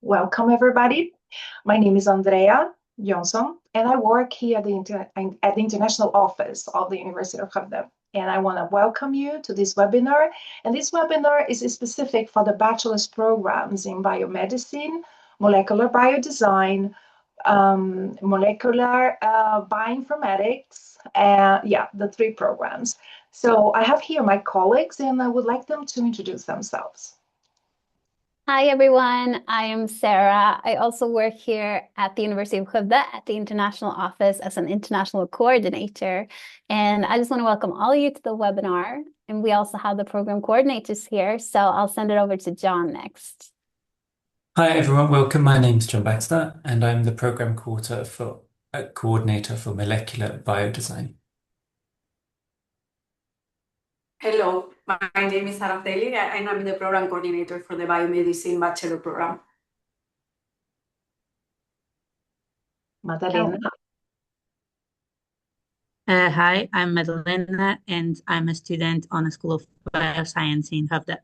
Welcome, everybody. My name is Andrea Johnson, and I work here at the International Office of the University of Skövde. And I want to welcome you to this webinar. And this webinar is specific for the bachelor's programs in biomedicine, molecular biodesign, molecular bioinformatics, the three programs. So I have here my colleagues, and I would like them to introduce themselves. Hi, everyone. I am Sarah. I also work here at the University of Skövde at the International Office as an international coordinator. And I just want to welcome all of you to the webinar. And we also have the program coordinators here. So I'll send it over to John next. Hi everyone, welcome. My name is John Baxter and I'm the program coordinator for molecular biodesign. Hello, my name is Sarah Daly and I'm the program coordinator for the Biomedicine Bachelor program. Madalena. Hi, I'm Madalena and I'm a student on the School of Bioscience in Skövde.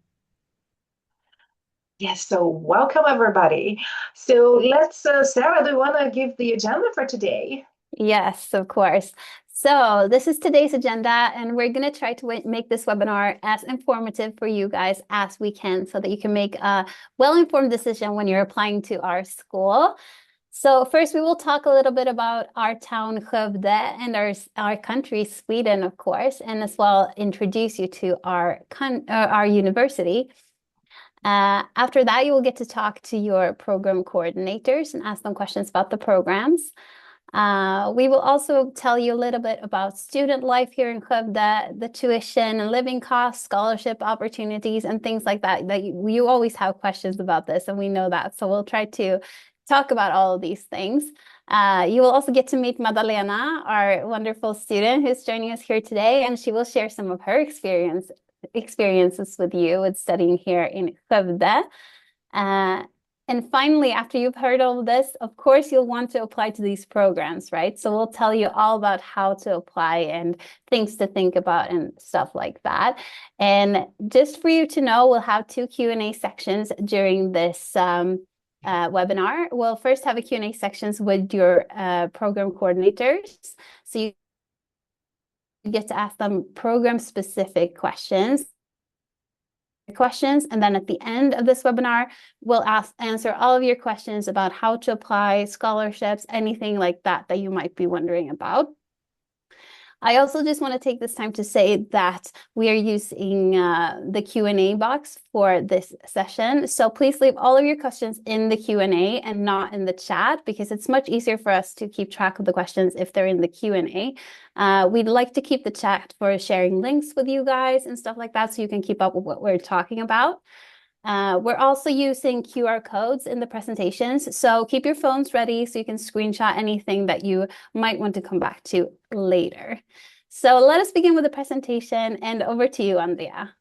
Yes, so welcome everybody. So let's, Sarah, do you want to give the agenda for today? Yes, of course. So this is today's agenda, and we're going to try to make this webinar as informative for you guys as we can so that you can make a well-informed decision when you're applying to our school. So first, we will talk a little bit about our town, Skövde, and our country, Sweden, of course, and as well introduce you to our university. After that, you will get to talk to your program coordinators and ask them questions about the programs. We will also tell you a little bit about student life here in Skövde, the tuition and living costs, scholarship opportunities, and things like that. You always have questions about this, and we know that. So we'll try to talk about all of these things. You will also get to meet Madalena, our wonderful student who's joining us here today, and she will share some of her experiences with you with studying here in Skövde. And finally, after you've heard all of this, of course, you'll want to apply to these programs, right? So we'll tell you all about how to apply and things to think about and stuff like that. And just for you to know, we'll have two Q&A sections during this webinar. We'll first have a Q&A sections with your program coordinators. So you get to ask them program-specific questions, and then at the end of this webinar, we'll answer all of your questions about how to apply, scholarships, anything like that you might be wondering about. I also just want to take this time to say that we are using the Q&A box for this session. So please leave all of your questions in the Q&A and not in the chat, because it's much easier for us to keep track of the questions if they're in the Q&A. We'd like to keep the chat for sharing links with you guys and stuff like that, so you can keep up with what we're talking about. We're also using QR codes in the presentations, so keep your phones ready so you can screenshot anything that you might want to come back to later. So let us begin with the presentation, and over to you, Andrea.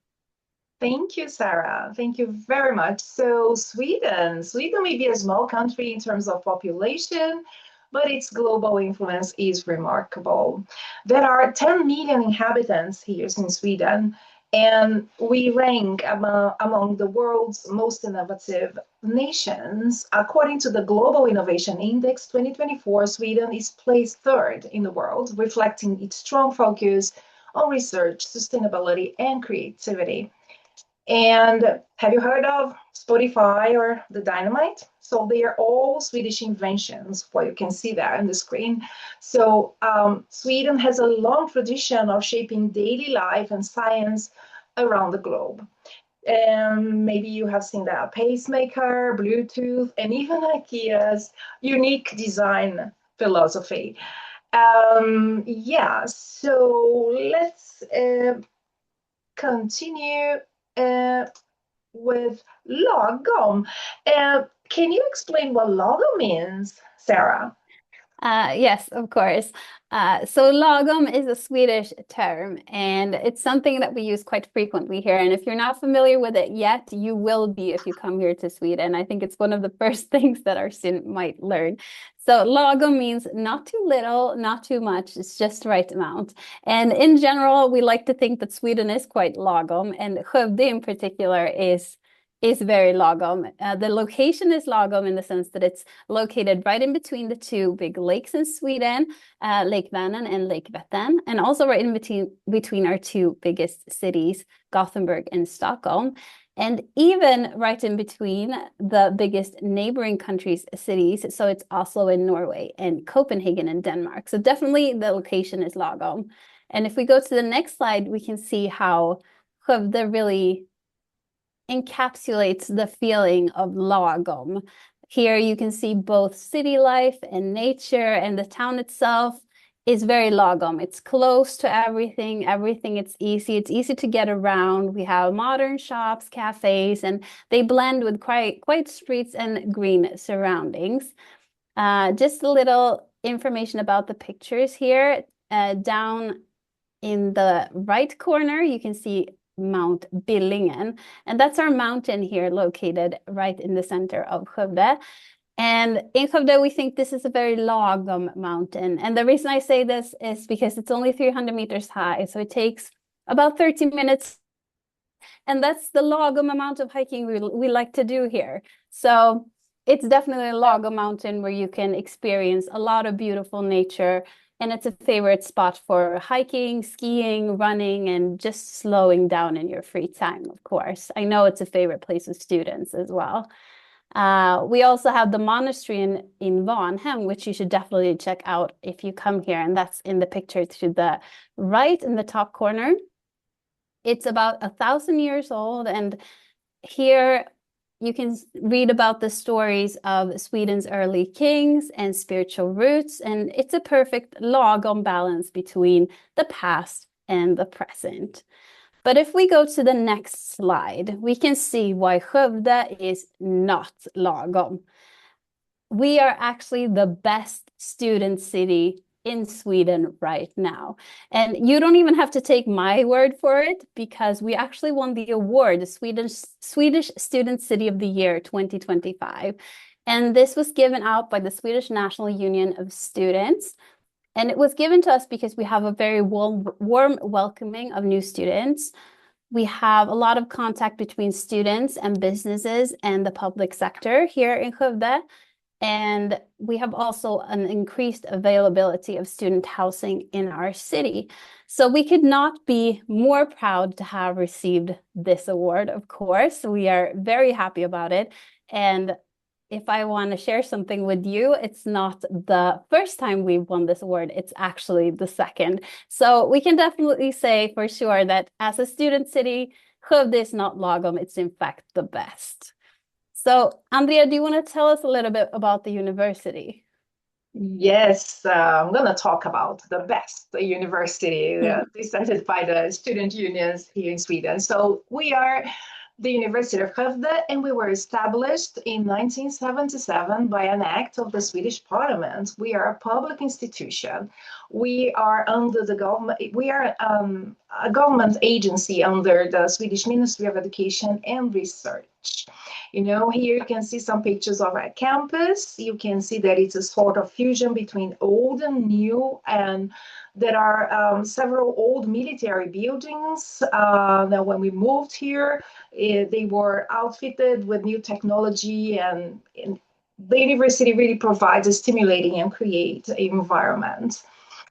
Thank you, Sarah. Thank you very much. So Sweden may be a small country in terms of population, but its global influence is remarkable. There are 10 million inhabitants here in Sweden, and we rank among the world's most innovative nations. According to the Global Innovation Index 2024, Sweden is placed third in the world, reflecting its strong focus on research, sustainability, and creativity. And have you heard of Spotify or the Dynamite? So they are all Swedish inventions, what you can see there on the screen. So Sweden has a long tradition of shaping daily life and science around the globe. Maybe you have seen the pacemaker, Bluetooth, and even IKEA's unique design philosophy. So let's continue with lagom. Can you explain what lagom means, Sarah? Yes, of course. So lagom is a Swedish term, and it's something that we use quite frequently here. And if you're not familiar with it yet, you will be if you come here to Sweden. I think it's one of the first things that our student might learn. So lagom means not too little, not too much. It's just the right amount. And in general, we like to think that Sweden is quite lagom, and Skövde in particular is is very lagom. The location is lagom in the sense that it's located right in between the two big lakes in Sweden, Lake Vänern and Lake Vättern, and also right in between our two biggest cities, Gothenburg and Stockholm, and even right in between the biggest neighboring countries' cities. So it's Oslo in Norway and Copenhagen in Denmark. So definitely the location is lagom. And if we go to the next slide, we can see how Skövde really encapsulates the feeling of lagom. Here you can see both city life and nature, and the town itself is very lagom. It's close to everything. It's easy to get around. We have modern shops, cafes, and they blend with quiet streets and green surroundings. Just a little information about the pictures here. Down in the right corner, you can see Mount Billingen, and that's our mountain here located right in the center of Skövde. And in Skövde, we think this is a very lagom mountain. And the reason I say this is because it's only 300 meters high, so it takes about 30 minutes. And that's the lagom amount of hiking we like to do here. So it's definitely a lagom mountain where you can experience a lot of beautiful nature. And it's a favorite spot for hiking, skiing, running, and just slowing down in your free time, of course. I know it's a favorite place of students as well. We also have the monastery in Varnhem, which you should definitely check out if you come here. And that's in the picture to the right in the top corner. It's about 1,000 years old. And here you can read about the stories of Sweden's early kings and spiritual roots. And it's a perfect lagom balance between the past and the present. But if we go to the next slide, we can see why Skövde is not lagom. We are actually the best student city in Sweden right now. And you don't even have to take my word for it, because we actually won the award, the Swedish Student City of the Year 2025. And this was given out by the Swedish National Union of Students. And it was given to us because we have a very warm welcoming of new students. We have a lot of contact between students and businesses and the public sector here in Skövde. And we have also an increased availability of student housing in our city. So we could not be more proud to have received this award, of course. We are very happy about it. And if I want to share something with you, it's not the first time we've won this award, it's actually the second. So we can definitely say for sure that as a student city, Skövde is not lagom, it's in fact the best. So Andrea, do you want to tell us a little bit about the university? Yes, I'm going to talk about the best university decided by the student unions here in Sweden. So we are the University of Skövde, and we were established in 1977 by an act of the Swedish Parliament. We are a public institution. We are under the government. We are a government agency under the Swedish Ministry of Education and Research. You know, here you can see some pictures of our campus. You can see that it's a sort of fusion between old and new, and there are several old military buildings. Now, when we moved here, they were outfitted with new technology, and the university really provides a stimulating and creative environment.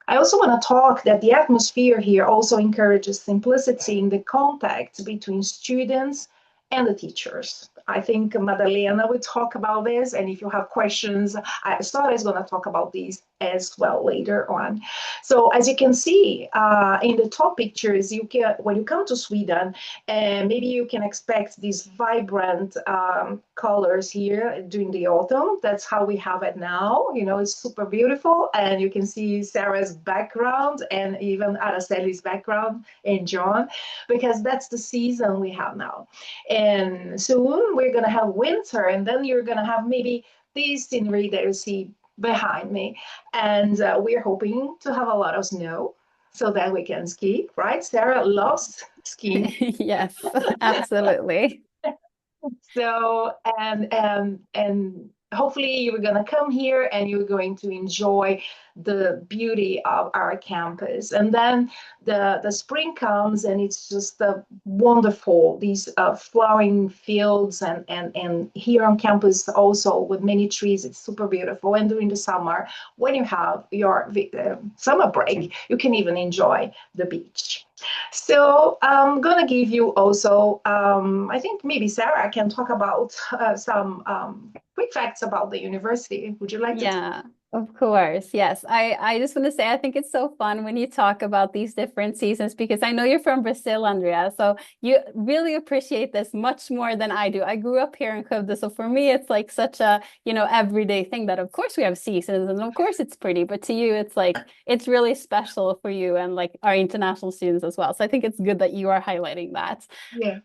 I also want to talk that the atmosphere here also encourages simplicity in the contact between students and the teachers. I think Madalena will talk about this, and if you have questions, Sara is going to talk about these as well later on. So as you can see in the top pictures, when you come to Sweden, maybe you can expect these vibrant colors here during the autumn. That's how we have it now. You know, it's super beautiful, and you can see Sarah's background and even Araceli's background and John, because that's the season we have now. And soon we're going to have winter, and then you're going to have maybe this scenery that you see behind me. And we're hoping to have a lot of snow so that we can ski, right? Sarah loves skiing. Yes, absolutely. So, and hopefully you're going to come here and you're going to enjoy the beauty of our campus. And then the spring comes and it's just wonderful, these flowering fields, and here on campus also with many trees, it's super beautiful. And during the summer, when you have your summer break, you can even enjoy the beach. So I'm going to give you also, I think maybe Sarah can talk about some quick facts about the university. Would you like to? Yeah, of course. Yes. I just want to say, I think it's so fun when you talk about these different seasons, because I know you're from Brazil, Andrea. So you really appreciate this much more than I do. I grew up here in Skövde. So for me, it's like such a, everyday thing that of course we have seasons and of course it's pretty, but to you, it's like, it's really special for you and like our international students as well. So I think it's good that you are highlighting that. Yeah.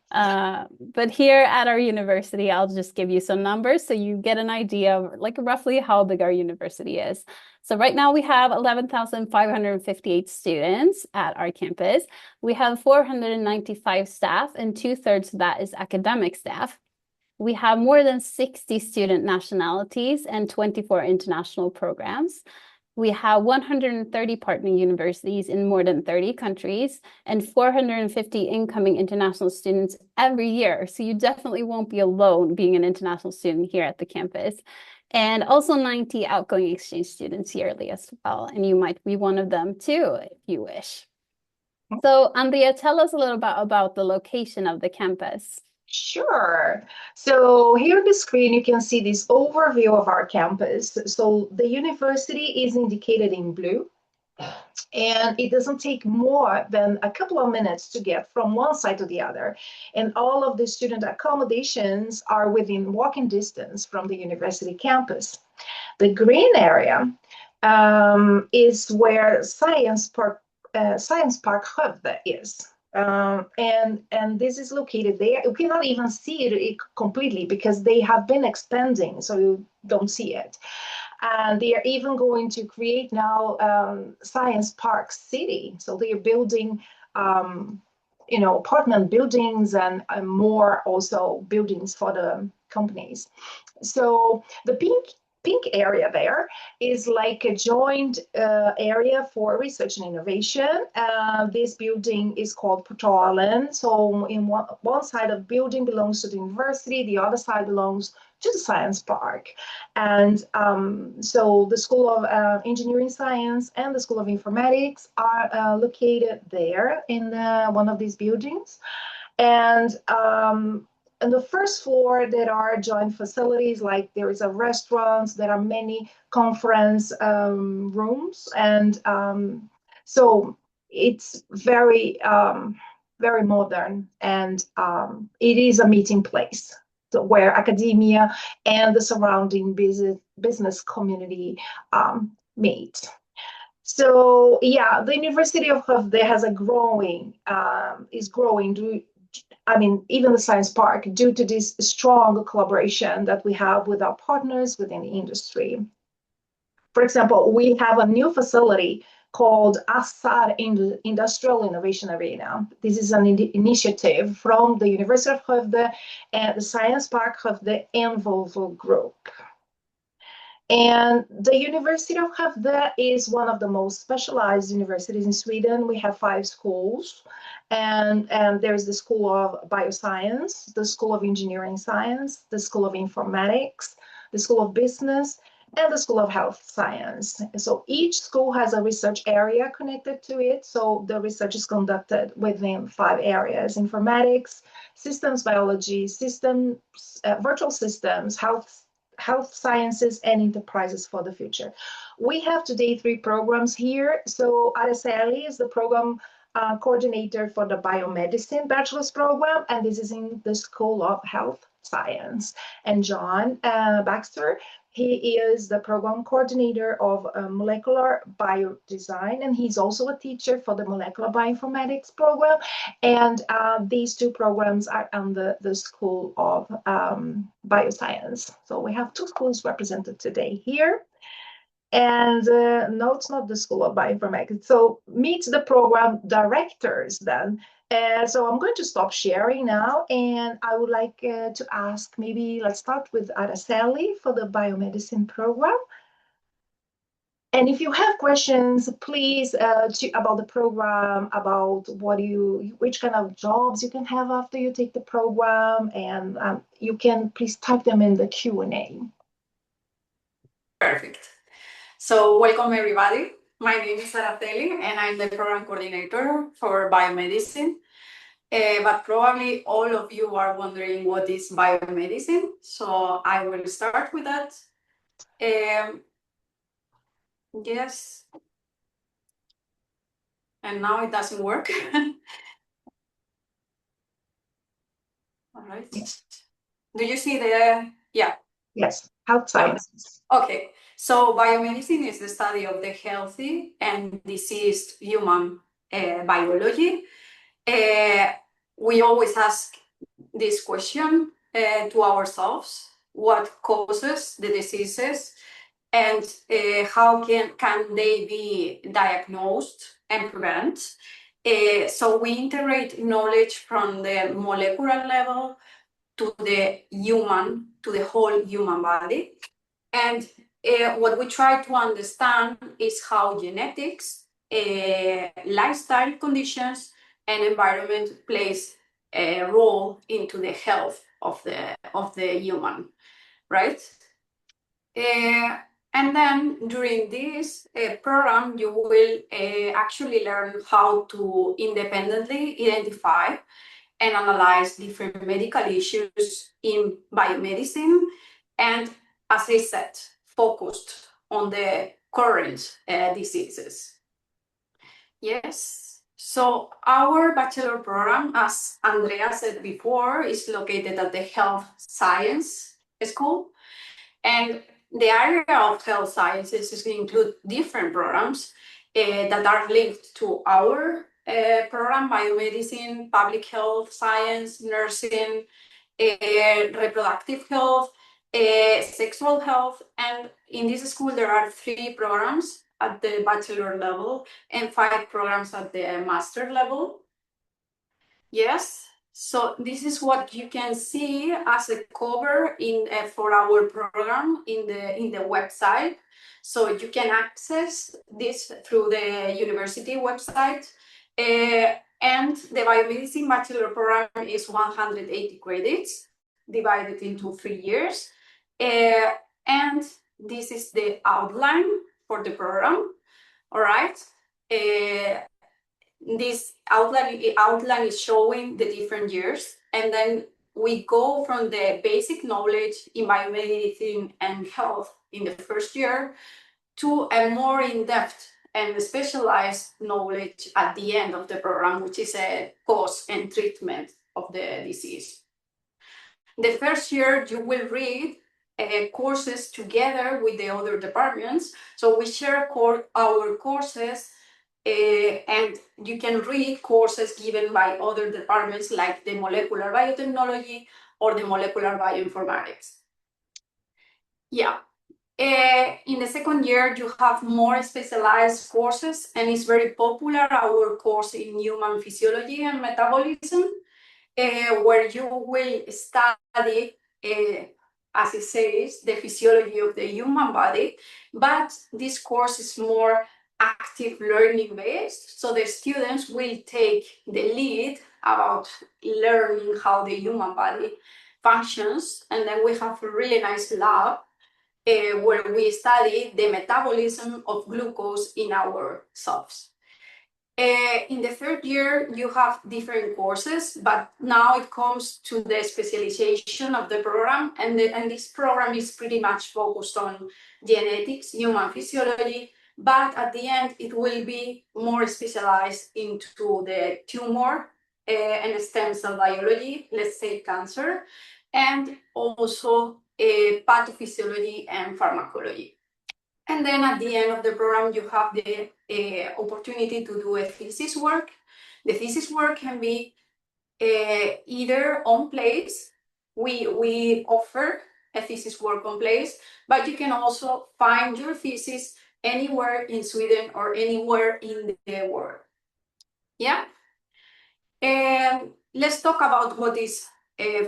But here at our university, I'll just give you some numbers so you get an idea of like roughly how big our university is. So right now we have 11,558 students at our campus. We have 495 staff, and 2/3 of that is academic staff. We have more than 60 student nationalities and 24 international programs. We have 130 partner universities in more than 30 countries and 450 incoming international students every year. So you definitely won't be alone being an international student here at the campus. And also 90 outgoing exchange students yearly as well. And you might be one of them too, if you wish. So Andrea, tell us a little bit about the location of the campus. Sure. So here on the screen, you can see this overview of our campus. So the university is indicated in blue, and it doesn't take more than a couple of minutes to get from one side to the other. And all of the student accommodations are within walking distance from the university campus. The green area is where Science Park Skövde is. And this is located there. You cannot even see it completely because they have been expanding, so you don't see it. And they are even going to create now Science Park City. So they are building, apartment buildings and more also buildings for the companies. So the pink area there is like a joint area for research and innovation. This building is called Portalen. So in one side of the building belongs to the university, the other side belongs to the science park. And so the School of Engineering Science and the School of Informatics are located there in one of these buildings. And on the first floor, there are joint facilities, like there is a restaurant, there are many conference rooms. And so it's very, very modern, and it is a meeting place where academia and the surrounding business community meet. So yeah, the University of Skövde has is growing. Even the Science Park, due to this strong collaboration that we have with our partners within the industry. For example, we have a new facility called ASSAR Industrial Innovation Arena. This is an initiative from the University of Skövde and the Science Park Skövde and Volvo Group. And the University of Skövde is one of the most specialized universities in Sweden. We have 5 schools, and there's the School of Bioscience, the School of Engineering Science, the School of Informatics, the School of Business, and the School of Health Science. So each school has a research area connected to it. So the research is conducted within 5 areas: informatics, systems biology, systems, virtual systems, health sciences, and enterprises for the future. We have today 3 programs here. So Araceli is the program coordinator for the Biomedicine Bachelor's program, and this is in the School of Health Science. And John Baxter, he is the program coordinator of Molecular Biodesign, and he's also a teacher for the Molecular Bioinformatics program. And these 2 programs are under the School of Bioscience. So we have 2 schools represented today here. And no, it's not the School of Bioinformatics. So meet the program directors then. So I'm going to stop sharing now, and I would like to ask, maybe let's start with Araceli for the biomedicine program. And if you have questions, please, about the program, about which kind of jobs you can have after you take the program, and you can please type them in the Q&A. Perfect. So welcome everybody. My name is Araceli and I'm the program coordinator for biomedicine. But probably all of you are wondering what is biomedicine. So I will start with that. Yes. And now it doesn't work. All right. Yes. Do you see yeah. Yes, health sciences. Okay. So biomedicine is the study of the healthy and diseased human biology. We always ask this question to ourselves: what causes the diseases, and how can they be diagnosed and prevent? So we integrate knowledge from the molecular level to the whole human body. And what we try to understand is how genetics, lifestyle conditions, and environment plays a role into the health of the human, right? And then during this program, you will actually learn how to independently identify and analyze different medical issues in biomedicine, and, as I said, focused on the current diseases. Yes, so our bachelor program, as Andrea said before, is located at the Health Science School, and the area of health sciences include different programs that are linked to our program: biomedicine, public health science, nursing, reproductive health, sexual health. And in this school, there are 3 programs at the bachelor level and 5 programs at the master level. Yes. So this is what you can see as a cover for our program in the website. So you can access this through the university website. And the biomedicine bachelor program is 180 credits divided into 3 years. And this is the outline for the program. All right. This outline is showing the different years, and then we go from the basic knowledge in biomedicine and health in the first year to a more in-depth and specialized knowledge at the end of the program, which is a cause and treatment of the disease. The first year you will read courses together with the other departments. So we share our courses, and you can read courses given by other departments like the molecular biotechnology or the molecular bioinformatics. Yeah. In the second year, you have more specialized courses, and it's very popular, our course in human physiology and metabolism, where you will study, as it says, the physiology of the human body. But this course is more active learning based, so the students will take the lead about learning how the human body functions. And then we have a really nice lab where we study the metabolism of glucose in our cells. In the third year, you have different courses, but now it comes to the specialization of the program, and this program is pretty much focused on genetics, human physiology, but at the end, it will be more specialized into the tumor and stem cell biology, let's say cancer, and also pathophysiology and pharmacology. And then at the end of the program, you have the opportunity to do a thesis work. The thesis work can be either on place. We offer a thesis work on place, but you can also find your thesis anywhere in Sweden or anywhere in the world. Yeah. Let's talk about what is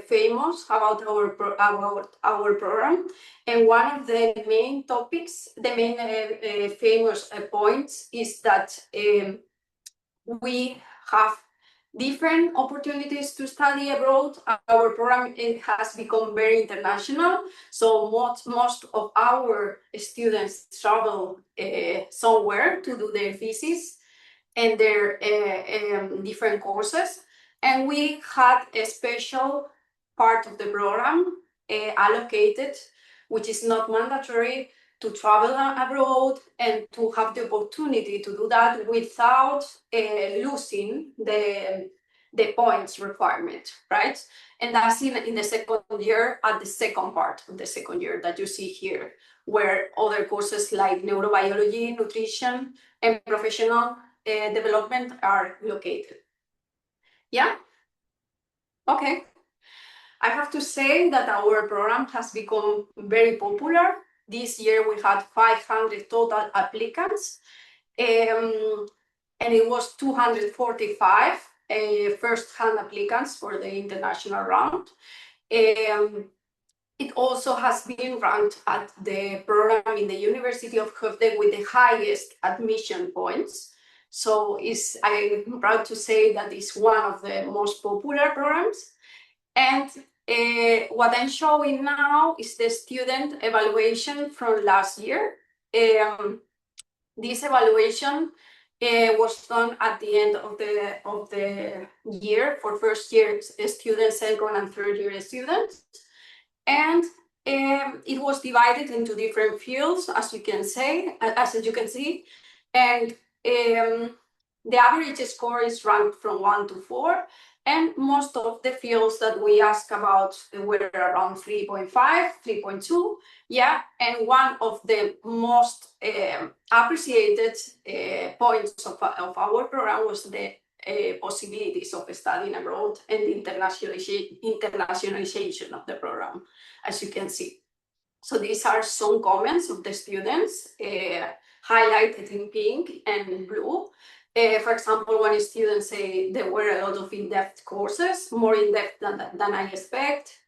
famous about our program. And one of the main topics, the main famous points is that we have different opportunities to study abroad. Our program has become very international, so most of our students travel somewhere to do their thesis and their different courses. And we had a special part of the program allocated, which is not mandatory, to travel abroad and to have the opportunity to do that without losing the points requirement, right? And that's in the second year, at the second part of the second year that you see here, where other courses like neurobiology, nutrition, and professional development are located. Yeah? Okay. I have to say that our program has become very popular. This year we had 500 total applicants, and it was 245 first-hand applicants for the international round. It also has been ranked at the program in the University of Skövde with the highest admission points. So I'm proud to say that it's one of the most popular programs. And what I'm showing now is the student evaluation from last year. This evaluation was done at the end of the year for first year students, second and third year students. And it was divided into different fields, as you can see. And the average score is ranked from 1 to 4. And most of the fields that we asked about were around 3.5, 3.2. Yeah, and one of the most appreciated points of our program was the possibilities of studying abroad and the internationalization of the program, as you can see. So these are some comments of the students highlighted in pink and blue. For example, one student said there were a lot of in-depth courses, more in-depth than I expect,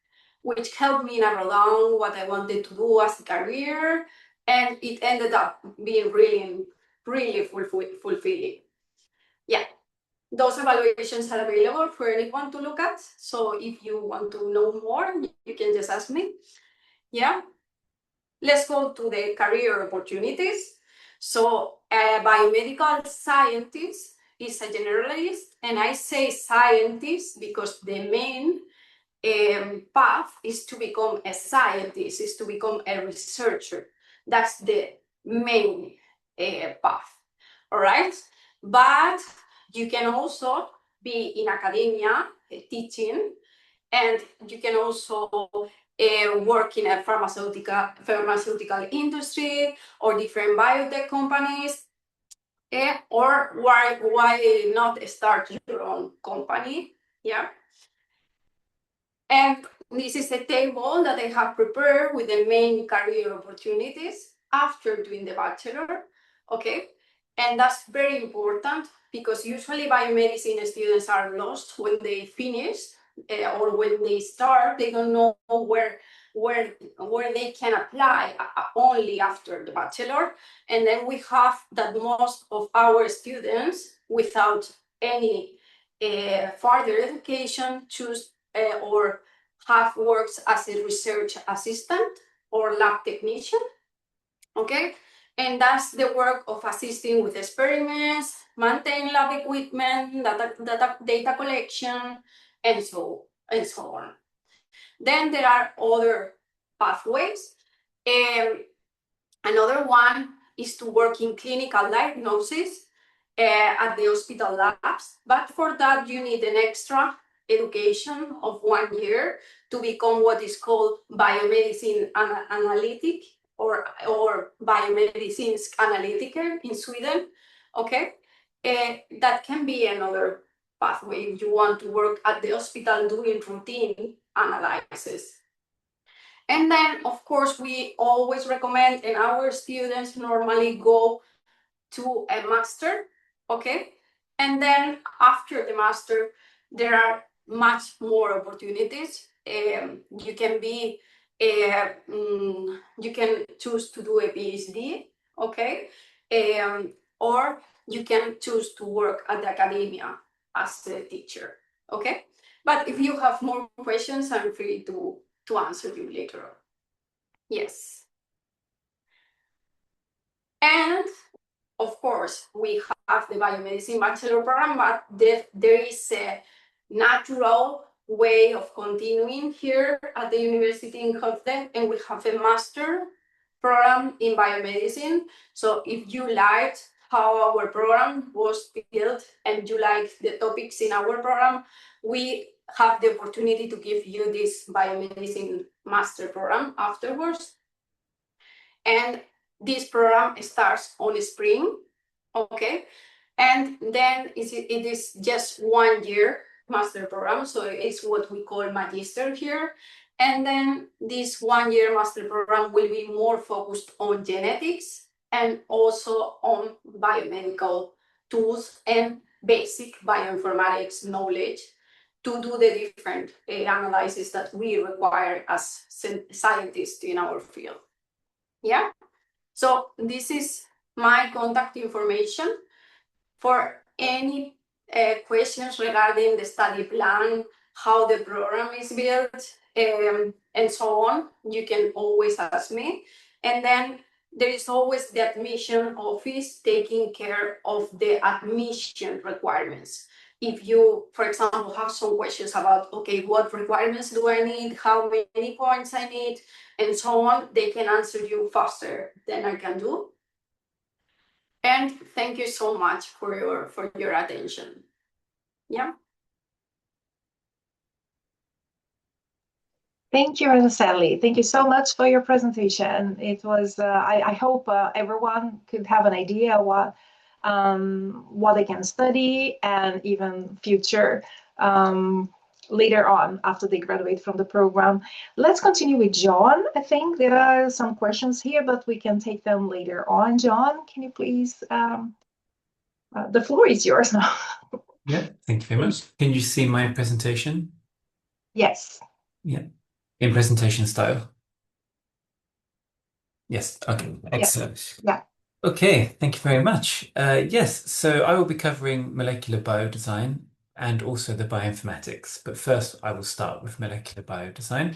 which helped me narrow down what I wanted to do as a career, and it ended up being really, really fulfilling. Yeah, those evaluations are available for anyone to look at. So if you want to know more, you can just ask me. Yeah, let's go to the career opportunities. So a biomedical scientist is a generalist, and I say scientist because the main path is to become a scientist, is to become a researcher. That's the main path, all right? But you can also be in academia teaching, and you can also work in a pharmaceutical industry or different biotech companies, or why not start your own company? Yeah. And this is a table that I have prepared with the main career opportunities after doing the bachelor. Okay. And that's very important because usually biomedicine students are lost when they finish or when they start. They don't know where they can apply only after the bachelor. And then we have that most of our students without any further education choose or have worked as a research assistant or lab technician. Okay. And that's the work of assisting with experiments, maintain lab equipment, data collection, and so on. Then there are other pathways. Another one is to work in clinical diagnosis at the hospital labs. But for that, you need an extra education of 1 year to become what is called biomedicine analytic or biomedicine's analytiker in Sweden. Okay, that can be another pathway if you want to work at the hospital doing routine analysis. And then, of course, we always recommend, and our students normally go to a master, okay? And then after the master, there are much more opportunities. You can be, you can choose to do a PhD, okay? Or you can choose to work at the academia as a teacher, okay? But if you have more questions, I'm free to answer you later on. Yes. And of course, we have the biomedicine bachelor program, but there is a natural way of continuing here at the university in Skövde, and we have a master program in biomedicine. So if you liked how our program was built and you like the topics in our program, we have the opportunity to give you this biomedicine master program afterwards. And this program starts on spring, okay? And then it is just 1 year master program, so it's what we call magister here. And then this 1 year master program will be more focused on genetics and also on biomedical tools and basic bioinformatics knowledge to do the different analysis that we require as scientists in our field. Yeah, so this is my contact information. For any questions regarding the study plan, how the program is built, and so on, you can always ask me. And then there is always the admission office taking care of the admission requirements. If you, for example, have some questions about, okay, what requirements do I need, how many points I need, and so on, they can answer you faster than I can do. And thank you so much for your attention. Yeah. Thank you, Araceli. Thank you so much for your presentation. It was, I hope everyone could have an idea what they can study and even future later on after they graduate from the program. Let's continue with John. I think there are some questions here, but we can take them later on. John, can you please, the floor is yours now. Yeah, thank you very much. Can you see my presentation? Yes. Yeah, in presentation style. Yes, okay, excellent. Yeah. Okay, thank you very much. Yes, so I will be covering molecular biodesign and also the bioinformatics, but first I will start with molecular biodesign.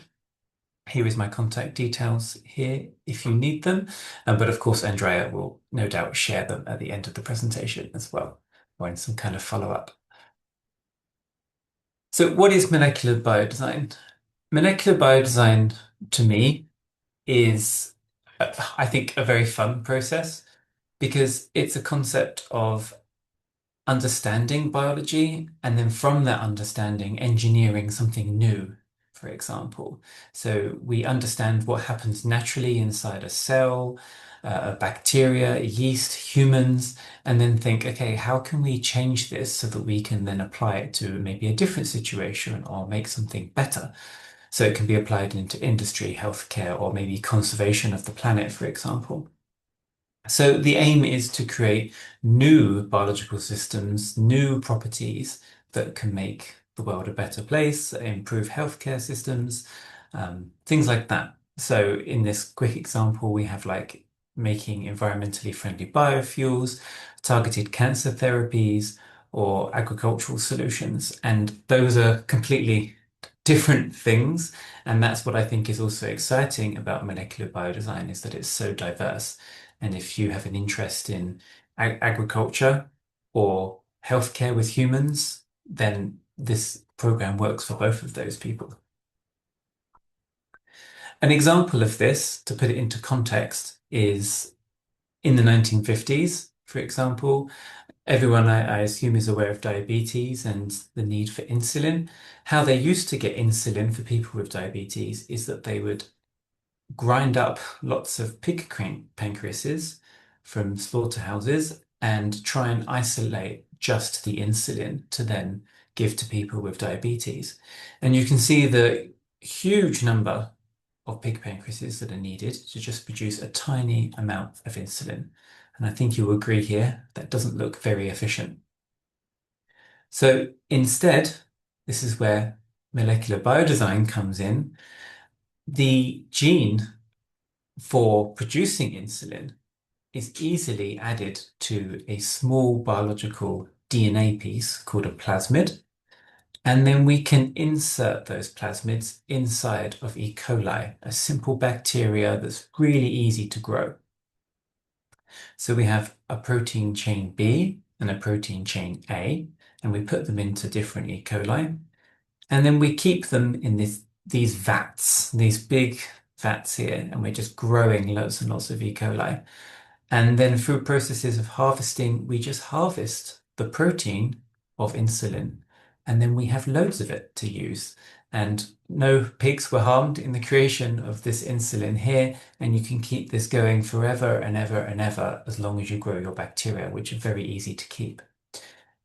Here is my contact details here if you need them, but of course Andrea will no doubt share them at the end of the presentation as well, or in some kind of follow-up. So what is molecular biodesign? Molecular biodesign, to me, is, I think, a very fun process because it's a concept of understanding biology and then from that understanding, engineering something new, for example. So we understand what happens naturally inside a cell, a bacteria, a yeast, humans, and then think, okay, how can we change this so that we can then apply it to maybe a different situation or make something better? So it can be applied into industry, healthcare, or maybe conservation of the planet, for example. So the aim is to create new biological systems, new properties that can make the world a better place, improve healthcare systems, things like that. So in this quick example, we have like making environmentally friendly biofuels, targeted cancer therapies, or agricultural solutions. And those are completely different things. And that's what I think is also exciting about molecular biodesign is that it's so diverse. And if you have an interest in agriculture or healthcare with humans, then this program works for both of those people. An example of this, to put it into context, is in the 1950s, for example. Everyone, I assume, is aware of diabetes and the need for insulin. How they used to get insulin for people with diabetes is that they would grind up lots of pig pancreases from slaughterhouses and try and isolate just the insulin to then give to people with diabetes. And you can see the huge number of pig pancreases that are needed to just produce a tiny amount of insulin. And I think you'll agree here that doesn't look very efficient. So instead, This is where molecular biodesign comes in. The gene for producing insulin is easily added to a small biological DNA piece called a plasmid, and then we can insert those plasmids inside of E. coli, a simple bacteria that's really easy to grow. So we have a protein chain B and a protein chain A, and we put them into different E. coli, and then we keep them in these vats, these big vats here, and we're just growing lots and lots of E. coli. And then through processes of harvesting, we just harvest the protein of insulin, and then we have loads of it to use. And no pigs were harmed in the creation of this insulin here, and you can keep this going forever and ever and ever as long as you grow your bacteria, which are very easy to keep.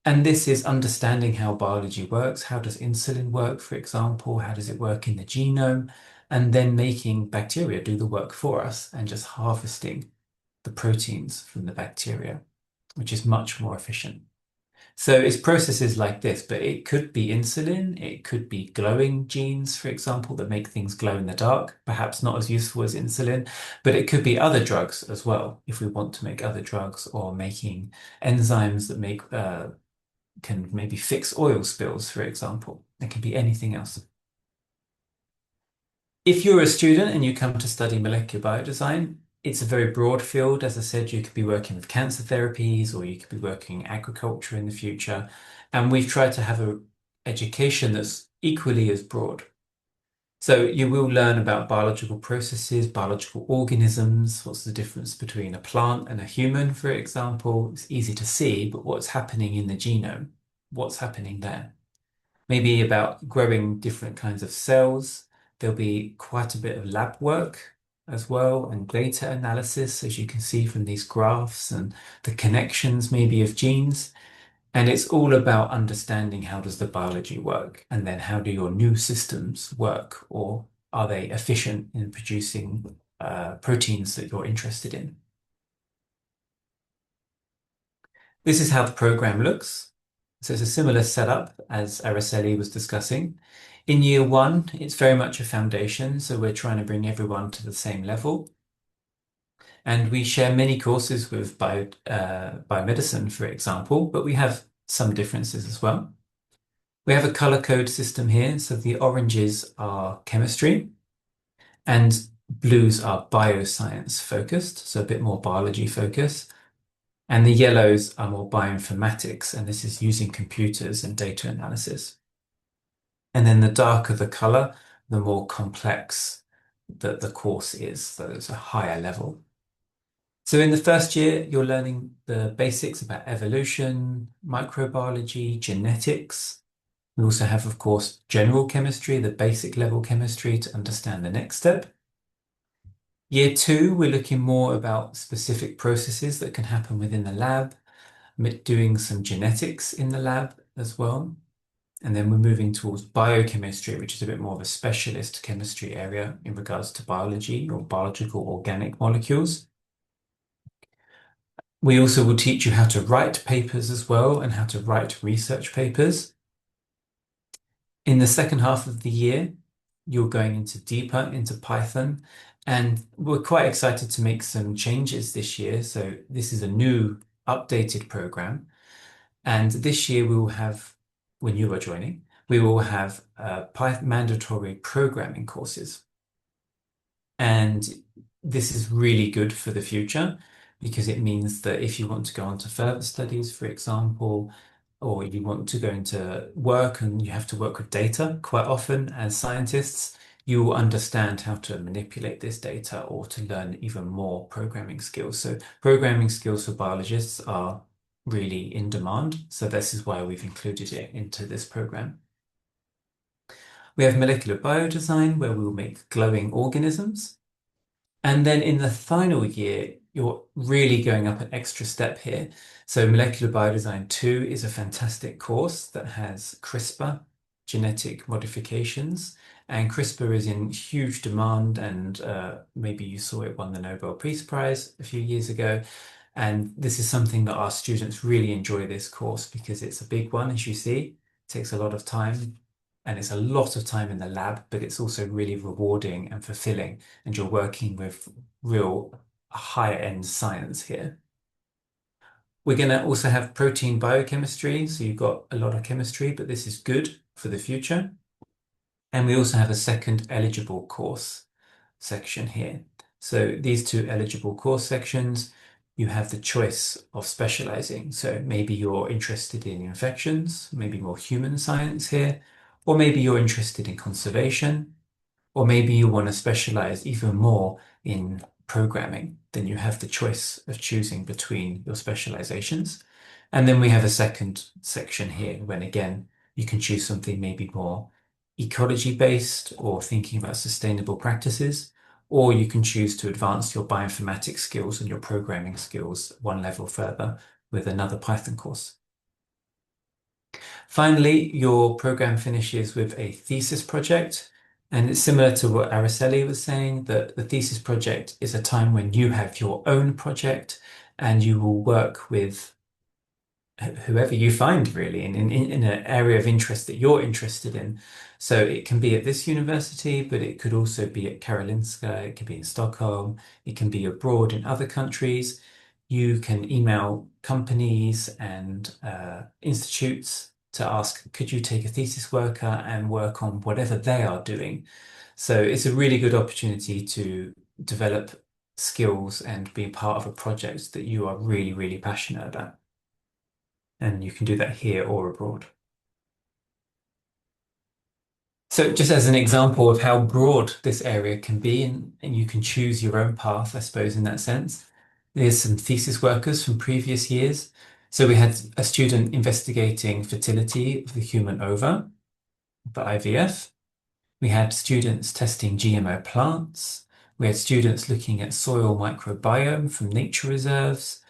And this is understanding how biology works. How does insulin work, for example? How does it work in the genome? And then making bacteria do the work for us and just harvesting the proteins from the bacteria, which is much more efficient. So it's processes like this, but it could be insulin, it could be glowing genes, for example, that make things glow in the dark, perhaps not as useful as insulin, but it could be other drugs as well, if we want to make other drugs, or making enzymes that make can maybe fix oil spills, for example. It can be anything else. If you're a student and you come to study molecular biodesign, it's a very broad field. As I said, you could be working with cancer therapies, or you could be working in agriculture in the future. And we've tried to have an education that's equally as broad. So you will learn about biological processes, biological organisms. What's the difference between a plant and a human, for example? It's easy to see, but what's happening in the genome? What's happening there? Maybe about growing different kinds of cells. There'll be quite a bit of lab work as well, and data analysis, as you can see from these graphs, and the connections maybe of genes. And it's all about understanding how does the biology work, and then how do your new systems work, or are they efficient in producing proteins that you're interested in. This is how the program looks. So it's a similar setup as Araceli was discussing. In year one, it's very much a foundation, so we're trying to bring everyone to the same level. And we share many courses with biomedicine, for example, but we have some differences as well. We have a color code system here, so the oranges are chemistry, and blues are bioscience focused, so a bit more biology focused. And the yellows are more bioinformatics, and this is using computers and data analysis. And then the darker the color, the more complex the course is, so it's a higher level. So in the first year, you're learning the basics about evolution, microbiology, genetics. We also have, of course, general chemistry, the basic level chemistry to understand the next step. Year two, we're looking more about specific processes that can happen within the lab, doing some genetics in the lab as well. And then we're moving towards biochemistry, which is a bit more of a specialist chemistry area in regards to biology or biological organic molecules. We also will teach you how to write papers as well, and how to write research papers. In the second half of the year, you're going deeper into Python, and we're quite excited to make some changes this year. So this is a new updated program. And this year we will have, when you are joining, we will have Python mandatory programming courses. And this is really good for the future, because it means that if you want to go on to further studies, for example, or you want to go into work and you have to work with data quite often as scientists, you will understand how to manipulate this data or to learn even more programming skills. So programming skills for biologists are really in demand. So this is why we've included it into this program. We have molecular biodesign, where we will make glowing organisms. And then in the final year, you're really going up an extra step here. So Molecular Biodesign 2 is a fantastic course that has CRISPR, genetic modifications, and CRISPR is in huge demand, and maybe you saw it won the Nobel Peace Prize a few years ago. And this is something that our students really enjoy this course, because it's a big one, as you see. It takes a lot of time and it's a lot of time in the lab, but it's also really rewarding and fulfilling, and you're working with real higher-end science here. We're going to also have protein biochemistry, so you've got a lot of chemistry, but this is good for the future. And we also have a second eligible course section here. So these two eligible course sections, you have the choice of specializing. So maybe you're interested in infections, maybe more human science here, or maybe you're interested in conservation, or maybe you want to specialize even more in programming. Then you have the choice of choosing between your specializations. And then we have a second section here when, again, you can choose something maybe more ecology based or thinking about sustainable practices, or you can choose to advance your bioinformatics skills and your programming skills one level further with another Python course. Finally, your program finishes with a thesis project, and it's similar to what Araceli was saying, that the thesis project is a time when you have your own project and you will work with whoever you find really in an area of interest that you're interested in. So it can be at this university, but it could also be at Karolinska, it could be in Stockholm, it can be abroad in other countries. You can email companies and institutes to ask, could you take a thesis worker and work on whatever they are doing? So it's a really good opportunity to develop skills and be part of a project that you are really, really passionate about. And you can do that here or abroad. So just as an example of how broad this area can be, and you can choose your own path, I suppose, in that sense. There's some thesis workers from previous years. So we had a student investigating fertility of the human ova for IVF. We had students testing GMO plants. We had students looking at soil microbiome from nature reserves,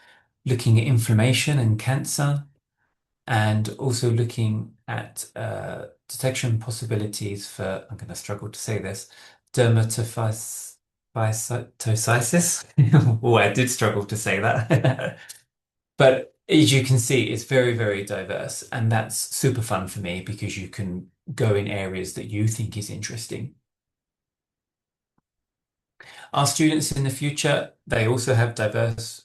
looking at inflammation and cancer, and also looking at detection possibilities for, I'm going to struggle to say this, dermatophytosis. Oh, I did struggle to say that. But as you can see, it's very, very diverse, and that's super fun for me because you can go in areas that you think is interesting. Our students in the future, they also have diverse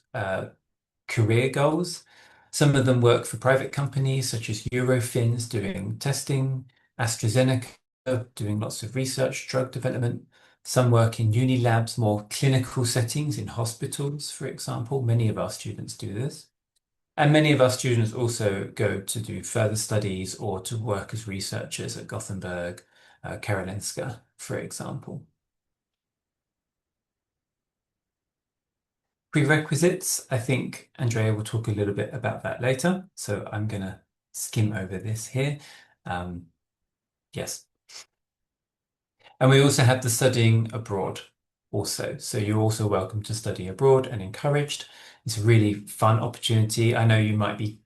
career goals. Some of them work for private companies such as Eurofins doing testing, AstraZeneca doing lots of research, drug development. Some work in uni labs, more clinical settings in hospitals, for example. Many of our students do this. And many of our students also go to do further studies or to work as researchers at Gothenburg, Karolinska, for example. Prerequisites, I think Andrea will talk a little bit about that later, so I'm going to skim over this here. Yes. And we also have the studying abroad also. So you're also welcome to study abroad and encouraged. It's a really fun opportunity. I know you might be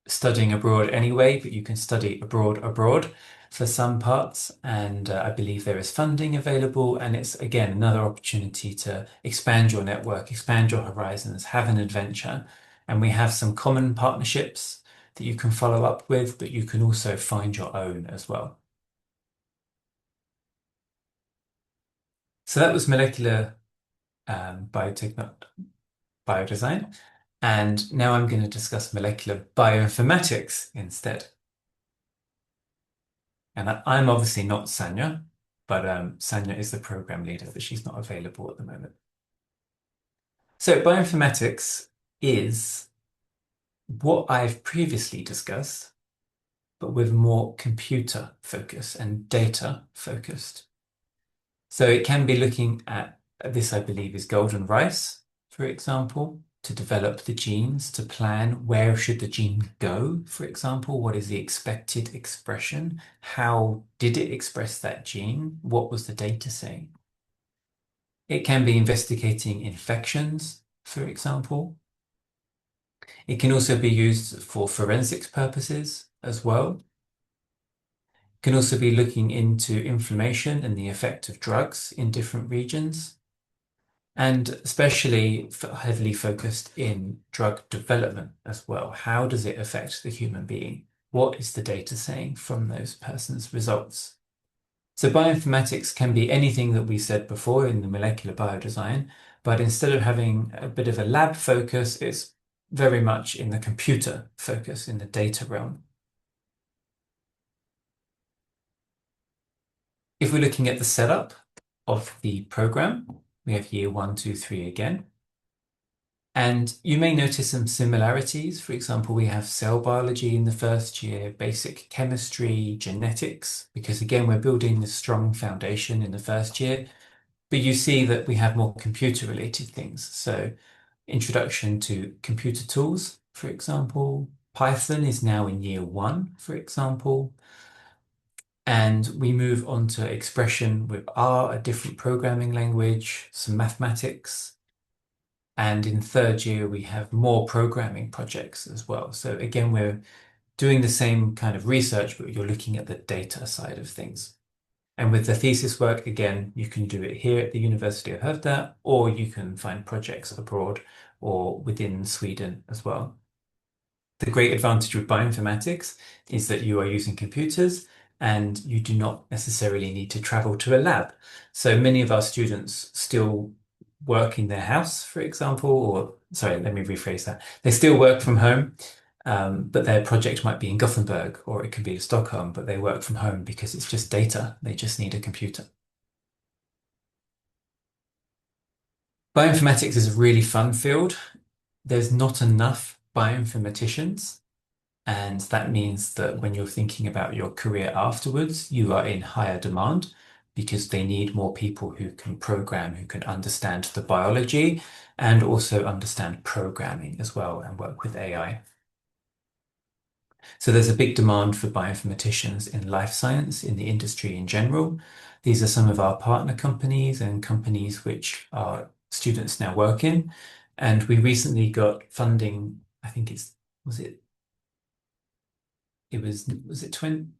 studying abroad anyway, but you can study abroad for some parts, and I believe there is funding available, and it's again another opportunity to expand your network, expand your horizons, have an adventure. And we have some common partnerships that you can follow up with, but you can also find your own as well. So that was molecular biodesign. And now I'm going to discuss molecular bioinformatics instead. And I'm obviously not Sanya, but Sanya is the program leader, but she's not available at the moment. So bioinformatics is what I've previously discussed, but with more computer focus and data focused. So it can be looking at this, I believe, is golden rice, for example, to develop the genes, to plan where should the gene go, for example, what is the expected expression, how did it express that gene, what was the data saying. It can be investigating infections, for example. It can also be used for forensics purposes as well. It can also be looking into inflammation and the effect of drugs in different regions, and especially heavily focused in drug development as well. How does it affect the human being? what is the data saying from those persons' results. So bioinformatics can be anything that we said before in the molecular biodesign, but instead of having a bit of a lab focus, it's very much in the computer focus, in the data realm. If we're looking at the setup of the program, we have year 1, 2, 3 again. And you may notice some similarities. For example, we have cell biology in the first year, basic chemistry, genetics, because again, we're building this strong foundation in the first year. But you see that we have more computer-related things. So introduction to computer tools, for example. Python is now in year 1, for example. And we move on to expression with R, a different programming language, some mathematics. And in third year, we have more programming projects as well. So again, we're doing the same kind of research, but you're looking at the data side of things. And with the thesis work, again, you can do it here at the University of Skövde, or you can find projects abroad or within Sweden as well. The great advantage with bioinformatics is that you are using computers and you do not necessarily need to travel to a lab. So many of our students still work in their house, for example, or sorry, let me rephrase that. They still work from home, but their project might be in Gothenburg or it could be in Stockholm, but they work from home because it's just data. They just need a computer. Bioinformatics is a really fun field. There's not enough bioinformaticians. And that means that when you're thinking about your career afterwards, you are in higher demand because they need more people who can program, who can understand the biology and also understand programming as well and work with AI. So there's a big demand for bioinformaticians in life science, in the industry in general. These are some of our partner companies and companies which our students now work in. And we recently got funding, I think was it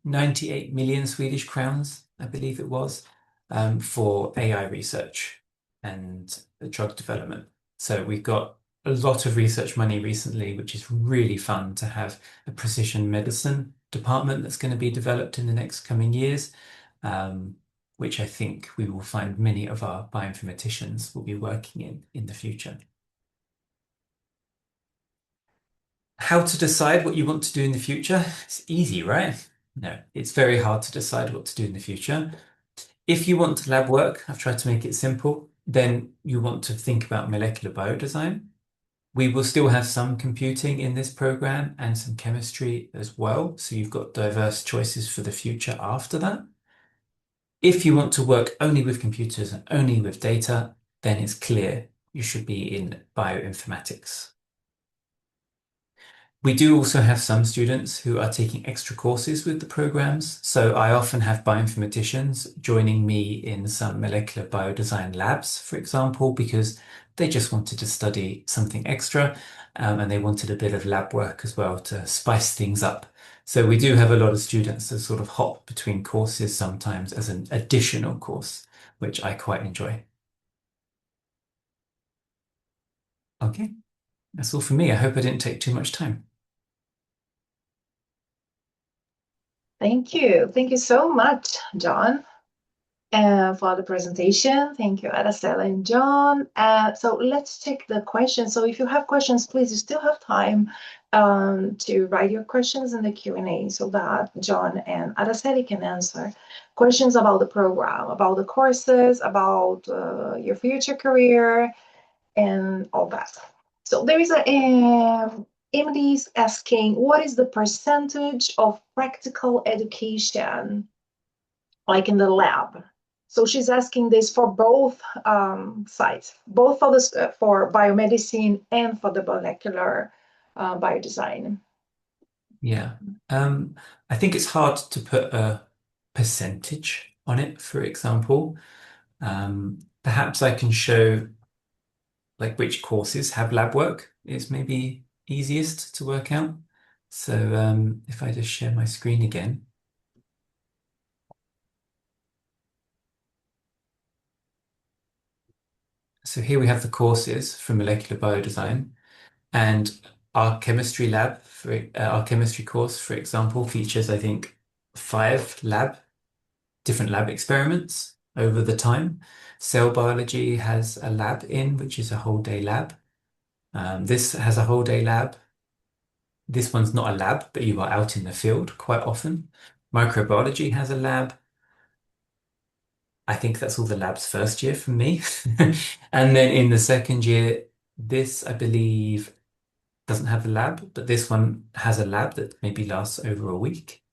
98 million Swedish crowns, I believe it was, for AI research and drug development. So we've got a lot of research money recently, which is really fun to have a precision medicine department that's going to be developed in the next coming years, which I think we will find many of our bioinformaticians will be working in the future. How to decide what you want to do in the future? It's easy, right? No, it's very hard to decide what to do in the future. If you want lab work, I've tried to make it simple, then you want to think about molecular biodesign. We will still have some computing in this program and some chemistry as well. So you've got diverse choices for the future after that. If you want to work only with computers and only with data, then it's clear you should be in bioinformatics. We do also have some students who are taking extra courses with the programs. So I often have bioinformaticians joining me in some molecular biodesign labs, for example, because they just wanted to study something extra and they wanted a bit of lab work as well to spice things up. So we do have a lot of students that sort of hop between courses sometimes as an additional course, which I quite enjoy. Okay, that's all for me. I hope I didn't take too much time. Thank you. Thank you so much, John, for the presentation. Thank you, Araceli and John. So let's take the questions. So if you have questions, please, you still have time to write your questions in the Q&A so that John and Araceli can answer questions about the program, about the courses, about your future career, and all that. So there is Emily's asking, what is the percentage of practical education, like in the lab? So she's asking this for both sides, both for biomedicine and for the molecular biodesign. Yeah, I think it's hard to put a percentage on it, for example. Perhaps I can show like which courses have lab work is maybe easiest to work out. So if I just share my screen again. So here we have the courses for molecular biodesign. And our chemistry lab, our chemistry course, for example, features, I think, 5 different lab experiments over the time. Cell biology has a lab which is a whole day lab. This has a whole day lab. This one's not a lab, but you are out in the field quite often. Microbiology has a lab. I think that's all the labs first year for me. And then in the second year, this, I believe, doesn't have a lab, but this one has a lab that maybe lasts over a week.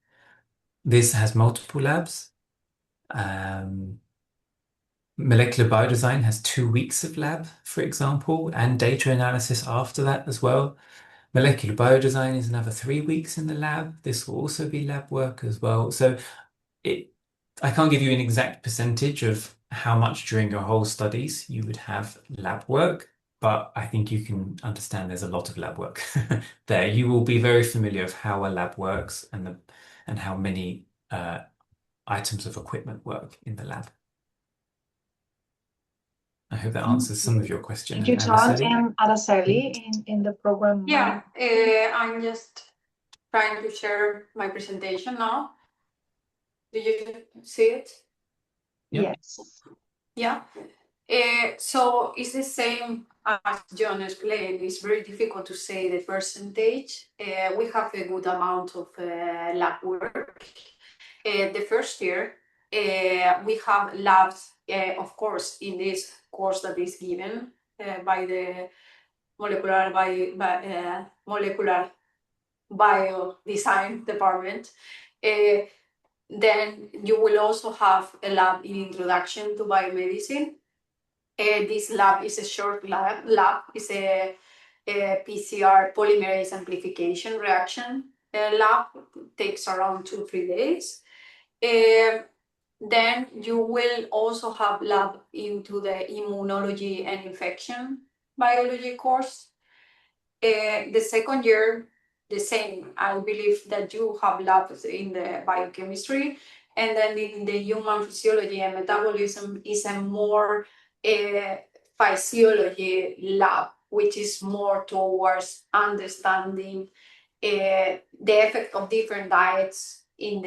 This has multiple labs. Molecular biodesign has 2 weeks of lab, for example, and data analysis after that as well. Molecular biodesign is another 3 weeks in the lab. This will also be lab work as well. So I can't give you an exact percentage of how much during your whole studies you would have lab work, but I think you can understand there's a lot of lab work there. You will be very familiar with how a lab works and how many items of equipment work in the lab. I hope that answers some of your question. Thank you, John Araceli. and Araceli in the program. Yeah, I'm just trying to share my presentation now. Do you see it? Yeah. Yes. Yeah. So it's the same as John explained. It's very difficult to say the percentage. We have a good amount of lab work. The first year, we have labs, of course, in this course that is given by the molecular biodesign department. Then you will also have a lab in Introduction to Biomedicine. This lab is a short lab. It's a PCR polymerase amplification reaction lab. It takes around 2-3 days. Then you will also have lab into the immunology and infection biology course. The second year, the same. I believe that you have labs in the biochemistry, and then in the human physiology and metabolism is a more physiology lab, which is more towards understanding the effect of different diets in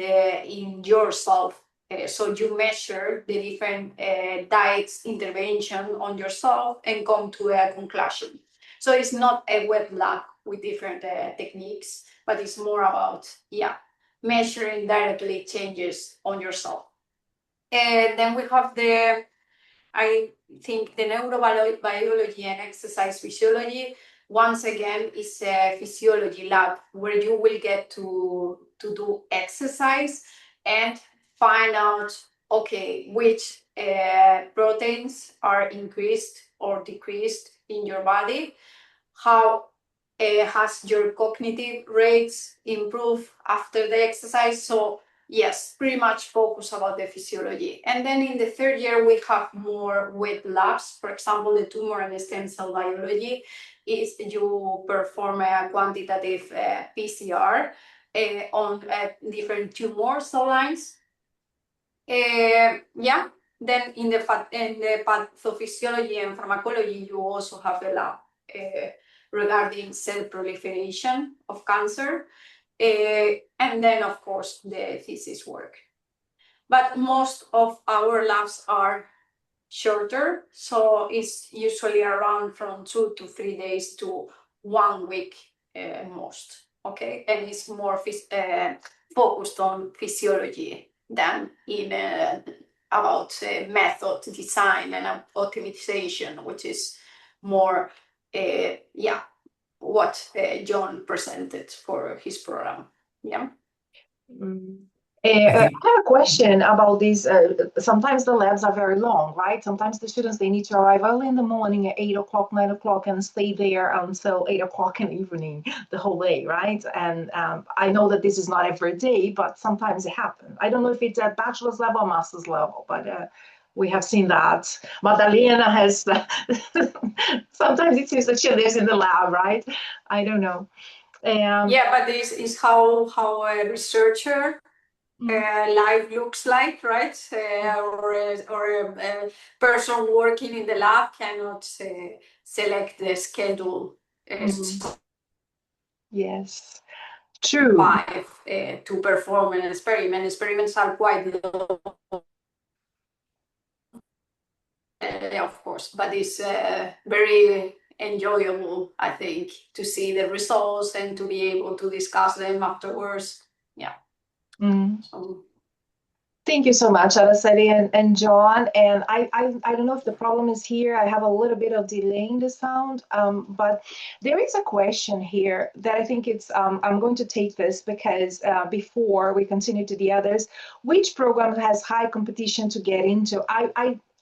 yourself. So you measure the different diets intervention on yourself and come to a conclusion. So it's not a wet lab with different techniques, but it's more about, measuring directly changes on yourself. And then we have the neurobiology and exercise physiology. Once again, is a physiology lab where you will get to do exercise and find out, okay, which proteins are increased or decreased in your body, how has your cognitive rates improved after the exercise. So yes, pretty much focus about the physiology. And then in the third year, we have more wet labs. For example, the tumor and stem cell biology is you perform a quantitative PCR on different tumor cell lines. Then in the pathophysiology and pharmacology, you also have a lab regarding cell proliferation of cancer. And then, of course, the thesis work. But most of our labs are shorter, so it's usually around from 2 to 3 days to 1 week most, okay? And it's more focused on physiology than in about method design and optimization, which is more, what John presented for his program. Yeah. I have a question about these. Sometimes the labs are very long, right? Sometimes the students, they need to arrive early in the morning at 8 o'clock, 9 o'clock, and stay there until 8 o'clock in the evening, the whole day, right? And I know that this is not every day, but sometimes it happens. I don't know if it's at bachelor's level or master's level, but we have seen that. Madalena has, sometimes it seems that she lives in the lab, right? I don't know. But this is how a researcher life looks like, right? Or a person working in the lab cannot select the schedule. Yes, true. live to perform an experiment. Experiments are quite low, of course, but it's very enjoyable, I think, to see the results and to be able to discuss them afterwards. Yeah. Mm. So Thank you so much, Araceli and John. And I don't know if the problem is here. I have a little bit of delay in the sound, but there is a question here that I think it's, I'm going to take this because before we continue to the others, which program has high competition to get into?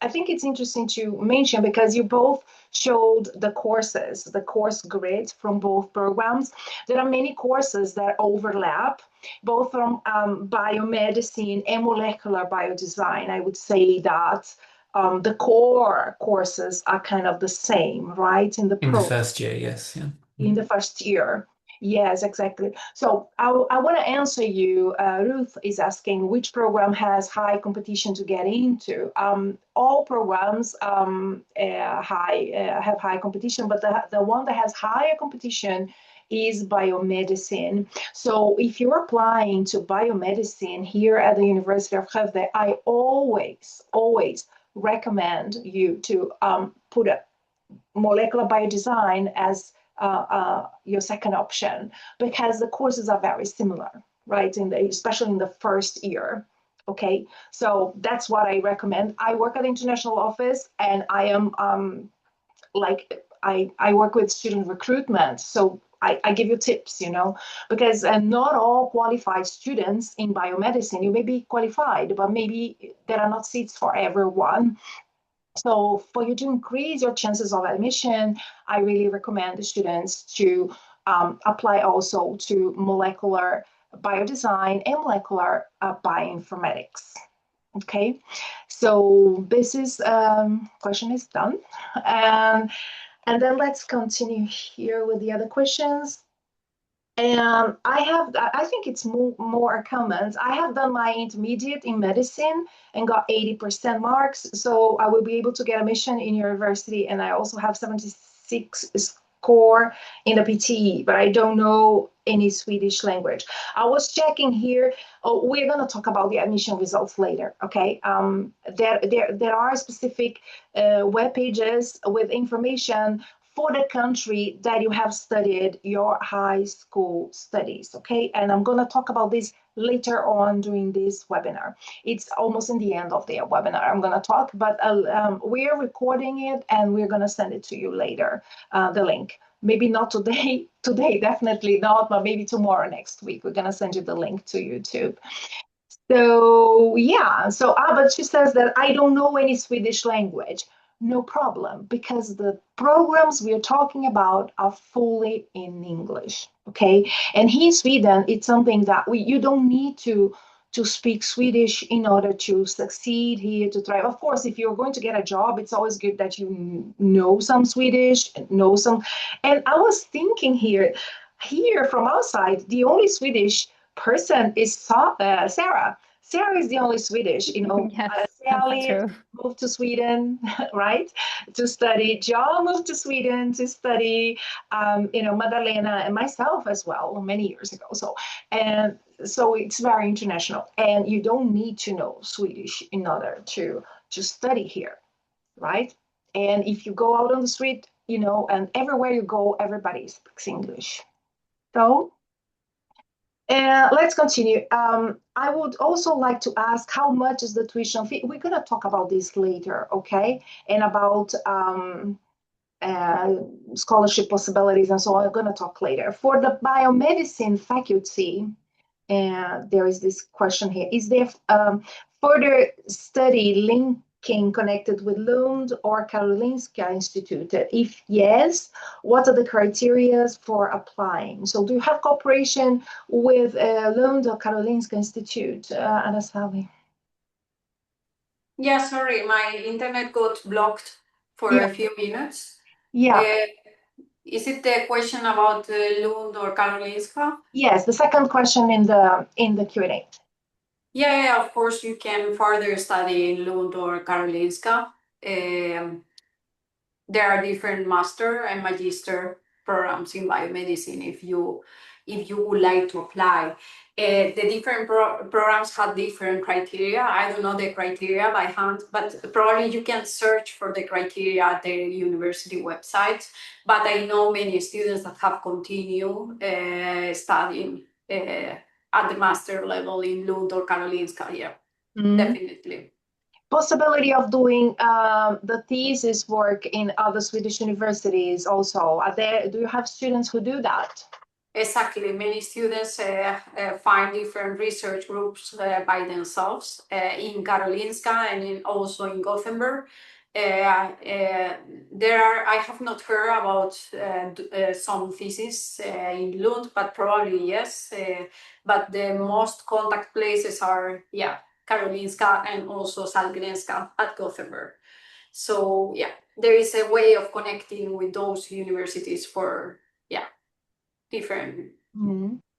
I think it's interesting to mention because you both showed the courses, the course grids from both programs. There are many courses that overlap both from biomedicine and molecular biodesign. I would say that the core courses are kind of the same, right? In the first year, yes, yeah. In the first year. Yes, exactly. So I want to answer you. Ruth is asking which program has high competition to get into. All programs have high competition, but the one that has higher competition is biomedicine. So if you're applying to biomedicine here at the University of Skövde, I always recommend you to put a molecular biodesign as your second option because the courses are very similar, right? Especially in the first year. Okay, so that's what I recommend. I work at the international office, and I am I work with student recruitment, so I give you tips, because not all qualified students in biomedicine, you may be qualified, but maybe there are not seats for everyone. So for you to increase your chances of admission, I really recommend the students to apply also to molecular biodesign and molecular bioinformatics. Okay, so this is question is done, and then let's continue here with the other questions. And I think it's more comments. I have done my intermediate in medicine and got 80% marks. So I will be able to get admission in university. And I also have 76 score in the PTE, but I don't know any Swedish language. I was checking here. Oh, we're going to talk about the admission results later. Okay. There are specific web pages with information for the country that you have studied your high school studies, okay? And I'm going to talk about this later on during this webinar. It's almost in the end of the webinar. I'm going to talk, but we're recording it and we're going to send it to you later, the link. Maybe not today, definitely not, but maybe tomorrow, next week, we're going to send you the link to YouTube. So yeah, but she says that I don't know any Swedish language. No problem, because the programs we are talking about are fully in English, okay? And here in Sweden, it's something that you don't need to speak Swedish in order to succeed here, to thrive. Of course, if you're going to get a job, it's always good that you know some Swedish, know some. And I was thinking here from outside, the only Swedish person is Sarah. Sarah is the only Swedish, Yes, Sally that's true. moved to Sweden, right, to study. John moved to Sweden to study. Madalena and myself as well many years ago. So it's very international, and you don't need to know Swedish in order to study here, right? And if you go out on the street, and everywhere you go, everybody speaks English. So let's continue. I would also like to ask how much is the tuition fee? We're going to talk about this later, okay? And about scholarship possibilities and so on. I'm going to talk later. For the biomedicine faculty, there is this question here. Is there further study linking connected with Lund or Karolinska Institute? If yes, what are the criteria for applying? So do you have cooperation with Lund or Karolinska Institute, Anasali? yeah, sorry, my internet got blocked for Yeah. a few minutes. Yeah. Is it the question about Lund or Karolinska? Yes, the second question in the Q&A. Yeah, of course you can further study in Lund or Karolinska. There are different master and magister programs in biomedicine if you would like to apply. The different programs have different criteria. I don't know the criteria by hand, but probably you can search for the criteria at the university website. But I know many students that have continued studying at the master level in Lund or Karolinska. Yeah, definitely. Possibility of doing the thesis work in other Swedish universities also. Do you have students who do that? Exactly. Many students find different research groups by themselves in Karolinska and also in Gothenburg. I have not heard about some theses in Lund, but probably yes. But the most contact places are, Karolinska and also Sahlgrenska at Gothenburg. So yeah, there is a way of connecting with those universities for different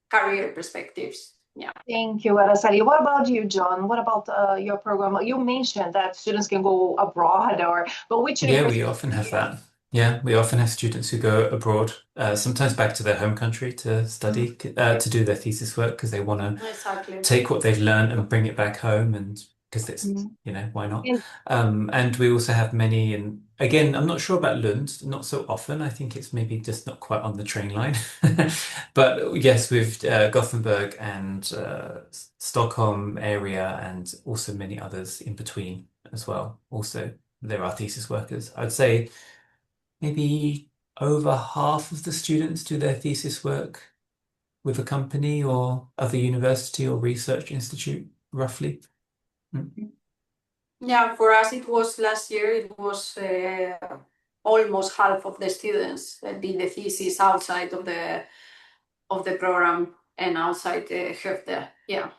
career perspectives. Yeah. Thank you, Araceli. What about you, John? What about your program? You mentioned that students can go abroad, but which university? We often have that. Yeah, we often have students who go abroad, sometimes back to their home country to study, to do their thesis work because they want to take what they've learned and bring it back home, and because it's, why not? And we also have many, and again, I'm not sure about Lund, not so often. I think it's maybe just not quite on the train line. But yes, with Gothenburg and Stockholm area, and also many others in between as well. Also, there are thesis workers. I'd say maybe over half of the students do their thesis work with a company or other university or research institute, roughly. Yeah, for us it was last year, it was almost half of the students that did the thesis outside of the program and outside the Skövde. Yeah.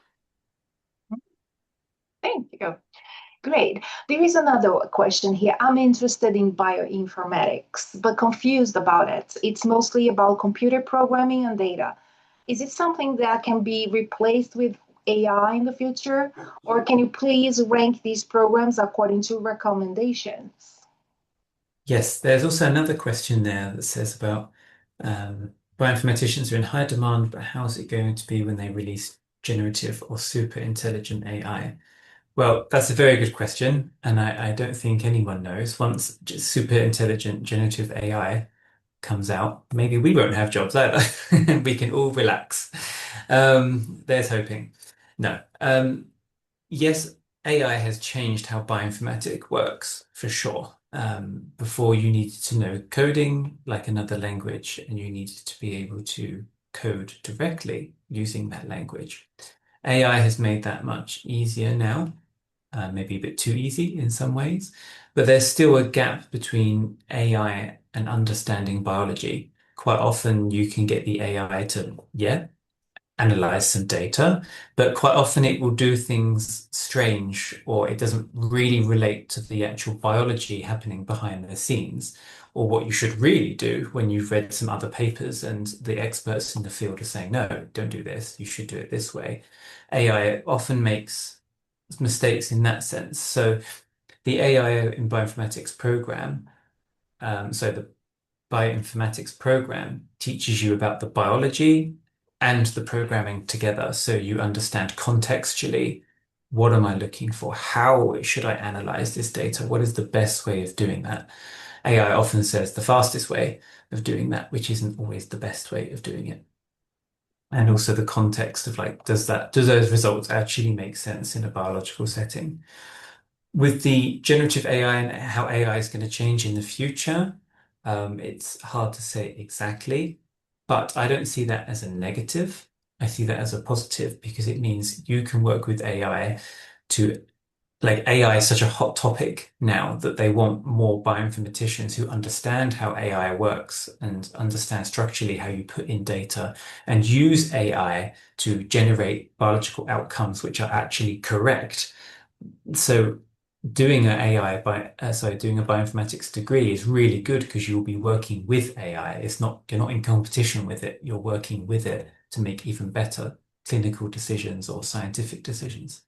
Thank you. Great. There is another question here. I'm interested in bioinformatics, but confused about it. It's mostly about computer programming and data. Is it something that can be replaced with AI in the future? Or can you please rank these programs according to recommendations? Yes, there's also another question there that says about bioinformaticians are in high demand, but how's it going to be when they release generative or super intelligent AI? Well, that's a very good question, and I don't think anyone knows. Once super intelligent generative AI comes out, maybe we won't have jobs either. We can all relax. There's hoping. No. Yes, AI has changed how bioinformatics works for sure. Before you needed to know coding like another language, and you needed to be able to code directly using that language. AI has made that much easier now. Maybe a bit too easy in some ways, but there's still a gap between AI and understanding biology. Quite often you can get the AI to, analyze some data, but quite often it will do things strange, or it doesn't really relate to the actual biology happening behind the scenes, or what you should really do when you've read some other papers and the experts in the field are saying, no, don't do this, you should do it this way. AI often makes mistakes in that sense. So the AI in bioinformatics program, so the bioinformatics program teaches you about the biology and the programming together. So you understand contextually, what am I looking for? How should I analyze this data? What is the best way of doing that? AI often says the fastest way of doing that, which isn't always the best way of doing it. And also the context of like, do those results actually make sense in a biological setting? With the generative AI and how AI is going to change in the future, it's hard to say exactly, but I don't see that as a negative. I see that as a positive because it means you can work with AI to, like, AI is such a hot topic now that they want more bioinformaticians who understand how AI works and understand structurally how you put in data and use AI to generate biological outcomes which are actually correct. So doing a bioinformatics degree is really good because you'll be working with AI. You're not in competition with it. You're working with it to make even better clinical decisions or scientific decisions.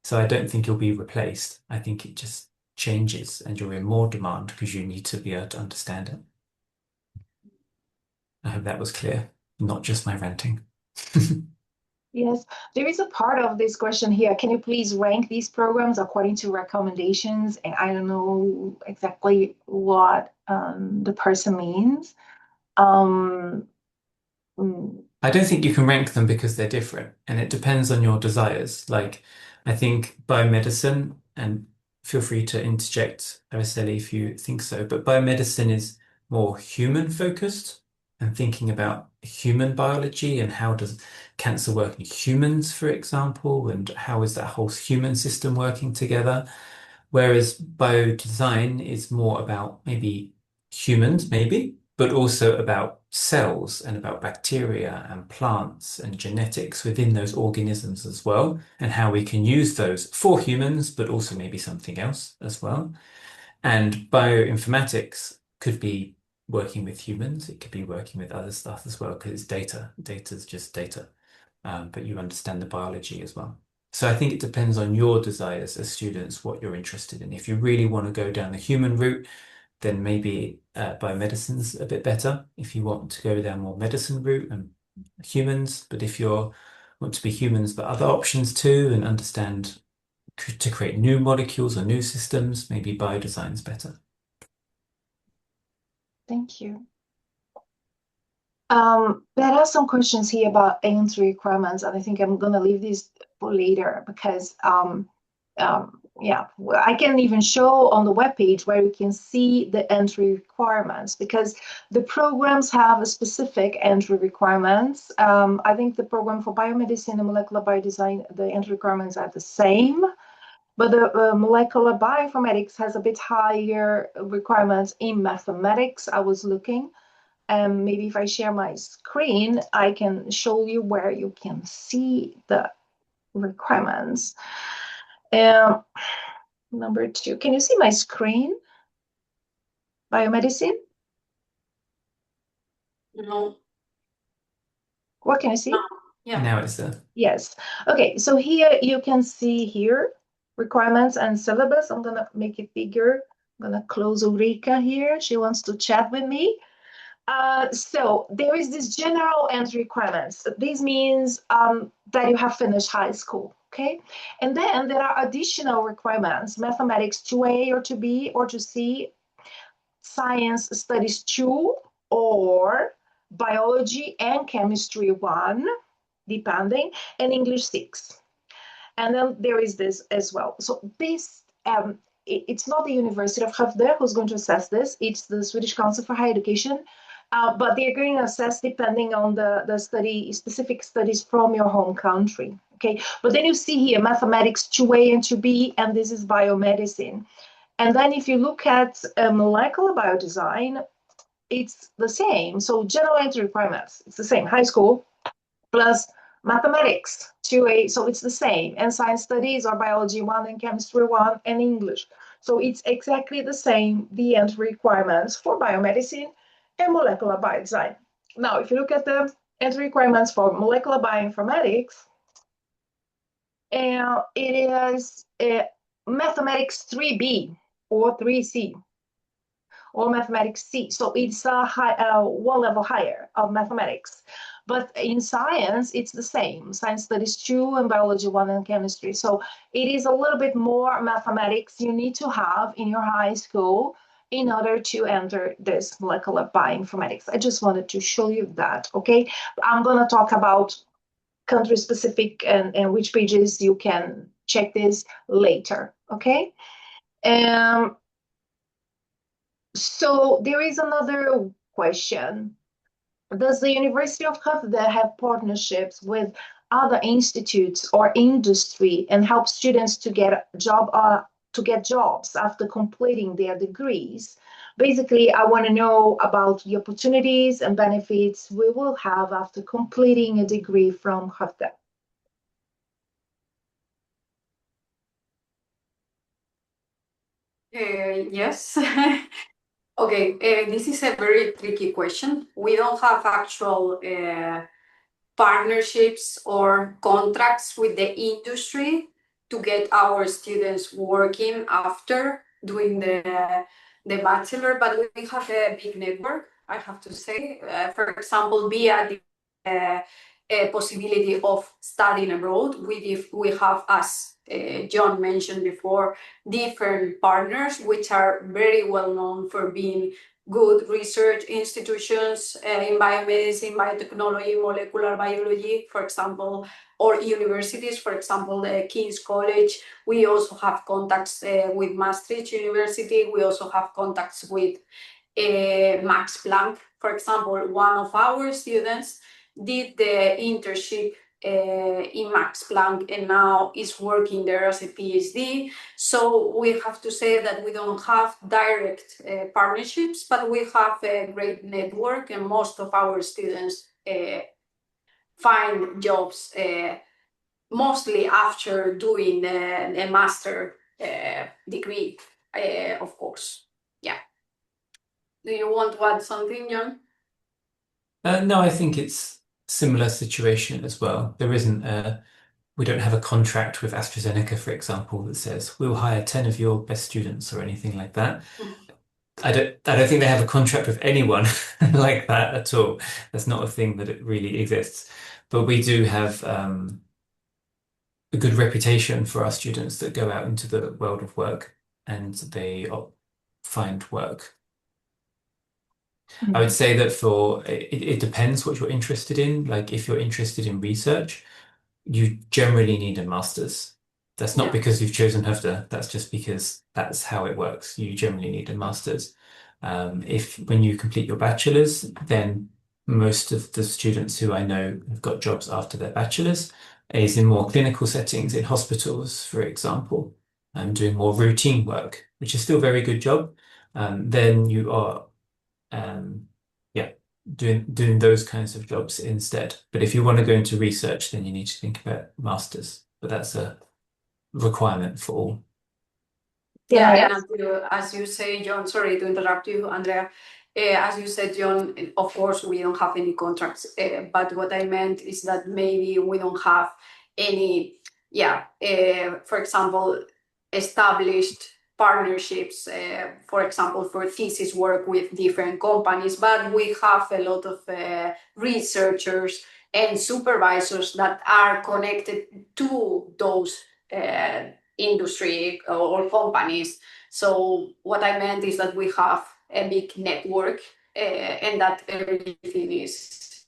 So I don't think you'll be replaced. I think it just changes and you're in more demand because you need to be able to understand it. hope that was clear, not just my ranting. Yes, there is a part of this question here. Can you please rank these programs according to recommendations? And I don't know exactly what the person means. Mm, I don't think you can rank them because they're different, and it depends on your desires. Like, I think biomedicine, and feel free to interject, Araceli, if you think so, but biomedicine is more human focused and thinking about human biology and how does cancer work in humans, for example, and how is that whole human system working together. Whereas biodesign is more about maybe humans, maybe, but also about cells and about bacteria and plants and genetics within those organisms as well, and how we can use those for humans, but also maybe something else as well. And bioinformatics could be working with humans, it could be working with other stuff as well, because it's data. Data is just data, but you understand the biology as well. So I think it depends on your desires as students, what you're interested in. If you really want to go down the human route, then maybe biomedicine's a bit better. If you want to go down more medicine route and humans, but if you want to be humans, but other options too, and understand to create new molecules or new systems, maybe biodesign's better. Thank you. There are some questions here about entry requirements, and I think I'm gonna leave these for later because yeah, I can even show on the webpage where you can see the entry requirements because the programs have a specific entry requirements. I think the program for biomedicine and molecular biodesign, the entry requirements are the same, but the molecular bioinformatics has a bit higher requirements in mathematics. I was looking. Maybe if I share my screen, I can show you where you can see the requirements. Number 2, can you see my screen? Biomedicine? No. What can you see? No. Yeah. Now it's there. Yes. Okay, so here you can see here requirements and syllabus. I'm gonna make it bigger. I'm gonna close Ulrika here. She wants to chat with me. So there is this general entry requirements. This means that you have finished high school, okay? And then there are additional requirements, mathematics 2A or 2B or 2C, science studies 2, or biology and chemistry 1, depending, and English 6. And then there is this as well. So this, it's not the University of Skövde who's going to assess this, it's the Swedish Council for Higher Education. But they're going to assess depending on the specific studies from your home country. Okay, but then you see here mathematics 2A and 2B, and this is biomedicine. And then if you look at molecular biodesign, it's the same. So general entry requirements, it's the same, high school plus mathematics 2A, so it's the same. And science studies are biology 1 and chemistry 1 and English. So it's exactly the same, the entry requirements for biomedicine and molecular biodesign. Now, if you look at the entry requirements for molecular bioinformatics, it is mathematics 3B or 3C or mathematics C. So it's one level higher of mathematics. But in science, it's the same. Science studies 2 and biology 1 and chemistry. So it is a little bit more mathematics you need to have in your high school in order to enter this molecular bioinformatics. I just wanted to show you that, okay? I'm gonna talk about country specific and which pages you can check this later, okay? So there is another question. Does the University of Skövde have partnerships with other institutes or industry and help students to get jobs after completing their degrees? Basically, I want to know about the opportunities and benefits we will have after completing a degree from Skövde. Yes. Okay, this is a very tricky question. We don't have actual partnerships or contracts with the industry to get our students working after doing the bachelor, but we have a big network I have to say. For example, via the possibility of studying abroad, we have, as John mentioned before, different partners which are very well known for being good research institutions in biomedicine, biotechnology, molecular biology, for example, or universities, for example, the King's College. We also have contacts with Maastricht University. We also have contacts with Max Planck. For example, one of our students did the internship in Max Planck and now is working there as a PhD. So we have to say that we don't have direct partnerships, but we have a great network, and most of our students find jobs mostly after doing a master degree, of course. Yeah. Do you want to add something, John? No, I think it's similar situation as well. We don't have a contract with AstraZeneca, for example, that says we'll hire 10 of your best students or anything like that. I don't think they have a contract with anyone like that at all. That's not a thing that it really exists. But we do have a good reputation for our students that go out into the world of work and they find work. I would say that it depends what you're interested in. Like if you're interested in research, you generally need a master's. That's not because you've chosen Skövde. That's just because that's how it works. You generally need a master's. When you complete your bachelor's, then most of the students who I know have got jobs after their bachelor's is in more clinical settings in hospitals, for example, doing more routine work, which is still a very good job. Then you are doing those kinds of jobs instead. But if you want to go into research, then you need to think about masters. But that's a requirement for all. Yeah, and as you say, John, sorry to interrupt you, Andrea. As you said, John, of course, we don't have any contracts. But what I meant is that maybe we don't have any, for example, established partnerships, for example, for thesis work with different companies, but we have a lot of researchers and supervisors that are connected to those industry or companies. So what I meant is that we have a big network and that everything is.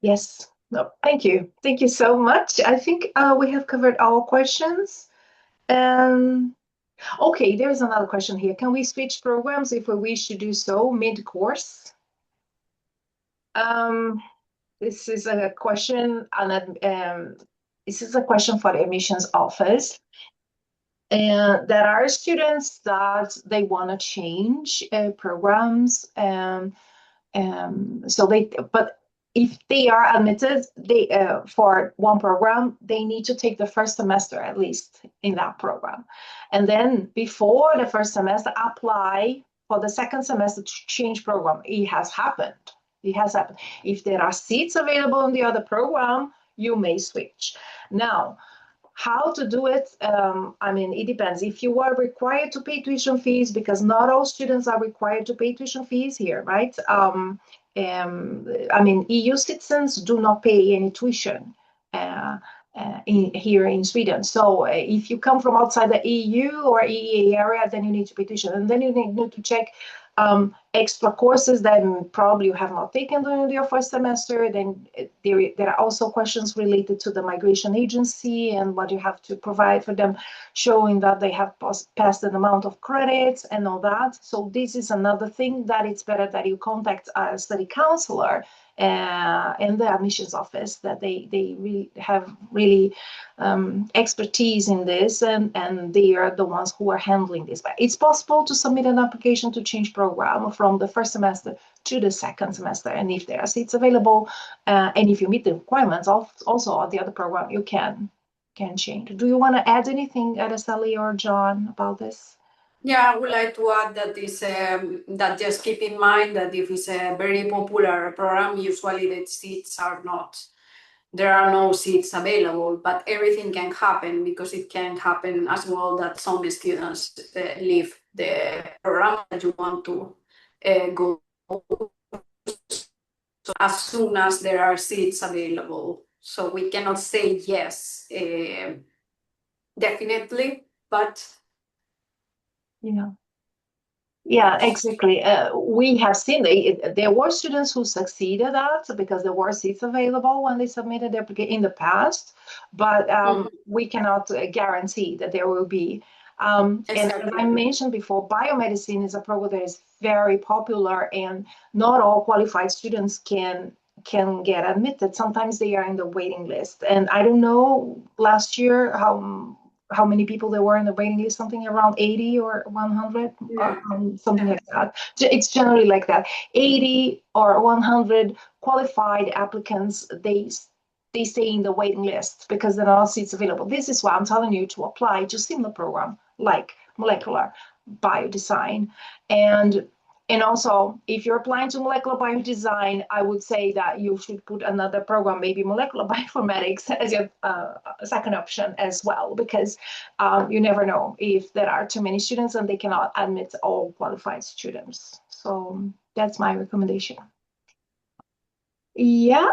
Yes. No, thank you. Thank you so much. I think we have covered all questions. Okay, there's another question here. Can we switch programs if we wish to do so mid-course? This is a question, this is a question for the admissions office. And there are students that they want to change programs, but if they are admitted, for one program, they need to take the first semester at least in that program, and then before the first semester, apply for the second semester to change program. It has happened. It has happened. If there are seats available in the other program, you may switch. Now, how to do it? I mean, it depends. If you are required to pay tuition fees, because not all students are required to pay tuition fees here, right? I mean, EU citizens do not pay any tuition here in Sweden. So if you come from outside the EU or EEA area, then you need to pay tuition. And then you need to check extra courses that probably you have not taken during your first semester. Then there are also questions related to the migration agency and what you have to provide for them, showing that they have passed an amount of credits and all that. So this is another thing that it's better that you contact a study counselor in the admissions office, that they really have expertise in this, and they are the ones who are handling this. But it's possible to submit an application to change program from the first semester to the second semester, and if there are seats available, and if you meet the requirements also of the other program, you can change. Do you want to add anything, Araceli or John, about this? Yeah, I would like to add that just keep in mind that if it's a very popular program, usually the seats there are no seats available, but everything can happen, because it can happen as well that some students leave the program that you want to go as soon as there are seats available. So we cannot say yes, definitely, but Yeah. Yeah, exactly. We have seen there were students who succeeded at because there were seats available when they submitted their application in the past, but we cannot guarantee that there will be. And as I exactly. mentioned before, biomedicine is a program that is very popular, and not all qualified students can get admitted. Sometimes they are in the waiting list, and I don't know last year how many people there were in the waiting list, something around 80 or 100, Yeah. something like that. It's generally like that. 80 or 100 qualified applicants, they stay in the waiting list because there are seats available. This is why I'm telling you to apply to similar program like molecular biodesign. And also, if you're applying to molecular biodesign, I would say that you should put another program, maybe molecular bioinformatics, as your second option as well, because you never know if there are too many students and they cannot admit all qualified students. So that's my recommendation. Yeah,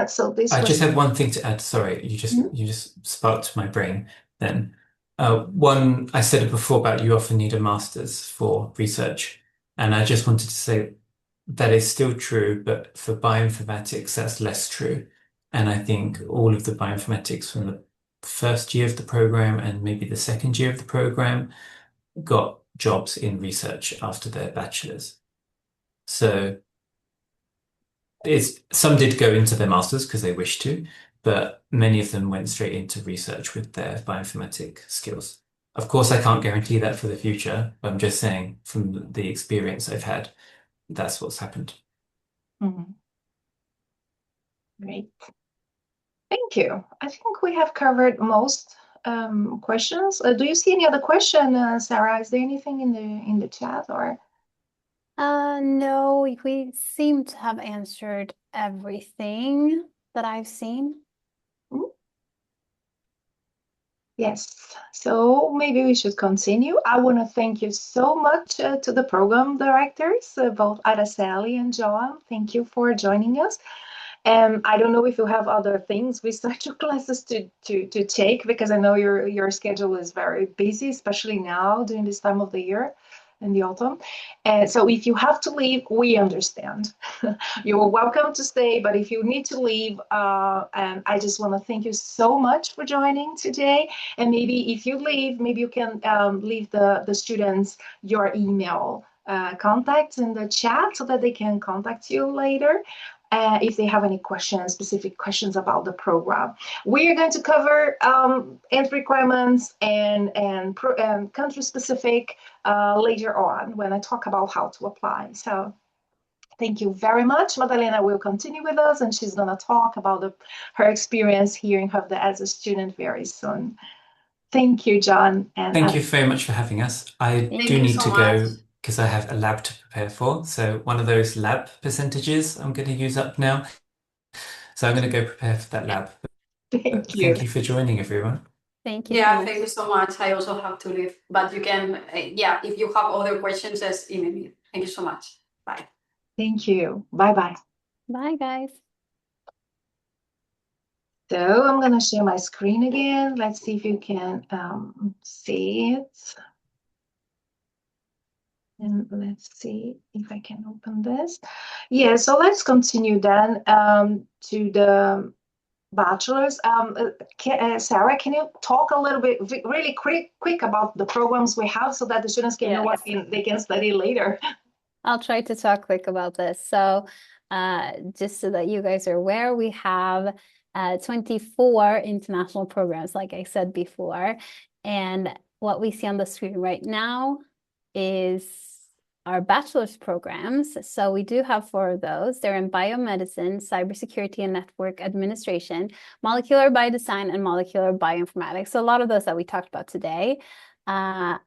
so this I was. just have one thing to add. Sorry, you just sparked my brain then. One, I said it before about you often need a master's for research, and I just wanted to say that is still true, but for bioinformatics, that's less true. And I think all of the bioinformatics from the first year of the program and maybe the second year of the program got jobs in research after their bachelor's. So some did go into their masters because they wished to, but many of them went straight into research with their bioinformatic skills. Of course, I can't guarantee that for the future, but I'm just saying from the experience I've had, that's what's happened. Great. Thank you. I think we have covered most questions. Do you see any other question, Sarah? Is there anything in the chat or? No, we seem to have answered everything that I've seen. Yes, so maybe we should continue. I want to thank you so much to the program directors, both Araceli and John. Thank you for joining us. I don't know if you have other things, research classes to take, because I know your schedule is very busy, especially now during this time of the year in the autumn. And so if you have to leave, we understand. You're welcome to stay, but if you need to leave, and I just want to thank you so much for joining today. And maybe if you leave, maybe you can leave the students your email contacts in the chat so that they can contact you later. If they have any questions, specific questions about the program. We are going to cover entry requirements and country specific later on when I talk about how to apply. So thank you very much. Madalena will continue with us, and she's going to talk about her experience here in Skövde as a student very soon. Thank you, John. And thank you very much for having us. I do need to go because I have a lab to prepare for. So one of those lab percentages I'm going to use up now. So I'm going to go prepare for that lab. Thank you. Thank you for joining, everyone. Thank you. Yeah, thank you so much. I also have to leave, but you can, yeah, if you have other questions, just email me. Thank you so much. Bye. Thank you. Bye-bye. Bye, guys. So I'm going to share my screen again. Let's see if you can see it. And let's see if I can open this. Yeah, so let's continue then to the bachelor's. Sarah, can you talk a little bit, really quick about the programs we have so that the students can know what they can study later? I'll try to talk quick about this. So just so that you guys are aware, we have 24 international programs, like I said before. And what we see on the screen right now is our bachelor's programs. So we do have 4 of those. They're in biomedicine, cybersecurity and network administration, molecular biodesign, and molecular bioinformatics. So a lot of those that we talked about today. And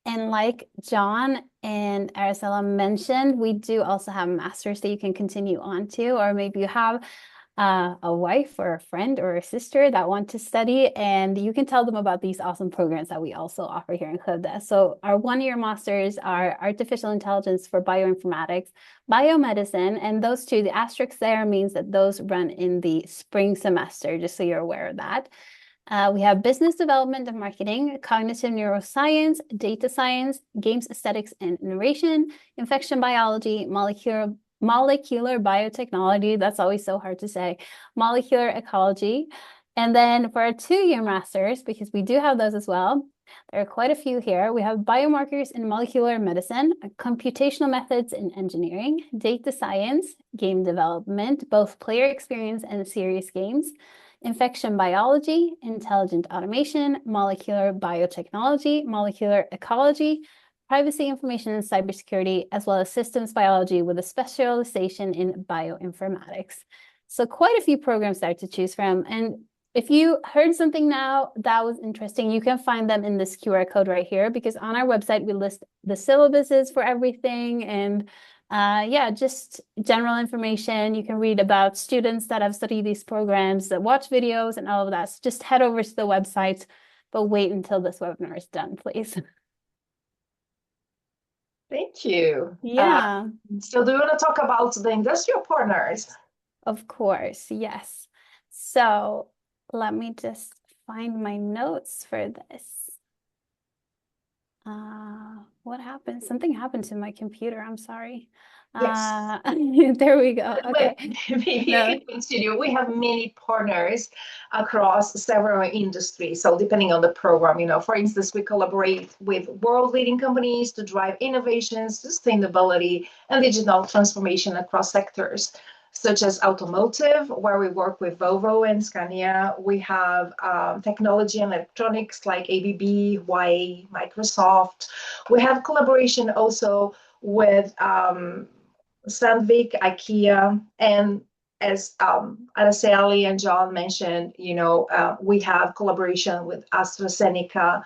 like John and Aracela mentioned, we do also have masters that you can continue on to, or maybe you have a wife or a friend or a sister that want to study, and you can tell them about these awesome programs that we also offer here in Skövde. So our one-year masters are artificial intelligence for bioinformatics, biomedicine, and those two, the asterisk there means that those run in the spring semester, just so you're aware of that. We have business development and marketing, cognitive neuroscience, data science, games aesthetics and innovation, infection biology, molecular biotechnology, that's always so hard to say, molecular ecology. And then for our 2-year masters, because we do have those as well, there are quite a few here. We have biomarkers in molecular medicine, computational methods in engineering, data science, game development, both player experience and serious games, infection biology, intelligent automation, molecular biotechnology, molecular ecology, privacy information and cybersecurity, as well as systems biology with a specialization in bioinformatics. So quite a few programs there to choose from. And if you heard something now that was interesting, you can find them in this QR code right here, because on our website, we list the syllabuses for everything and yeah, just general information. You can read about students that have studied these programs, that watch videos and all of that. So just head over to the website, but wait until this webinar is done, please. Thank you. Yeah, So do you want to talk about the industrial partners? of course, yes. So let me just find my notes for this. What happened? Something happened to my computer. I'm sorry. Yes. There we go. Okay. Maybe No. I can continue. We have many partners across several industries. So depending on the program, for instance, we collaborate with world-leading companies to drive innovations, sustainability, and digital transformation across sectors, such as automotive, where we work with Volvo and Scania. We have technology and electronics like ABB, Huawei, Microsoft. We have collaboration also with Sandvik, IKEA, and as Araceli and John mentioned, we have collaboration with AstraZeneca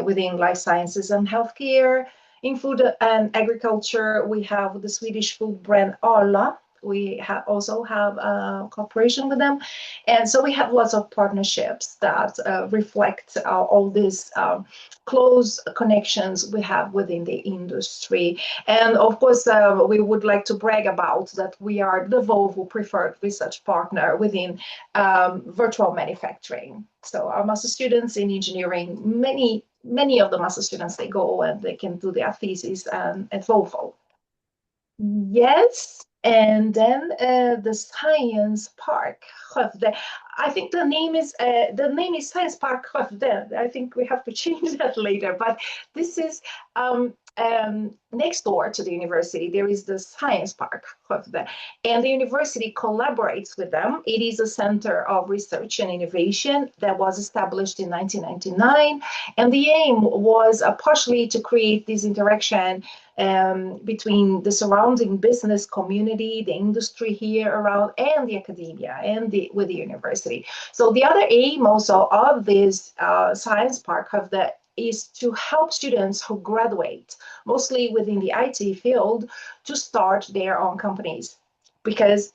within life sciences and healthcare. In food and agriculture, we have the Swedish food brand Arla. We also have a cooperation with them. And so we have lots of partnerships that reflect all these close connections we have within the industry. And of course, we would like to brag about that we are the Volvo preferred research partner within virtual manufacturing. So our master students in engineering, many of the master students, they go and they can do their thesis at Volvo. Yes, and then the science park Skövde. I think the name is Science Park Skövde. I think we have to change that later. But this is next door to the university. There is the Science Park Skövde, and the university collaborates with them. It is a center of research and innovation that was established in 1999, and the aim was partially to create this interaction between the surrounding business community, the industry here around, and the academia, and with the university. So the other aim also of this science park is to help students who graduate, mostly within the IT field, to start their own companies, because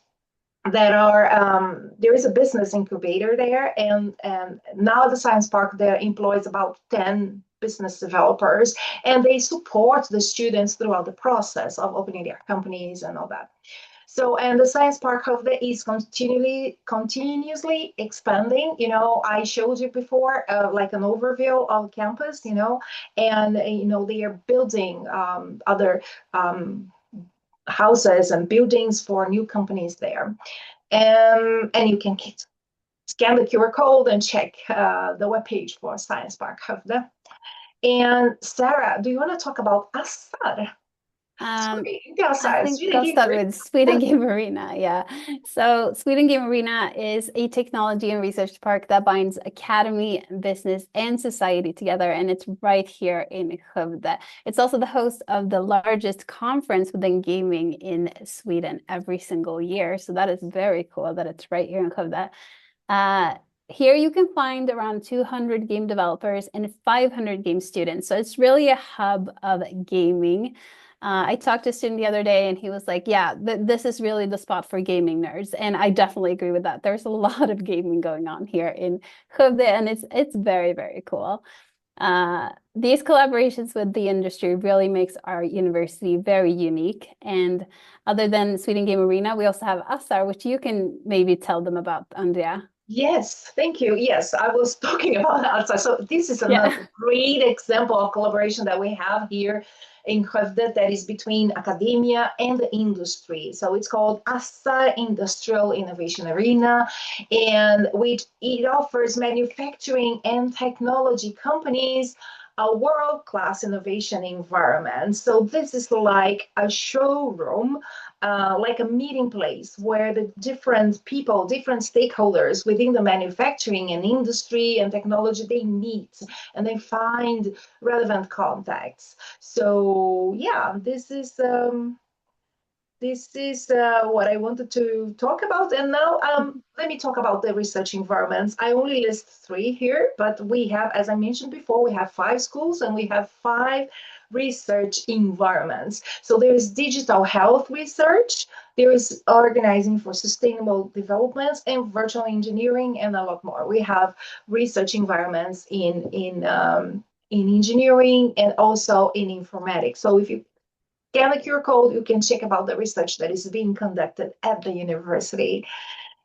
there is a business incubator there, and now the science park there employs about 10 business developers, and they support the students throughout the process of opening their companies and all that. So, and the Science Park is continuously expanding. I showed you before, like an overview of campus, and, they are building other houses and buildings for new companies there. And you can scan the QR code and check the webpage for Science Park Skövde. And Sarah, do you want to talk about ASSAR? I think I'll start with Sweden Game Arena. Yeah. So Sweden Game Arena is a technology and research park that binds academy, business, and society together. And it's right here in Skövde. It's also the host of the largest conference within gaming in Sweden every single year. So that is very cool that it's right here in Skövde. Here you can find around 200 game developers and 500 game students. So it's really a hub of gaming. I talked to a student the other day and he was like, yeah, this is really the spot for gaming nerds. And I definitely agree with that. There's a lot of gaming going on here in Skövde, and it's very, very cool. These collaborations with the industry really makes our university very unique. And other than Sweden Game Arena, we also have ASAR, which you can maybe tell them about, Andrea. Yes, thank you. Yes, I was talking about outside. So this is another great example of collaboration that we have here in Skövde that is between academia and the industry. So it's called ASSA Industrial Innovation Arena, and it offers manufacturing and technology companies a world-class innovation environment. So this is like a showroom, like a meeting place where the different people, different stakeholders within the manufacturing and industry and technology, they meet and they find relevant contacts. So yeah, this is what I wanted to talk about. And now let me talk about the research environments. I only list 3 here, but we have, as I mentioned before, we have 5 schools and we have 5 research environments. So there is digital health research, there is organizing for sustainable developments, and virtual engineering, and a lot more. We have research environments in engineering and also in informatics. So if you scan the QR code, you can check about the research that is being conducted at the university.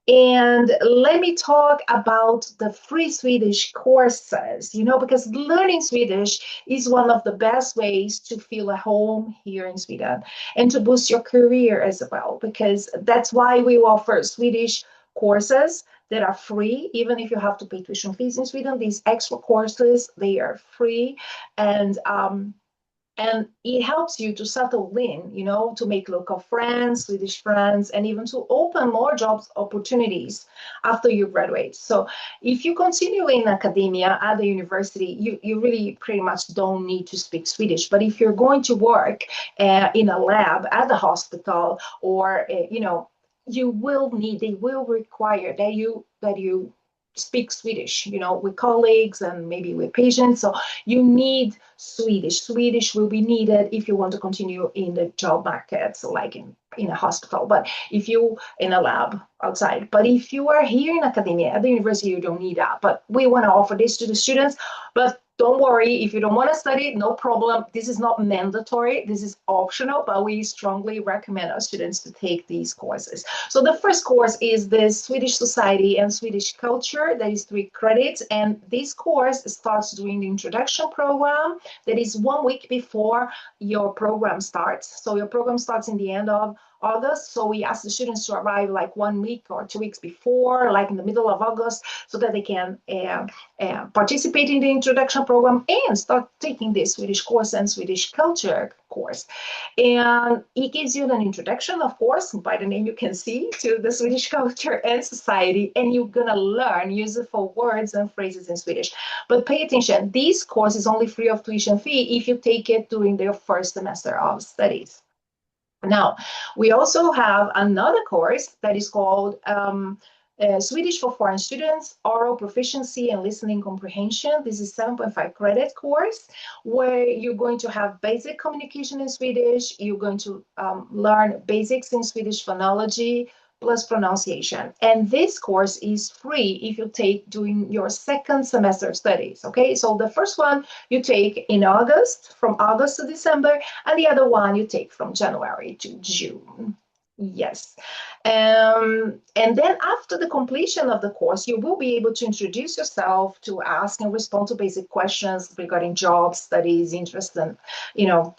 And let me talk about the free Swedish courses, because learning Swedish is one of the best ways to feel at home here in Sweden and to boost your career as well, because that's why we offer Swedish courses that are free, even if you have to pay tuition fees in Sweden. These extra courses, they are free, and it helps you to settle in, to make local friends, Swedish friends, and even to open more jobs opportunities after you graduate. So if you continue in academia at the university, you really pretty much don't need to speak Swedish. But if you're going to work in a lab at the hospital, or, they will require that you speak Swedish, with colleagues and maybe with patients. So you need Swedish. Swedish will be needed if you want to continue in the job market, so like in a hospital, but if you in a lab outside. But if you are here in academia at the university, you don't need that. But we want to offer this to the students. But don't worry, if you don't want to study, no problem. This is not mandatory. This is optional, but we strongly recommend our students to take these courses. So the first course is the Swedish Society and Swedish Culture. That is 3 credits. And this course starts during the introduction program. That is 1 week before your program starts. So your program starts in the end of August. So we ask the students to arrive like 1 week or 2 weeks before, like in the middle of August, so that they can participate in the introduction program and start taking this Swedish course and Swedish culture course. And it gives you an introduction, of course, by the name you can see, to the Swedish culture and society, and you're gonna learn useful words and phrases in Swedish. But pay attention, this course is only free of tuition fee if you take it during their first semester of studies. Now, we also have another course that is called Swedish for Foreign Students, Oral Proficiency and Listening Comprehension. This is 7.5 credit course where you're going to have basic communication in Swedish. You're going to learn basics in Swedish phonology plus pronunciation. And this course is free if you take during your second semester studies, okay? So the first one you take in August, from August to December, and the other one you take from January to June. Yes. And then after the completion of the course, you will be able to introduce yourself, to ask and respond to basic questions regarding jobs, studies, interests, and,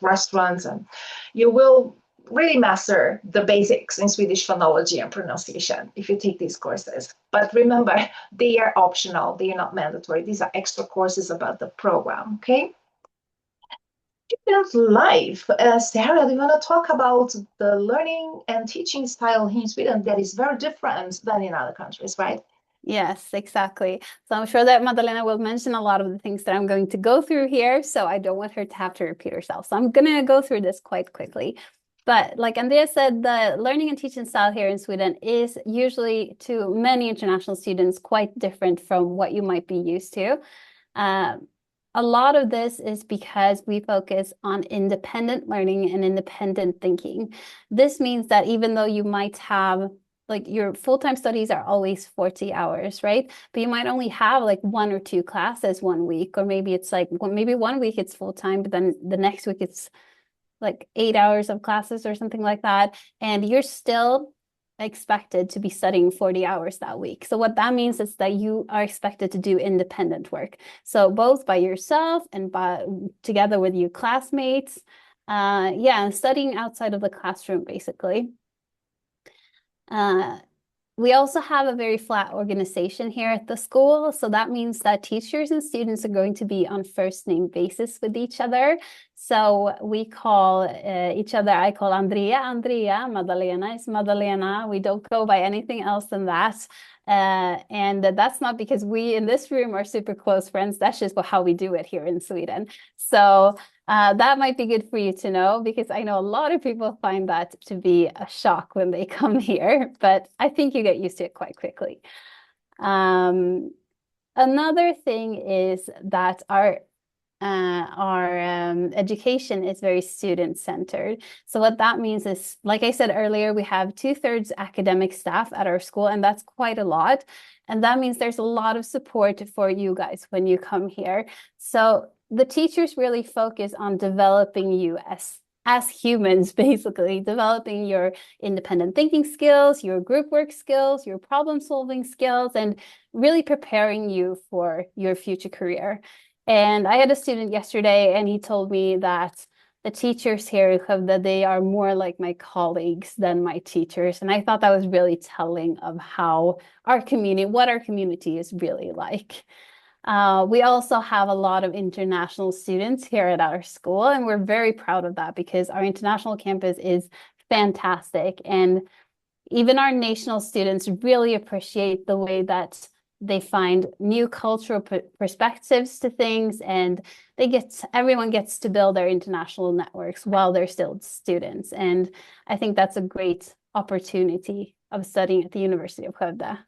restaurants. And you will really master the basics in Swedish phonology and pronunciation if you take these courses. But remember, they are optional. They are not mandatory. These are extra courses about the program, okay? Student life. Sarah, do you want to talk about the learning and teaching style here in Sweden that is very different than in other countries, right? Yes, exactly. So I'm sure that Madalena will mention a lot of the things that I'm going to go through here, so I don't want her to have to repeat herself. So I'm going to go through this quite quickly. But like Andrea said, the learning and teaching style here in Sweden is usually, to many international students, quite different from what you might be used to. a lot of this is because we focus on independent learning and independent thinking. This means that even though you might have like your full-time studies are always 40 hours, right? But you might only have like 1 or 2 classes one week, or maybe it's like maybe one week it's full-time, but then the next week it's like 8 hours of classes or something like that. And you're still expected to be studying 40 hours that week. So what that means is that you are expected to do independent work. So both by yourself and together with your classmates. And studying outside of the classroom, basically. We also have a very flat organization here at the school. So that means that teachers and students are going to be on first name basis with each other. So we call each other, I call Andrea, Andrea, Madalena is Madalena. We don't go by anything else than that. And that's not because we in this room are super close friends. That's just how we do it here in Sweden. So that might be good for you to know, because I know a lot of people find that to be a shock when they come here, but I think you get used to it quite quickly. Another thing is that our education is very student-centered. So what that means is, like I said earlier, we have 2/3 academic staff at our school, and that's quite a lot. And that means there's a lot of support for you guys when you come here. So the teachers really focus on developing you as humans, basically, developing your independent thinking skills, your group work skills, your problem-solving skills, and really preparing you for your future career. And I had a student yesterday, and he told me that the teachers here that they are more like my colleagues than my teachers. And I thought that was really telling of how what our community is really like. We also have a lot of international students here at our school, and we're very proud of that because our international campus is fantastic. And even our national students really appreciate the way that they find new cultural perspectives to things, and everyone gets to build their international networks while they're still students. And I think that's a great opportunity of studying at the University of Skövde.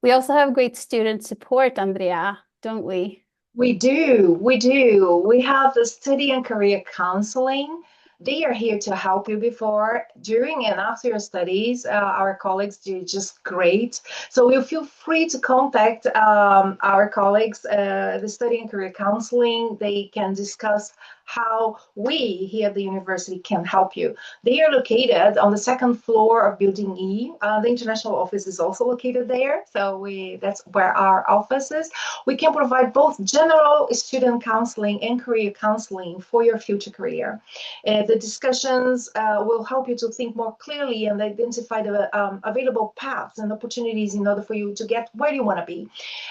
We also have great student support, Andrea, don't we? We do. We have the study and career counseling. They are here to help you before, during, and after your studies. Our colleagues do just great. So you feel free to contact our colleagues, the study and career counseling. They can discuss how we here at the university can help you. They are located on the 2nd floor of Building E. The international office is also located there. So that's where our office is. We can provide both general student counseling and career counseling for your future career. The discussions will help you to think more clearly and identify the available paths and opportunities in order for you to get where you want to be.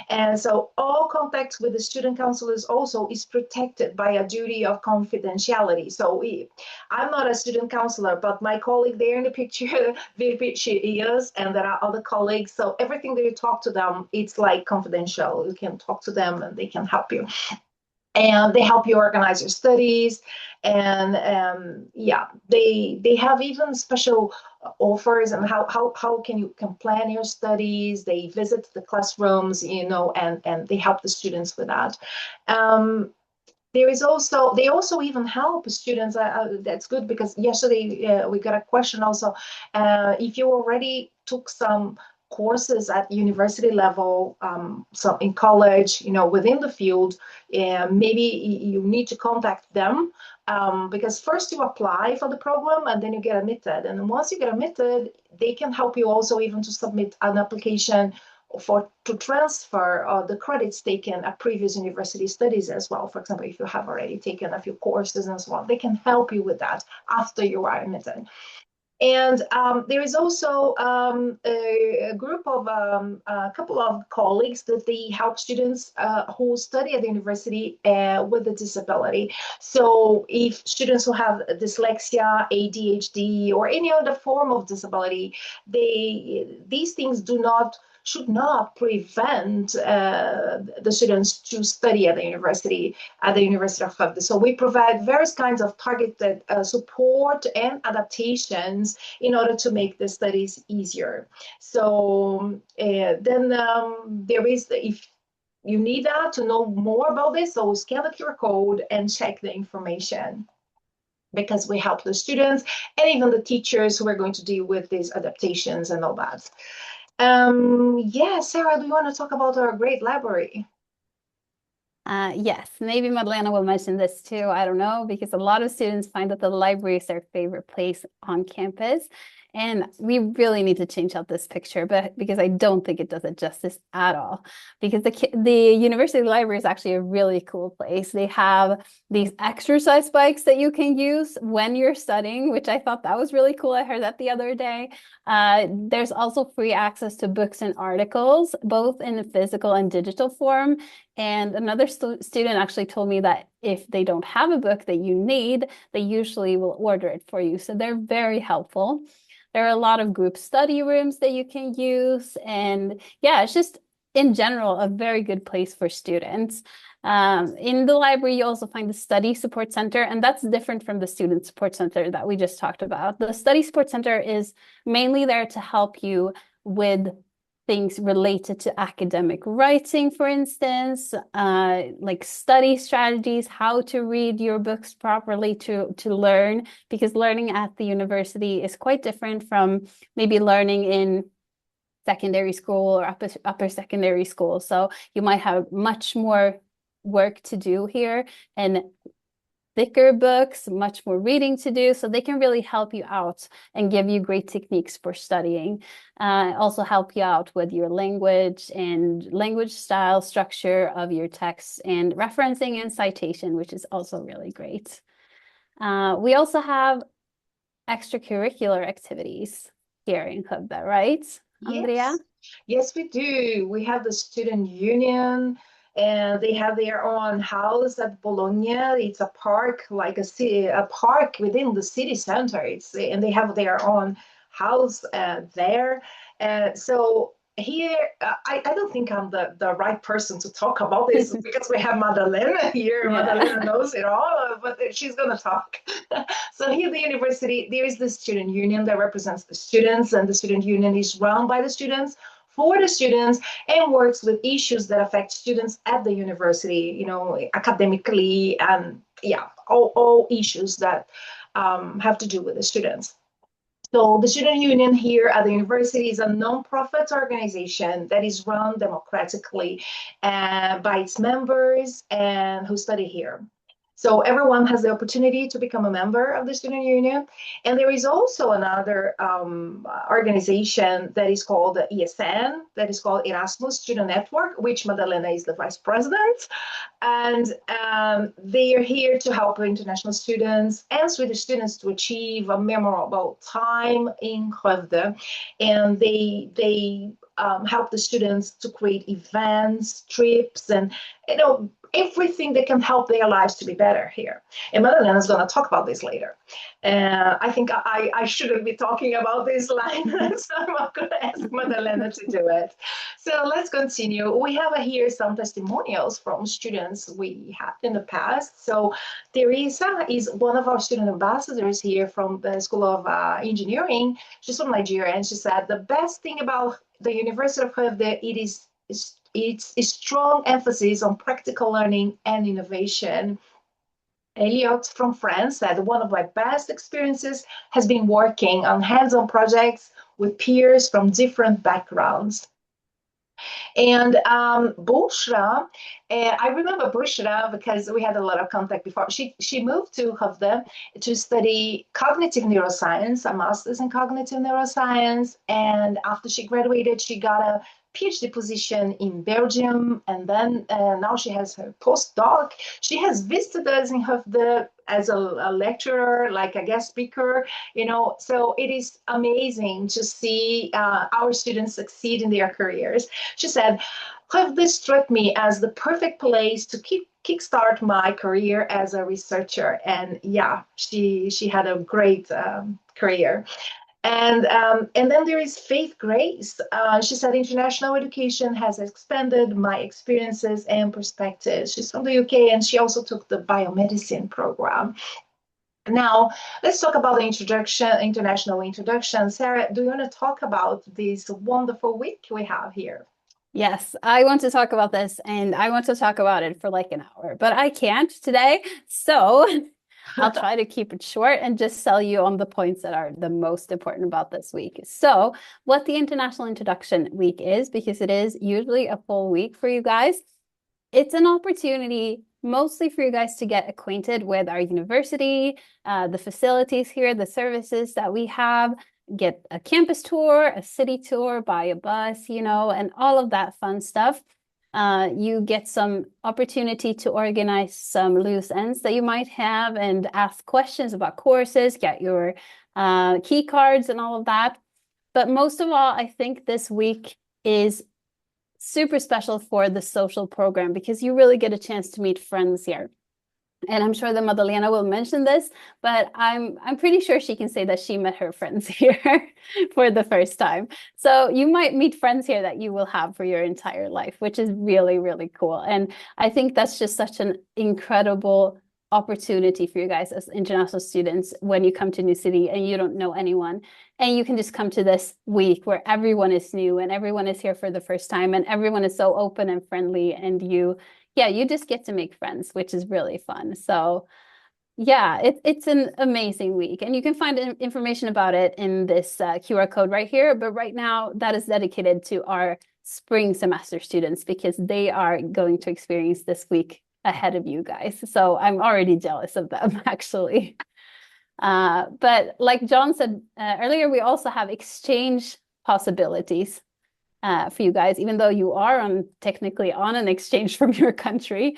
And so all contact with the student counselors also is protected by a duty of confidentiality. So I'm not a student counselor, but my colleague there in the picture, she is, and there are other colleagues. So everything that you talk to them, it's like confidential. You can talk to them and they can help you. And they help you organize your studies. And they have even special offers and how you can plan your studies. They visit the classrooms, and they help the students with that. They also even help students. That's good, because yesterday we got a question also. If you already took some courses at university level, so in college, within the field, maybe you need to contact them, because first you apply for the program and then you get admitted. And once you get admitted, they can help you also even to submit an application to transfer the credits taken at previous university studies as well. For example, if you have already taken a few courses and so on, they can help you with that after you are admitted. And there is also a group of a couple of colleagues that they help students who study at the university with a disability. So if students who have dyslexia, ADHD, or any other form of disability, these things should not prevent the students to study at the University of Skövde. So we provide various kinds of targeted support and adaptations in order to make the studies easier. So then there is, if you need that to know more about this, so scan the QR code and check the information, because we help the students and even the teachers who are going to deal with these adaptations and all that. Yeah, Sarah, do you want to talk about our great library? Yes, maybe Madalena will mention this too. I don't know, because a lot of students find that the library is their favorite place on campus. And we really need to change out this picture, but because I don't think it does it justice at all. Because the university library is actually a really cool place. They have these exercise bikes that you can use when you're studying, which I thought that was really cool. I heard that the other day. There's also free access to books and articles, both in physical and digital form. And another student actually told me that if they don't have a book that you need, they usually will order it for you. So they're very helpful. There are a lot of group study rooms that you can use. And yeah, it's just in general a very good place for students. In the library, you also find the Study Support Center, and that's different from the Student Support Center that we just talked about. The Study Support Center is mainly there to help you with things related to academic writing, for instance, like study strategies, how to read your books properly to learn, because learning at the university is quite different from maybe learning in secondary school or upper secondary school. So you might have much more work to do here and thicker books, much more reading to do, so they can really help you out and give you great techniques for studying. Also help you out with your language and language style, structure of your texts, and referencing and citation, which is also really great. We also have extracurricular activities here in Skövde, right, Andrea? Yes, we do. We have the student union, and they have their own house at Bologna. It's a park, like a park within the city center. And they have their own house there. So here, I don't think I'm the right person to talk about this because we have Madalena here. Yeah. Madalena knows it all, but she's going to talk. So here at the university, there is the student union that represents the students, and the student union is run by the students, for the students, and works with issues that affect students at the university, academically, and all issues that have to do with the students. So the student union here at the university is a non-profit organization that is run democratically by its members and who study here. So everyone has the opportunity to become a member of the student union. And there is also another organization that is called ESN, that is called Erasmus Student Network, which Madalena is the vice president. And they are here to help international students and Swedish students to achieve a memorable time in Skövde. And they help the students to create events, trips, and everything that can help their lives to be better here. And Madalena is going to talk about this later. I think I shouldn't be talking about this line, so I'm going to ask Madalena to do it. So let's continue. We have here some testimonials from students we had in the past. So Teresa is one of our student ambassadors here from the School of Engineering. She's from Nigeria, and she said the best thing about the University of Skövde, it's a strong emphasis on practical learning and innovation. Elliot from France said, one of my best experiences has been working on hands-on projects with peers from different backgrounds. And Bushra, I remember Bushra because we had a lot of contact before. She moved to Skövde to study cognitive neuroscience, a master's in cognitive neuroscience. And after she graduated, she got a PhD position in Belgium, and then now she has her postdoc. She has visited us in Skövde as a lecturer, like a guest speaker, so it is amazing to see our students succeed in their careers. She said, Skövde struck me as the perfect place to kickstart my career as a researcher. And yeah, she had a great career. And then there is Faith Grace. She said, international education has expanded my experiences and perspectives. She's from the UK, and she also took the Biomedicine program. Now, let's talk about the international introduction. Sarah, do you want to talk about this wonderful week we have here? Yes, I want to talk about this and I want to talk about it for like an hour, but I can't today. So I'll try to keep it short and just sell you on the points that are the most important about this week. So, what the International Introduction Week is, because it is usually a full week for you guys, it's an opportunity mostly for you guys to get acquainted with our university, the facilities here, the services that we have, get a campus tour, a city tour, buy a bus, and all of that fun stuff. You get some opportunity to organize some loose ends that you might have and ask questions about courses, get your key cards and all of that. But most of all, I think this week is super special for the social program because you really get a chance to meet friends here. And I'm sure that Madalena will mention this, but I'm pretty sure she can say that she met her friends here for the first time. So you might meet friends here that you will have for your entire life, which is really, really cool. And I think that's just such an incredible opportunity for you guys as international students when you come to a new city and you don't know anyone. And you can just come to this week where everyone is new and everyone is here for the first time and everyone is so open and friendly, and you just get to make friends, which is really fun. So yeah, it's an amazing week. And you can find information about it in this QR code right here. But right now, that is dedicated to our spring semester students because they are going to experience this week ahead of you guys. So I'm already jealous of them, actually. But like John said earlier, we also have exchange possibilities for you guys, even though you are technically on an exchange from your country.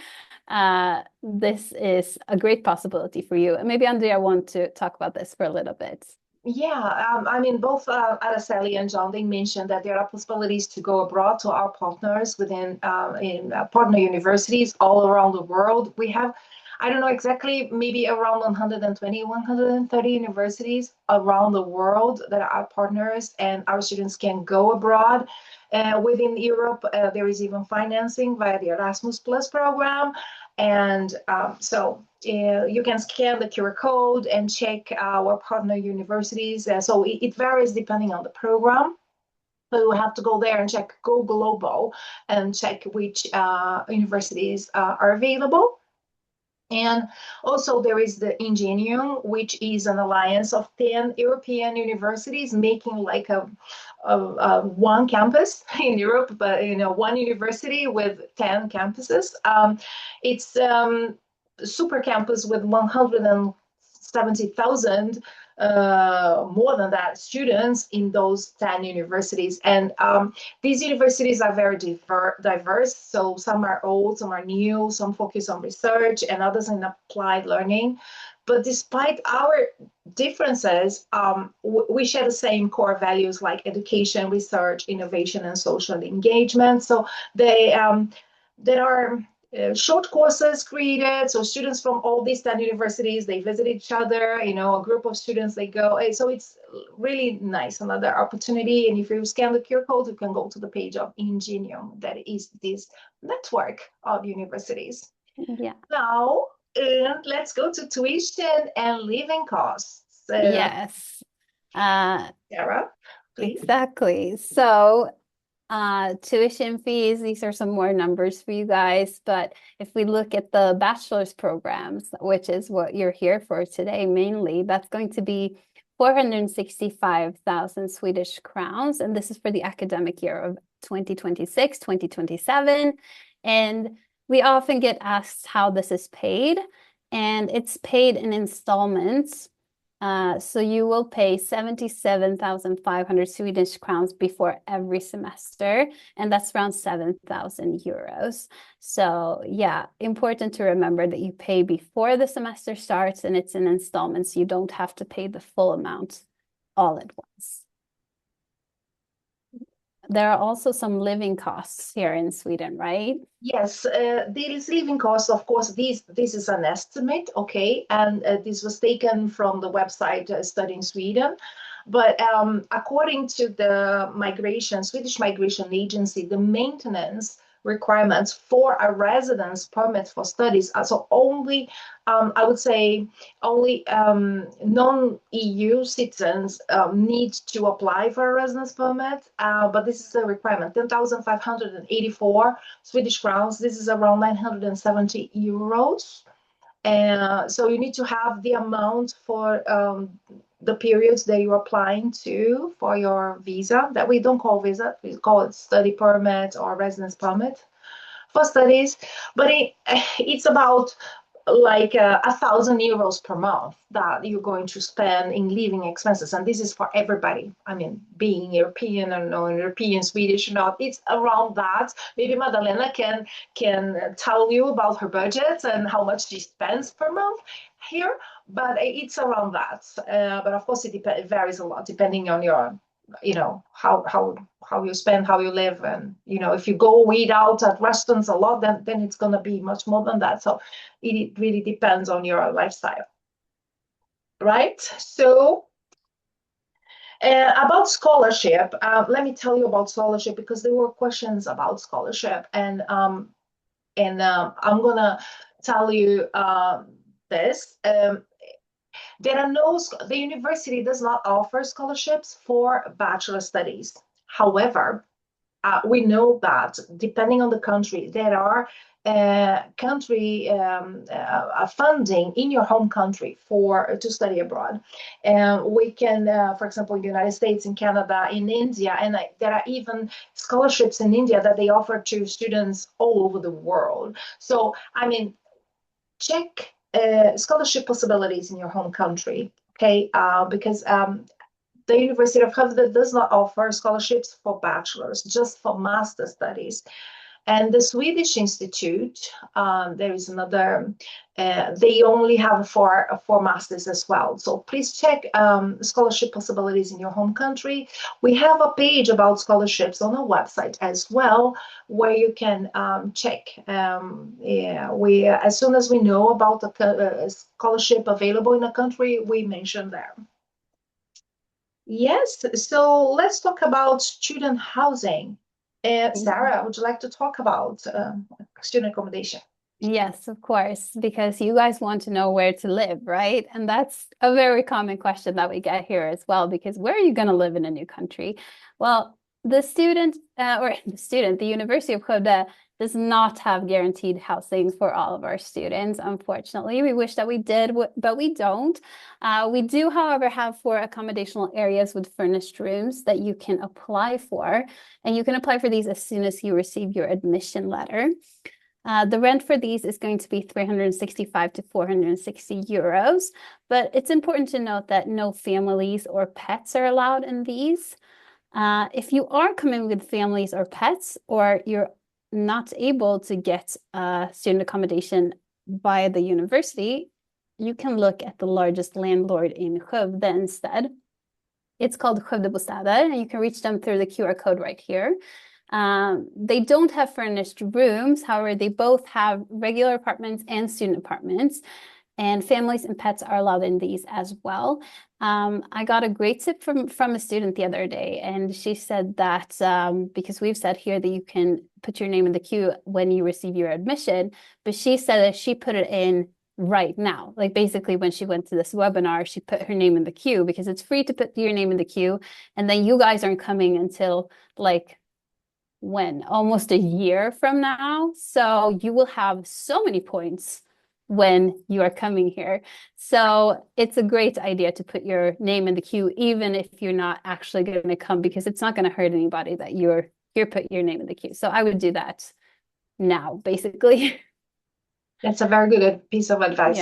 This is a great possibility for you. And maybe Andrea want to talk about this for a little bit. Yeah, I mean, both Araceli and John, they mentioned that there are possibilities to go abroad to our partners within partner universities all around the world. We have, I don't know exactly, maybe around 120, 130 universities around the world that are our partners, and our students can go abroad. Within Europe, there is even financing via the Erasmus Plus program. And so you can scan the QR code and check our partner universities. So it varies depending on the program. So you have to go there and check Go Global and check which universities are available. And also there is the Ingenium, which is an alliance of 10 European universities making like a one campus in Europe, but one university with 10 campuses. It's super campus with 170,000 more than that students in those 10 universities. And these universities are very diverse. So some are old, some are new, some focus on research and others in applied learning. But despite our differences, we share the same core values like education, research, innovation, and social engagement. So there are short courses created. So students from all these 10 universities, they visit each other, a group of students, they go. So it's really nice, another opportunity. And if you scan the QR code, you can go to the page of Ingenium, that is this network of universities. Yeah. Now, let's go to tuition and living costs. Yes. Sarah, please. Exactly. So tuition fees, these are some more numbers for you guys. But if we look at the bachelor's programs, which is what you're here for today mainly, that's going to be 465,000 Swedish crowns. And this is for the academic year of 2026, 2027. And we often get asked how this is paid, and it's paid in installments. So you will pay 77,500 Swedish crowns before every semester, and that's around 7,000 euros. So yeah, important to remember that you pay before the semester starts and it's in installments. You don't have to pay the full amount all at once. There are also some living costs here in Sweden, right? Yes, these living costs, of course, this is an estimate, okay, and this was taken from the website Studying Sweden. But according to the Swedish Migration Agency, the maintenance requirements for a residence permit for studies. So only, I would say, only non-EU citizens need to apply for a residence permit, but this is a requirement, 10,584 Swedish crowns. This is around 970 euros. So you need to have the amount for the periods that you're applying to for your visa, that we don't call visa, we call it study permit or residence permit for studies. But it's about like 1,000 euros per month that you're going to spend in living expenses, and this is for everybody. I mean, being European or non-European, Swedish or not, it's around that. Maybe Madalena can tell you about her budget and how much she spends per month here, but it's around that. But of course, it varies a lot depending on your, how you spend, how you live, and if you go eat out at restaurants a lot, then it's going to be much more than that. So it really depends on your lifestyle, right? So about scholarship, let me tell you about scholarship, because there were questions about scholarship, and I'm gonna tell you this. The university does not offer scholarships for bachelor studies. However, we know that depending on the country, there are country funding in your home country to study abroad. We can, for example, in the United States, in Canada, in India, and there are even scholarships in India that they offer to students all over the world. So, I mean, check scholarship possibilities in your home country, okay? Because the University of Skövde does not offer scholarships for bachelors, just for master studies. And the Swedish Institute, there is another, they only have for masters as well. So please check scholarship possibilities in your home country. We have a page about scholarships on our website as well, where you can check. As soon as we know about a scholarship available in a country, we mention there. Yes, so let's talk about student housing. Sarah, would you like to talk about student accommodation? Yes, of course, because you guys want to know where to live, right? And that's a very common question that we get here as well, because where are you going to live in a new country? Well, the University of Skövde does not have guaranteed housing for all of our students, unfortunately. We wish that we did, but we don't. We do, however, have 4 accommodational areas with furnished rooms that you can apply for, and you can apply for these as soon as you receive your admission letter. The rent for these is going to be 365 to 460 euros, but it's important to note that no families or pets are allowed in these. If you are coming with families or pets, or you're not able to get student accommodation by the university, you can look at the largest landlord in Skövde instead. It's called Skövde Bostäder, and you can reach them through the QR code right here. They don't have furnished rooms. However, they both have regular apartments and student apartments, and families and pets are allowed in these as well. I got a great tip from a student the other day, and she said that because we've said here that you can put your name in the queue when you receive your admission, but she said that she put it in right now. Like basically when she went to this webinar, she put her name in the queue, because it's free to put your name in the queue, and then you guys aren't coming until like when? Almost a year from now. So you will have so many points when you are coming here. So it's a great idea to put your name in the queue, even if you're not actually going to come, because it's not going to hurt anybody that you're here, put your name in the queue. So I would do that now, basically. That's a very good piece of advice.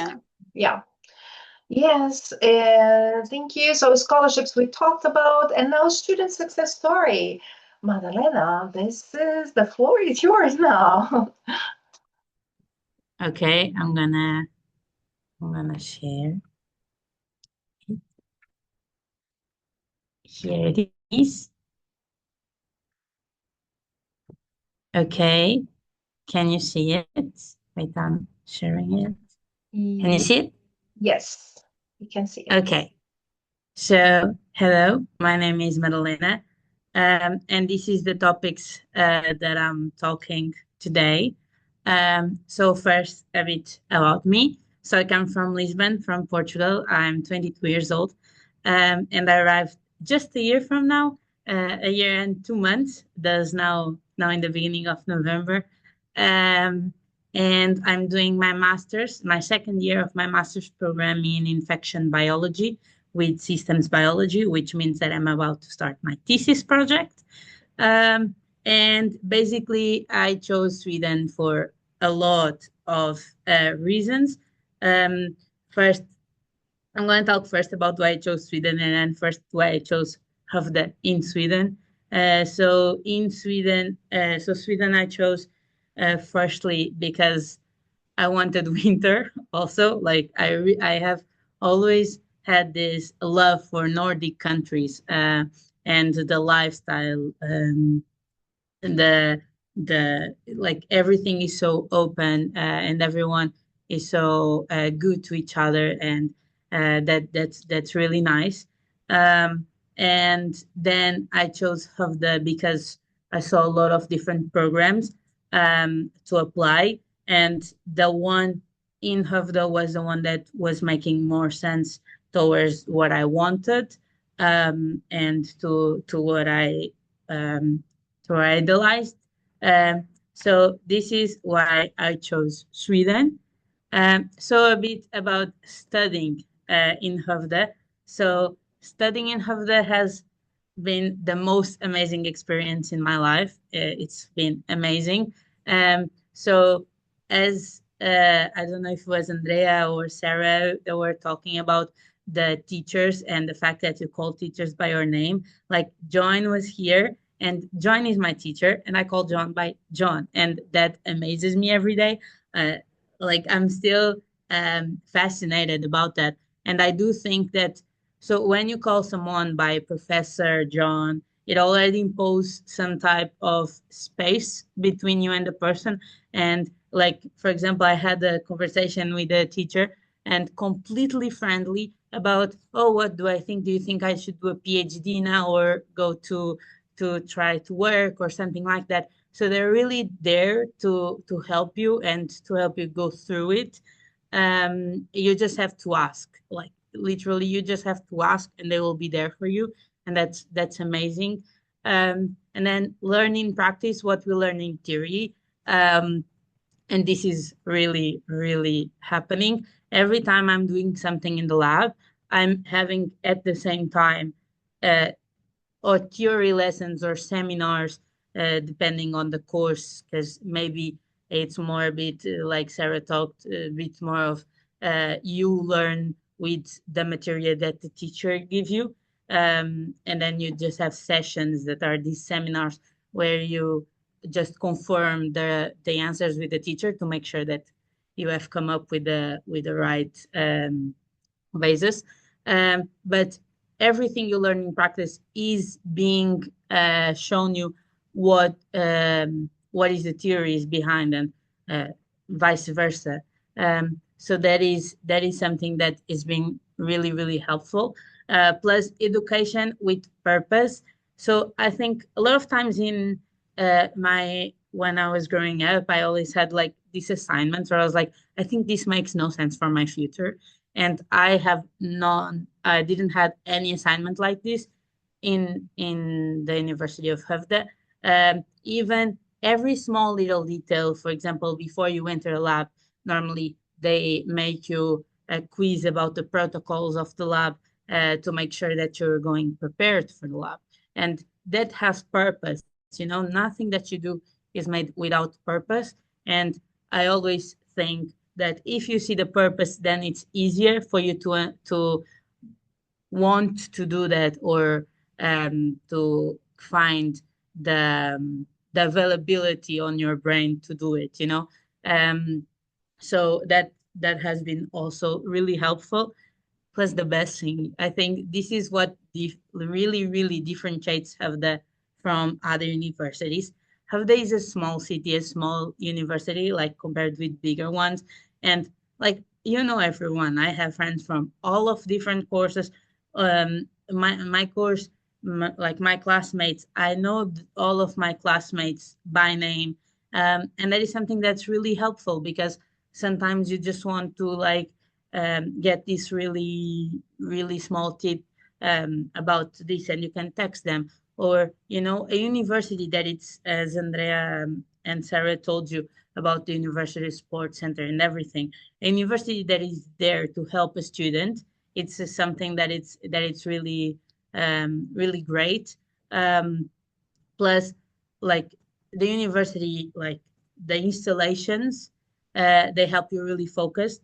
Yeah. Yes, thank you. So scholarships we talked about, and now student success story. Madalena, the floor is yours now. Okay, I'm gonna share. Here it is. Okay, can you see it? Wait, I'm sharing it. Can you see it? Yes, you can see it. Okay. So, hello, my name is Madalena, and this is the topics that I'm talking today. So first, a bit about me. So I come from Lisbon, from Portugal. I'm 22 years old, and I arrived just a year from now, a year and 2 months. That's now in the beginning of November. Um, and I'm doing my master's, my second year of my master's program in infection biology with systems biology, which means that I'm about to start my thesis project. Um, and basically, I chose Sweden for a lot of reasons. Um, First, I'm going to talk first about why I chose Sweden and then first why I chose Skövde in Sweden. So in Sweden, Sweden I chose firstly because I wanted winter also. Like I have always had this love for Nordic countries and the lifestyle. The like everything is so open and everyone is so good to each other and that's really nice. And then I chose Havda because I saw a lot of different programs to apply, and the one in Havda was the one that was making more sense towards what I wanted and to what I um, to idolized. So this is why I chose Sweden. So a bit about studying in Skövde. So studying in Skövde has been the most amazing experience in my life. It's been amazing. So as I don't know if it was Andrea or Sarah that were talking about the teachers and the fact that you call teachers by your name. Like John was here and John is my teacher and I call John by John and that amazes me every day. Like I'm still fascinated about that. And I do think that so when you call someone by Professor John, it already imposes some type of space between you and the person. And like, for example, I had a conversation with a teacher and completely friendly about, oh, what do I think? Do you think I should do a PhD now or go to try to work or something like that? So they're really there to help you and to help you go through it. You just have to ask, like literally, you just have to ask, and they will be there for you, and that's amazing. And then learn in practice what we learn in theory. And this is really, really happening. Every time I'm doing something in the lab, I'm having at the same time uh, or theory lessons or seminars, depending on the course, because maybe it's more a bit like Sarah talked, a bit more of you learn with the material that the teacher gives you. And then you just have sessions that are these seminars where you just confirm the answers with the teacher to make sure that you have come up with the right basis. But everything you learn in practice is being shown you what is the theories behind and vice versa. So that is something that is being really really helpful. Plus education with purpose. So I think a lot of times in my when I was growing up, I always had like these assignments where I was like, I think this makes no sense for my future, and I didn't have any assignment like this in the University of Skövde. Even every small little detail, for example, before you enter a lab, normally they make you a quiz about the protocols of the lab to make sure that you're going prepared for the lab, and that has purpose. You know, nothing that you do is made without purpose, and I always think that if you see the purpose, then it's easier for you to want to do that or to find the availability on your brain to do it. You know, um, so that has been also really helpful. Plus, the best thing, I think this is what really really differentiates Havda from other universities. Havda is a small city, a small university, like compared with bigger ones, and like you know everyone. I have friends from all of different courses. My course, like my classmates, I know all of my classmates by name, And that is something that's really helpful because sometimes you just want to like get this really, really small tip about this, and you can text them. Or, you know, a university that it's, as Andrea and Sarah told you about the University Sports Center and everything, a university that is there to help a student, it's something that it's really, really great. Plus, like the university, like the installations, they help you really focus.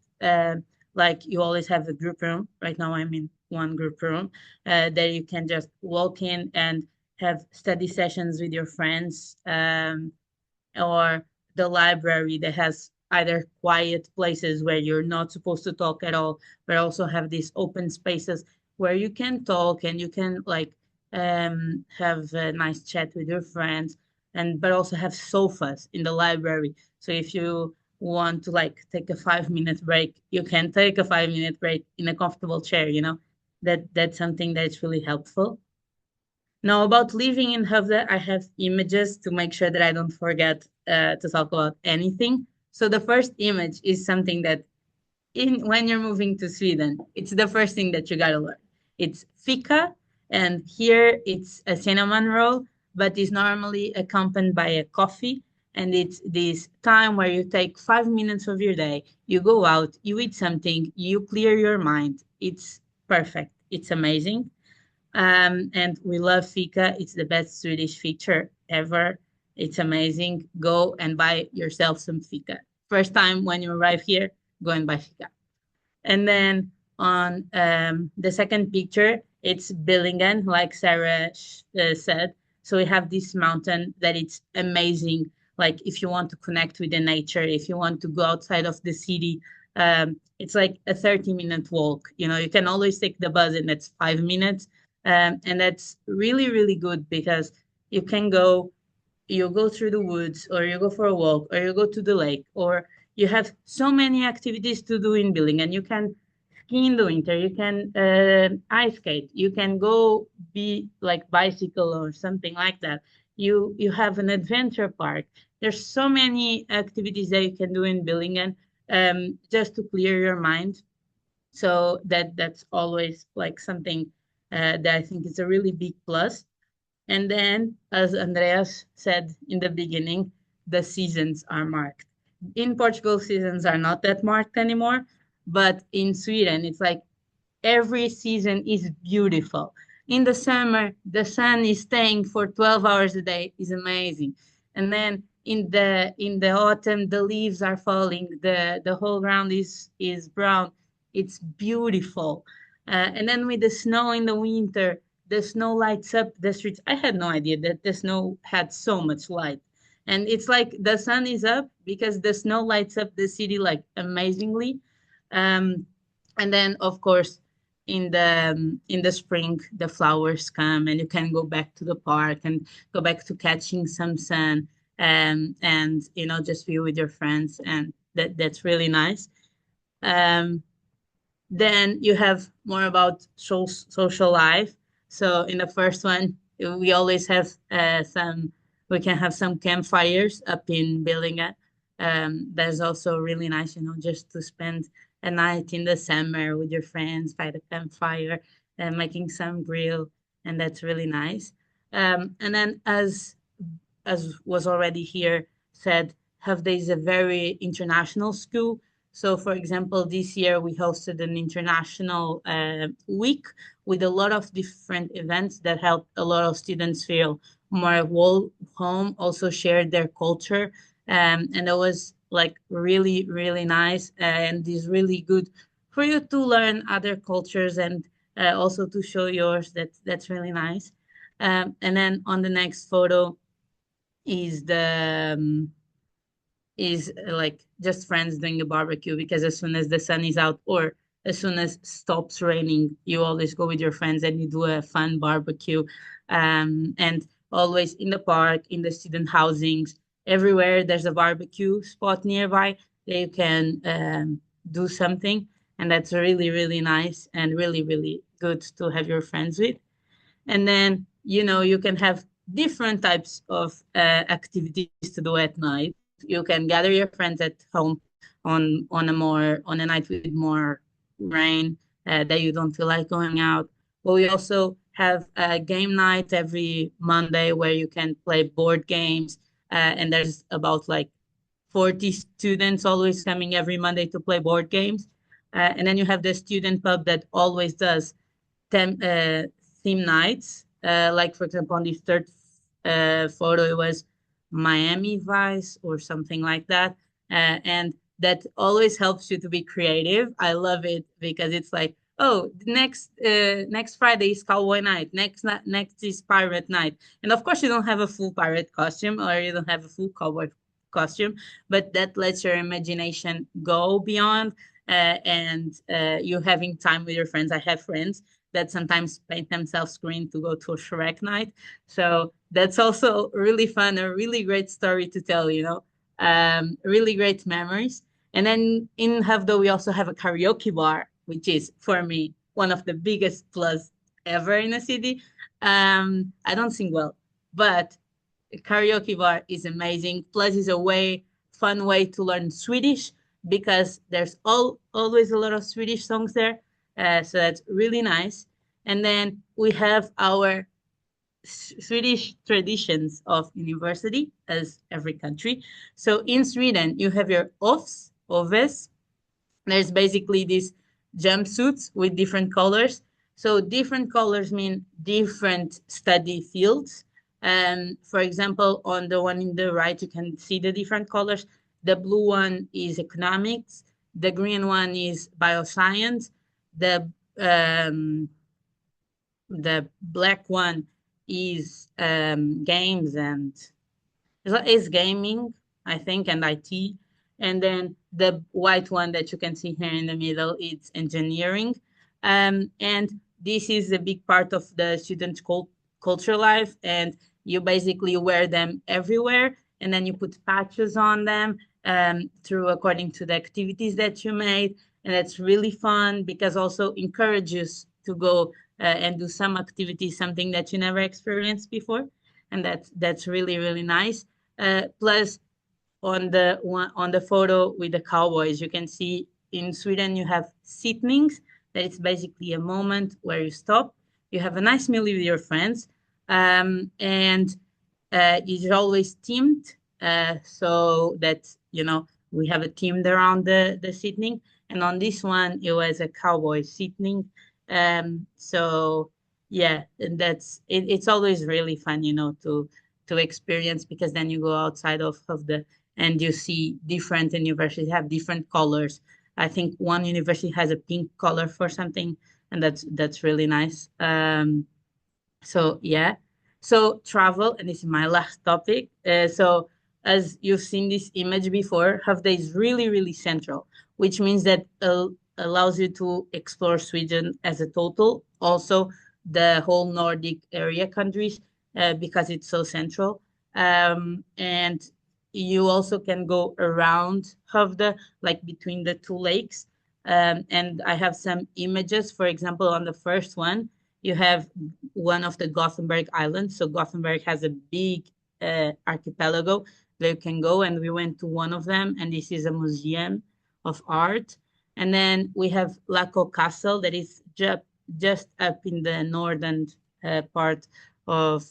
Like you always have a group room. Right now, I'm in one group room that you can just walk in and have study sessions with your friends, or the library that has either quiet places where you're not supposed to talk at all, but also have these open spaces where you can talk and you can like have a nice chat with your friends, and but also have sofas in the library. So if you want to like take a 5 minute break, you can take a 5 minute break in a comfortable chair, you know, that's something that's really helpful. Now, about living in Skövde, I have images to make sure that I don't forget to talk about anything. So the first image is something that in when you're moving to Sweden, it's the first thing that you gotta learn. It's fika, and here it's a cinnamon roll, but it's normally accompanied by a coffee. And it's this time where you take 5 minutes of your day, you go out, you eat something, you clear your mind. It's perfect. It's amazing. And we love fika. It's the best Swedish feature ever. It's amazing. Go and buy yourself some fika. First time when you arrive here, go and buy fika. And then on the second picture, it's Billingen, like Sarah said. So we have this mountain that it's amazing. Like if you want to connect with the nature, if you want to go outside of the city, it's like a 30-minute walk. You know, you can always take the bus and that's 5 minutes. And that's really, really good because you can go, you go through the woods, or you go for a walk, or you go to the lake, or you have so many activities to do in Billing, and you can ski in the winter, you can ice skate, you can go be like bicycle or something like that. You have an adventure park. There's so many activities that you can do in Billingen, just to clear your mind. So that's always like something that I think is a really big plus. And then, as Andreas said in the beginning, the seasons are marked. In Portugal, seasons are not that marked anymore, but in Sweden, it's like every season is beautiful. In the summer, the sun is staying for 12 hours a day, is amazing. And then in the autumn, the leaves are falling, the whole ground is brown. It's beautiful. And then with the snow in the winter, the snow lights up the streets. I had no idea that the snow had so much light. And it's like the sun is up because the snow lights up the city like amazingly. And then of course in the spring the flowers come and you can go back to the park and go back to catching some sun, and you know, just be with your friends, and that's really nice. um, then you have more about social life. So in the first one, we always have we can have some campfires up in Billinga. That's also really nice, you know, just to spend a night in the summer with your friends by the campfire and making some grill, and that's really nice. And then as was already here said, Have is a very international school. So, for example, this year we hosted an international week with a lot of different events that helped a lot of students feel more home, also shared their culture. And it was like really, really nice, and is really good for you to learn other cultures and also to show yours. That's really nice. And then on the next photo is like just friends doing a barbecue, because as soon as the sun is out or as soon as stops raining, you always go with your friends and you do a fun barbecue. And always in the park, in the student housings, everywhere there's a barbecue spot nearby that you can do something. And that's really, really nice and really, really good to have your friends with. And then, you know, you can have different types of activities to do at night. You can gather your friends at home on a night with more rain that you don't feel like going out. But we also have a game night every Monday where you can play board games, and there's about like 40 students always coming every Monday to play board games. And then you have the student pub that always does theme nights. Like, for example, on this third photo, it was Miami Vice or something like that. And that always helps you to be creative. I love it because it's like, oh, next Friday is cowboy night. Next is pirate night. And of course, you don't have a full pirate costume or you don't have a full cowboy costume, but that lets your imagination go beyond and you having time with your friends. I have friends that sometimes paint themselves green to go to a Shrek night. So that's also really fun, a really great story to tell, really great memories. And then in Havdo, we also have a karaoke bar, which is, for me, one of the biggest plus ever in a city. I don't sing well, but karaoke bar is amazing. Plus, is a fun way to learn Swedish because there's always a lot of Swedish songs there. So that's really nice. And then we have our Swedish traditions of university, as every country. So in Sweden, you have your oves. There's basically these jumpsuits with different colors. So different colors mean different study fields. For example, on the one in the right, you can see the different colors. The blue one is economics. The green one is bioscience. The black one is games and is gaming, I think, and IT. And then the white one that you can see here in the middle, it's engineering. And this is a big part of the student culture life. And you basically wear them everywhere. And then you put patches on them according to the activities that you made. And it's really fun because also encourages to go and do some activity, something that you never experienced before. And that's really, really nice. Plus, on the photo with the cowboys, you can see in Sweden you have sittnings. That it's basically a moment where you stop, you have a nice meal with your friends, and it's always teamed, so that we have a team around the sitting. And on this one, it was a cowboy sitting. So yeah, and it's always really fun, to experience because then you go outside of and you see different universities have different colors. I think one university has a pink color for something, and that's really nice. So yeah, so travel, and this is my last topic. So as you've seen this image before, Havda is really, really central, which means that allows you to explore Sweden as a total, also the whole Nordic area countries, because it's so central. And you also can go around Havda, like between the two lakes. And I have some images. For example, on the first one, you have one of the Gothenburg Islands. So Gothenburg has a big archipelago that you can go, and we went to one of them, and this is a museum of art. And then we have Laco Castle that is just up in the northern part of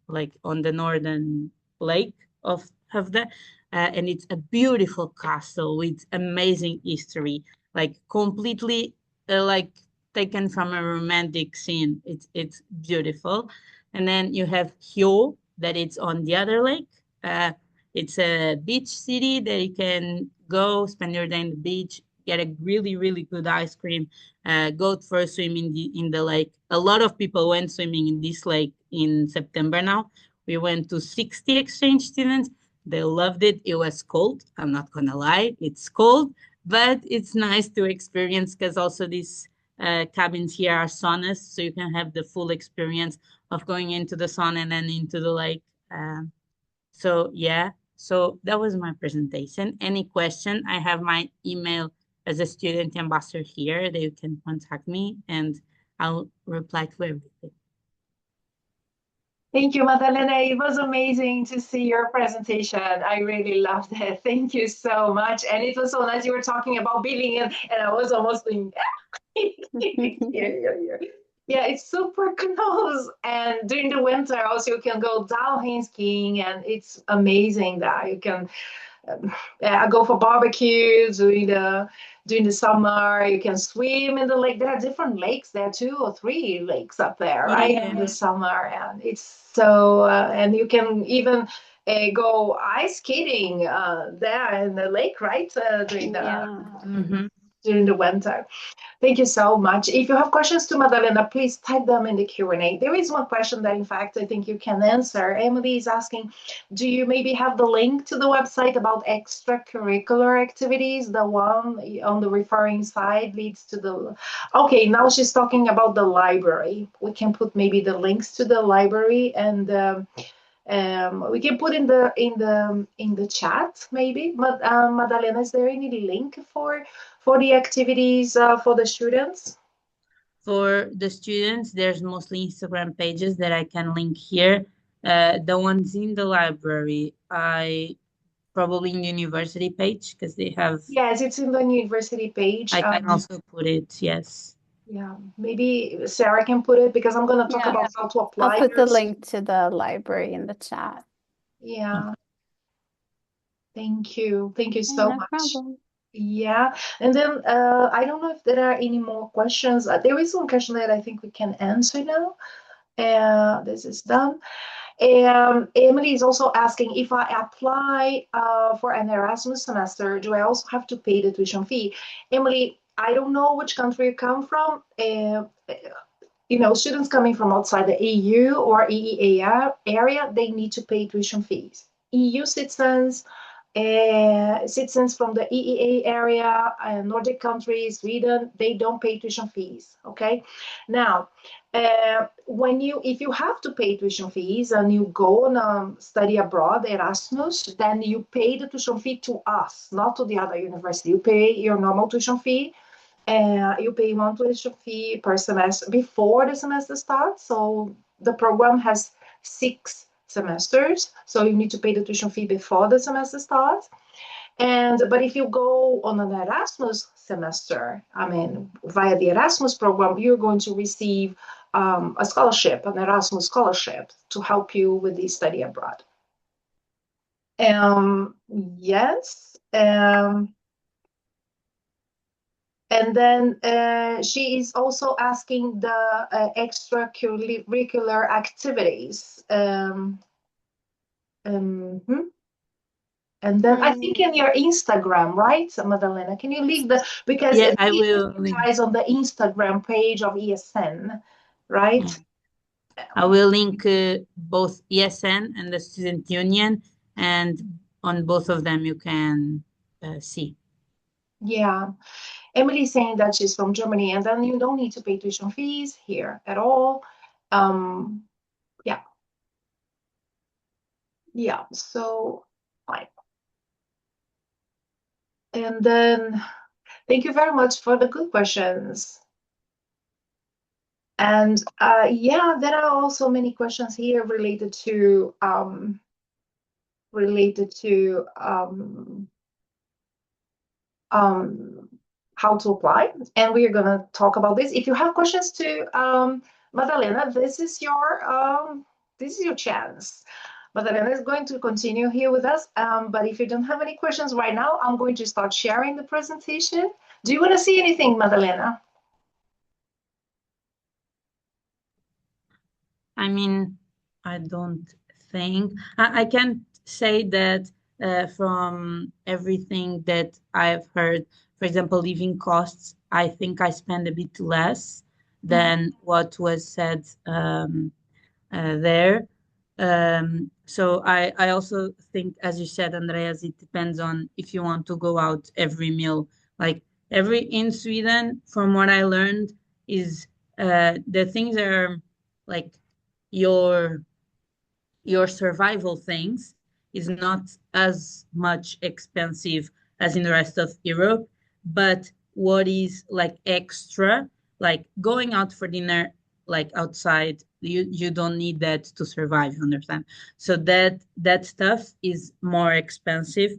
like on the northern lake of Havda. And it's a beautiful castle with amazing history, like completely like taken from a romantic scene. It's beautiful. And then you have Hjo, that it's on the other lake. It's a beach city that you can go spend your day in the beach, get a really, really good ice cream, go for a swim in the lake. A lot of people went swimming in this lake in September now. We went to 60 exchange students. They loved it. It was cold. I'm not gonna lie, it's cold, but it's nice to experience because also these cabins here are saunas, so you can have the full experience of going into the sauna and then into the lake. So yeah, so that was my presentation. Any question? I have my email as a student ambassador here that you can contact me and I'll reply to everything. Thank you, Madalena. It was amazing to see your presentation. I really loved it. Thank you so much. And it was so nice. You were talking about building, and I was almost thinking, yeah. Yeah, it's super close. And during the winter, also, you can go downhill skiing, and it's amazing that you can go for barbecues during the summer. You can swim in the lake. There are different lakes there, 2 or 3 lakes up there, right? In the summer, and it's so and you can even go ice skating there in the lake, right? During the winter. Thank you so much. If you have questions to Madalena, please type them in the Q&A. There is one question that, in fact, I think you can answer. Emily is asking, do you maybe have the link to the website about extracurricular activities? The one on the referring side leads to the... Okay, now she's talking about the library. We can put maybe the links to the library, and we can put in the chat maybe. But Madalena, is there any link for the activities for the students? For the students, there's mostly Instagram pages that I can link here. The ones in the library, I probably in the university page because they have. Yes, it's in the university page. I can also put it. Yes. Yeah, maybe Sarah can put it, because I'm going to talk about how to apply. I'll put the link to the library in the chat. Yeah. Thank you. Thank you so No much. problem. Yeah. And then I don't know if there are any more questions. There is one question that I think we can answer now. This is done. Emily is also asking, if I apply for an Erasmus semester, do I also have to pay the tuition fee? Emily, I don't know which country you come from. Students coming from outside the EU or EEA area, they need to pay tuition fees. EU citizens, citizens from the EEA area, Nordic countries, Sweden, they don't pay tuition fees. Okay. Now, if you have to pay tuition fees and you go on study abroad, Erasmus, then you pay the tuition fee to us, not to the other university. You pay your normal tuition fee. You pay one tuition fee per semester before the semester starts. So the program has 6 semesters, so you need to pay the tuition fee before the semester starts. But if you go on an Erasmus semester, via the Erasmus program, you're going to receive a scholarship, an Erasmus scholarship, to help you with the study abroad. Yes. And then she is also asking the extracurricular activities. And then I think in your Instagram, right, Madalena? Can you leave because I will advertise on the Instagram page of ESN, right? I will link both ESN and the Student Union, and on both of them you can see. Yeah. Emily is saying that she's from Germany, and then you don't need to pay tuition fees here at all. Yeah. Yeah, so fine. And then thank you very much for the good questions. And there are also many questions here related to how to apply, and we are going to talk about this. If you have questions to Madalena, this is your chance. Madalena is going to continue here with us, but if you don't have any questions right now, I'm going to start sharing the presentation. Do you want to see anything, Madalena? I don't think I can say that from everything that I've heard, for example, living costs, I think I spend a bit less than what was said there. So I also think, as you said, Andreas, it depends on if you want to go out every meal. Like in Sweden, from what I learned, is the things are like your survival things is not as much expensive as in the rest of Europe, but what is like extra, like going out for dinner, like outside You don't need that to survive, you understand? So that stuff is more expensive.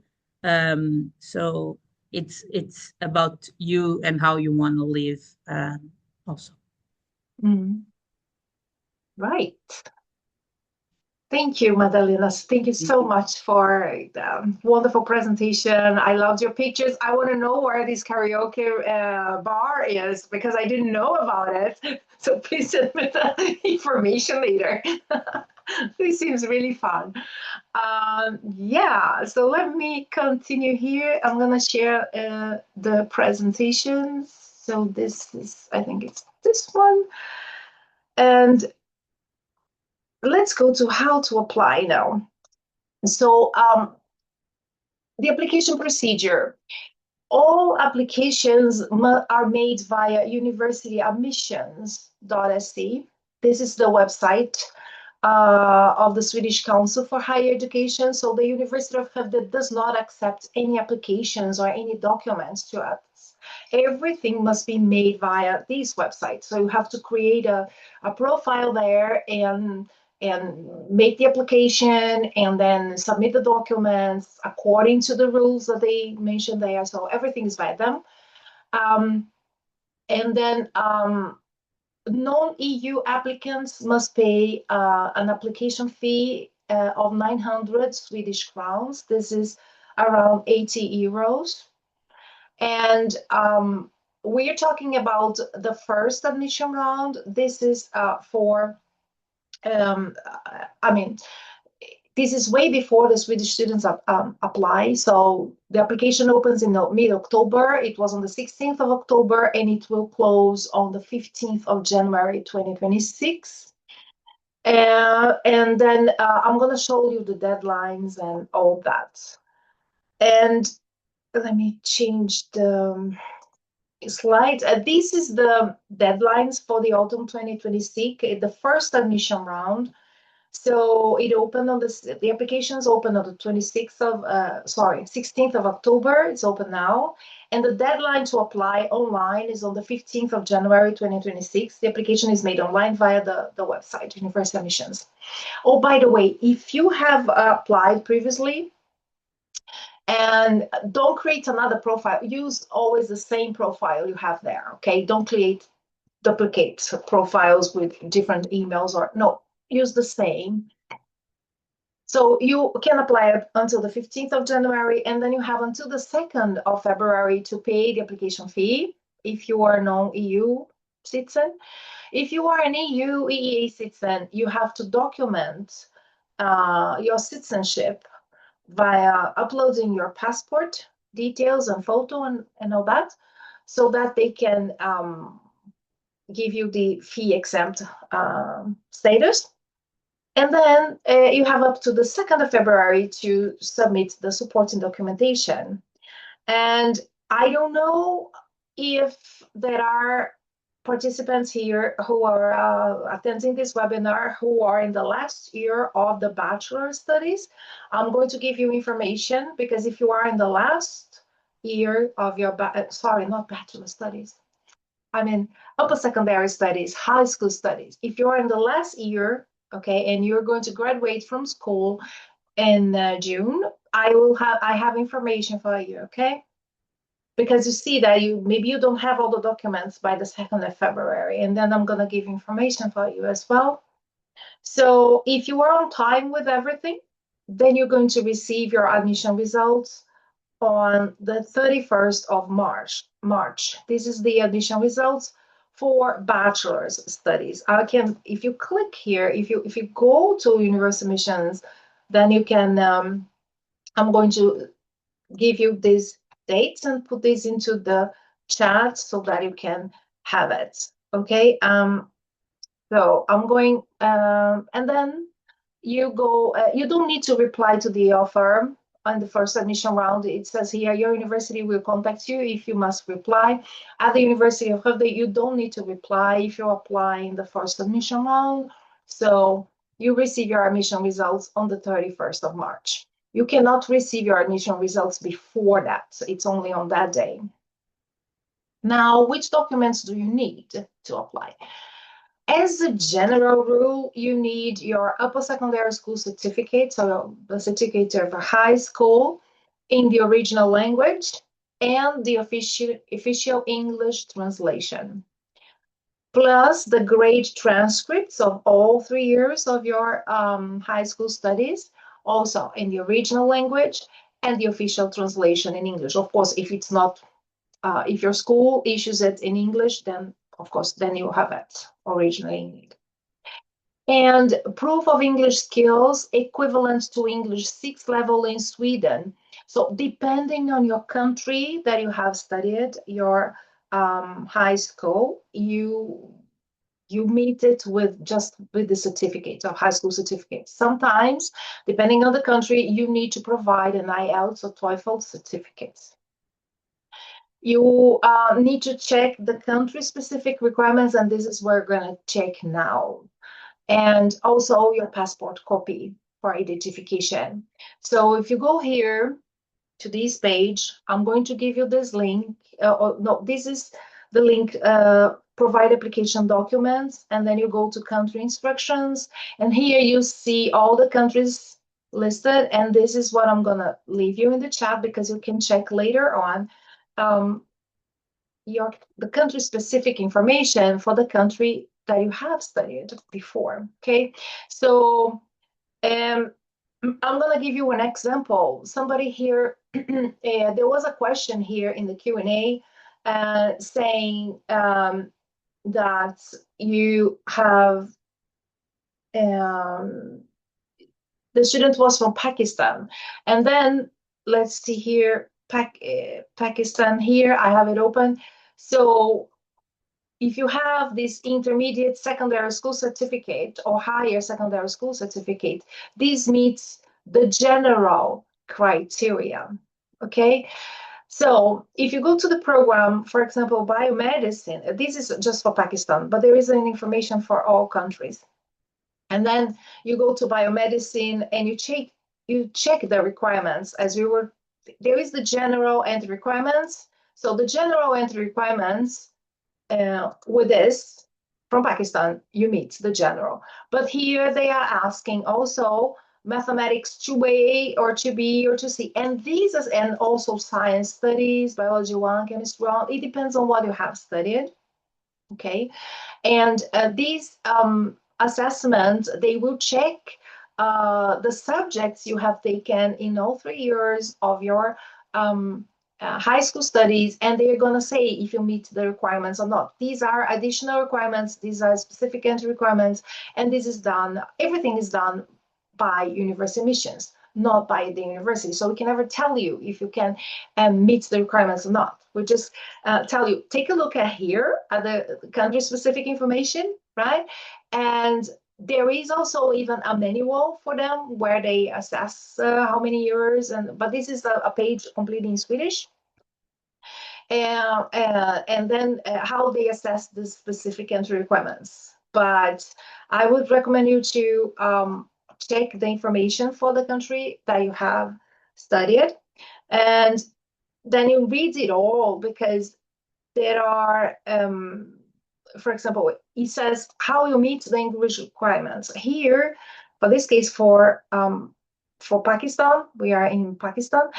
So it's about you and how you want to live, also. Right. Thank you, Madalena. Thank you so much for the wonderful presentation. I loved your pictures. I want to know where this karaoke bar is because I didn't know about it. So please send me the information later. This seems really fun. Yeah, so let me continue here. I'm going to share the presentations. So this is, I think it's this one. And let's go to how to apply now. So the application procedure. All applications are made via universityadmissions.sc. This is the website of the Swedish Council for Higher Education. So the University of Skövde does not accept any applications or any documents to us. Everything must be made via these websites. So you have to create a profile there and make the application and then submit the documents according to the rules that they mentioned there. So everything is by them. And then non-EU applicants must pay an application fee of 900 Swedish crowns. This is around 80 euros. And we're talking about the first admission round. This is for, I mean, this is way before the Swedish students apply. So the application opens in mid-October. It was on the 16th of October, and it will close on the 15th of January 2026. And then I'm going to show you the deadlines and all that. And let me change the slide. This is the deadlines for the autumn 2026, the first admission round. So it opened on the applications opened on the 16th of October. It's open now. And the deadline to apply online is on the 15th of January 2026. The application is made online via the website, University Admissions. Oh, by the way, if you have applied previously, and don't create another profile, use always the same profile you have there, okay? Don't create duplicate profiles with different emails or no. Use the same. So you can apply it until the 15th of January, and then you have until the 2nd of February to pay the application fee if you are a non-EU citizen. If you are an EU EEA citizen, you have to document your citizenship via uploading your passport details and photo and all that, so that they can give you the fee exempt status. And then you have up to the 2nd of February to submit the supporting documentation. And I don't know if there are participants here who are attending this webinar who are in the last year of the Bachelor studies. I'm going to give you information because if you are in the last year of your, sorry, not Bachelor studies, I mean upper secondary studies, high school studies. If you're in the last year, okay, and you're going to graduate from school in June, I have information for you, okay? Because you see that maybe you don't have all the documents by the 2nd of February, and then I'm gonna give information for you as well. So if you are on time with everything, then you're going to receive your admission results on the 31st of March. This is the admission results for bachelor's studies. If you click here, if you go to University Admissions, then you can, I'm going to give you these dates and put this into the chat so that you can have it, okay? So I'm going, and then you go, you don't need to reply to the offer on the first admission round. It says here, your university will contact you if you must reply. At the University of Skövde, you don't need to reply if you apply in the first admission round. So you receive your admission results on the 31st of March. You cannot receive your admission results before that. It's only on that day. Now, which documents do you need to apply? As a general rule, you need your upper secondary school certificate, so the certificate of a high school in the original language and the official English translation, plus the grade transcripts of all 3 years of your high school studies, also in the original language and the official translation in English. Of course, if it's not, if your school issues it in English, then of course, then you have it originally in English. And proof of English skills equivalent to English 6 level in Sweden. So depending on your country that you have studied your high school, you meet it with just with the certificate of high school certificate. Sometimes, depending on the country, you need to provide an IELTS or TOEFL certificates. You need to check the country-specific requirements, and this is what we're going to check now. And also your passport copy for identification. So if you go here to this page, I'm going to give you this link. No, this is the link, provide application documents, and then you go to country instructions. And here you see all the countries listed. And this is what I'm going to leave you in the chat because you can check later on the country-specific information for the country that you have studied before, okay? So I'm going to give you an example. Somebody here, there was a question here in the Q&A saying that you have, the student was from Pakistan. And then let's see here, Pakistan here, I have it open. So if you have this intermediate secondary school certificate or higher secondary school certificate, this meets the general criteria, okay? So if you go to the program, for example, biomedicine, this is just for Pakistan, but there is an information for all countries. And then you go to biomedicine and you check the requirements as we were, there is the general entry requirements. So the general entry requirements with this from Pakistan, you meet the general. But here they are asking also mathematics 2A or 2B or 2C. And these is, and also science studies, biology 1, chemistry 1. It depends on what you have studied. Okay. And these assessments, they will check the subjects you have taken in all 3 years of your high school studies, and they're going to say if you meet the requirements or not. These are additional requirements, these are specific entry requirements, and this is done, everything is done by university admissions, not by the university. So we can never tell you if you can meet the requirements or not. We just tell you, take a look at here at the country-specific information, right? And there is also even a manual for them where they assess how many years, but this is a page completely in Swedish. And then how they assess the specific entry requirements. But I would recommend you to check the information for the country that you have studied, and then you read it all, because there are, for example, it says how you meet the English requirements. Here, for this case, for Pakistan, we are in Pakistan,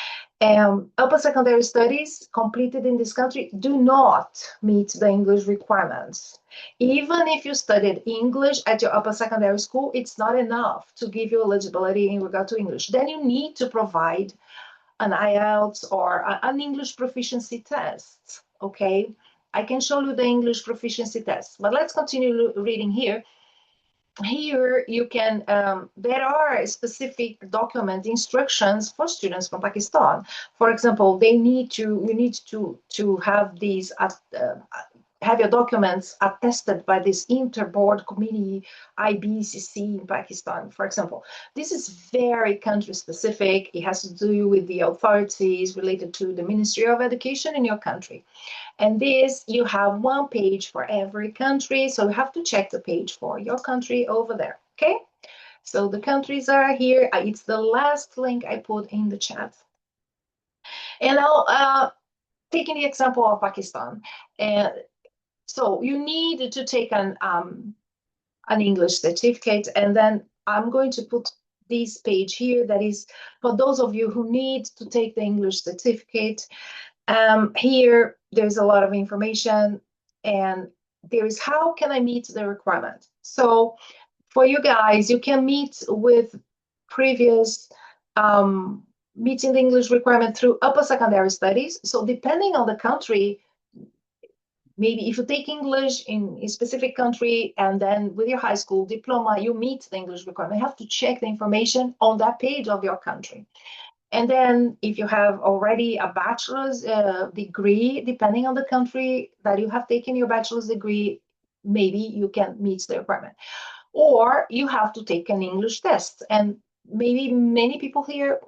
upper secondary studies completed in this country do not meet the English requirements. Even if you studied English at your upper secondary school, it's not enough to give you eligibility in regard to English. Then you need to provide an IELTS or an English proficiency test, okay? I can show you the English proficiency test, but let's continue reading here. Here you can, there are specific document instructions for students from Pakistan. For example, you need to have these, have your documents attested by this inter-board committee, IBCC in Pakistan, for example. This is very country specific. It has to do with the authorities related to the Ministry of Education in your country. And this, you have one page for every country. So you have to check the page for your country over there, okay? So the countries are here. It's the last link I put in the chat. And now, taking the example of Pakistan, so you need to take an an English certificate. And then I'm going to put this page here that is for those of you who need to take the English certificate. Here, there's a lot of information, and there is how can I meet the requirement. So for you guys, you can meet with previous meeting the English requirement through upper secondary studies. So depending on the country, maybe if you take English in a specific country and then with your high school diploma, you meet the English requirement. You have to check the information on that page of your country. And then if you have already a bachelor's degree, depending on the country that you have taken your bachelor's degree, maybe you can meet the requirement. Or you have to take an English test. And maybe many people here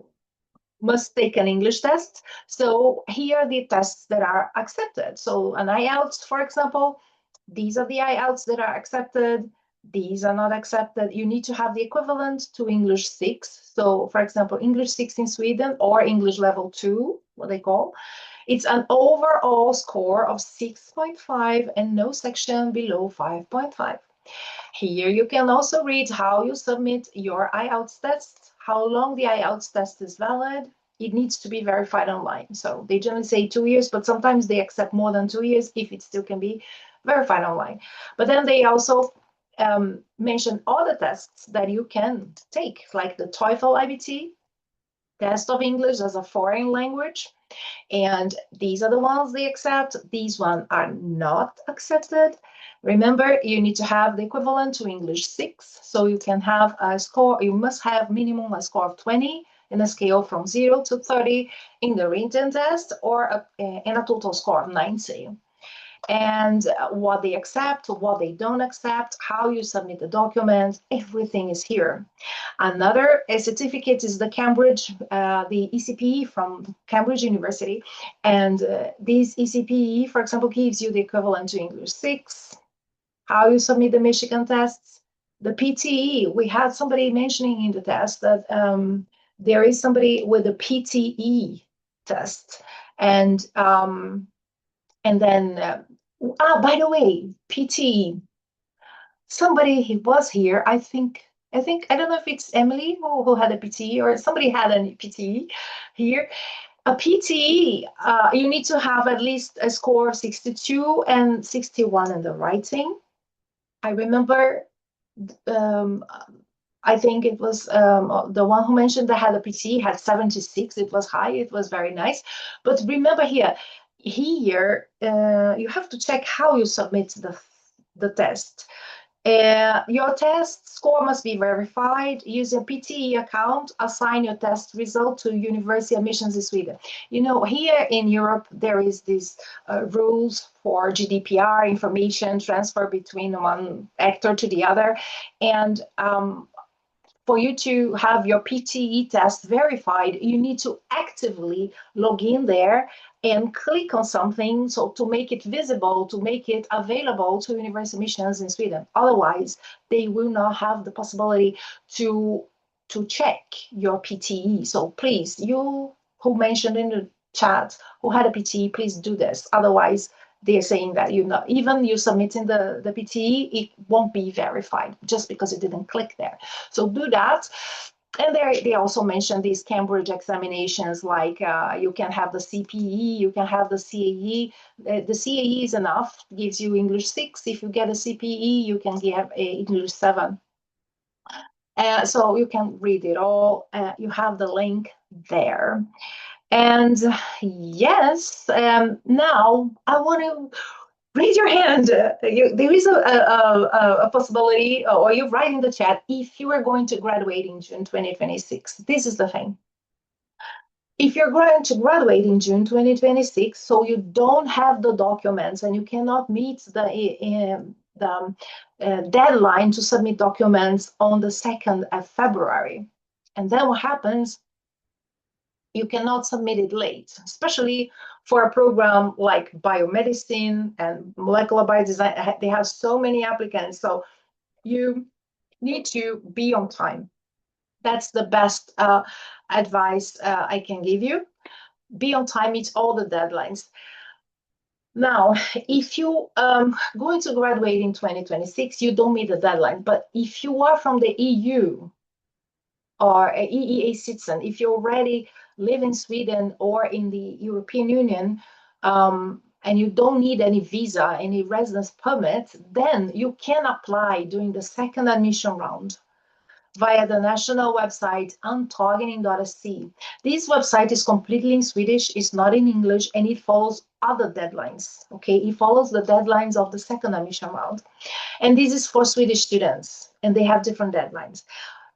must take an English test. So here are the tests that are accepted. So an IELTS, for example, these are the IELTS that are accepted. These are not accepted. You need to have the equivalent to English 6. So for example, English 6 in Sweden or English level 2, what they call. It's an overall score of 6.5 and no section below 5.5. Here you can also read how you submit your IELTS test, how long the IELTS test is valid. It needs to be verified online. So they generally say 2 years, but sometimes they accept more than 2 years if it still can be verified online. But then they also mention other tests that you can take, like the TOEFL IBT, test of English as a foreign language. And these are the ones they accept. These ones are not accepted. Remember, you need to have the equivalent to English 6. So you can have a score, you must have minimum a score of 20 in a scale from 0 to 30 in the written test, or in a total score of 90. And what they accept, what they don't accept, how you submit the documents, everything is here. Another certificate is the Cambridge, the ECPE from Cambridge University. And this ECPE, for example, gives you the equivalent to English 6, how you submit the Michigan tests. The PTE, we had somebody mentioning in the test that there is somebody with a PTE test. And then, by the way, PTE, somebody was here, I think, I don't know if it's Emily who had a PTE or somebody had a PTE here. A PTE, you need to have at least a score of 62 and 61 in the writing. I remember, I think it was the one who mentioned that had a PTE had 76. It was high, it was very nice. But remember here, you have to check how you submit the test. Your test score must be verified. Use a PTE account. Assign your test result to university admissions in Sweden. You know, here in Europe, there is these rules for GDPR, information transfer between one actor to the other. And for you to have your PTE test verified, you need to actively log in there and click on something, so to make it visible, to make it available to university admissions in Sweden. Otherwise, they will not have the possibility to check your PTE. So please, you who mentioned in the chat who had a PTE, please do this. Otherwise, they're saying that even you submitting the PTE, it won't be verified just because you didn't click there. So do that. And they also mentioned these Cambridge examinations, like you can have the CPE, you can have the CAE. The CAE is enough, gives you English 6. If you get a CPE, you can get a English 7. So you can read it all. You have the link there. And yes, now I want to raise your hand. There is a possibility, or you write in the chat, if you are going to graduate in June 2026. This is the thing. If you're going to graduate in June 2026, so you don't have the documents and you cannot meet the deadline to submit documents on the 2nd of February. And then what happens? You cannot submit it late, especially for a program like biomedicine and molecular biodesign. They have so many applicants, so you need to be on time. That's the best advice I can give you. Be on time, meet all the deadlines. Now, if you going to graduate in 2026, you don't meet the deadline. But if you are from the EU or an EEA citizen, if you already live in Sweden or in the European Union, and you don't need any visa, any residence permit, then you can apply during the second admission round via the national website antagning.se. This website is completely in Swedish, it's not in English, and it follows other deadlines. Okay, it follows the deadlines of the second admission round. And this is for Swedish students, and they have different deadlines.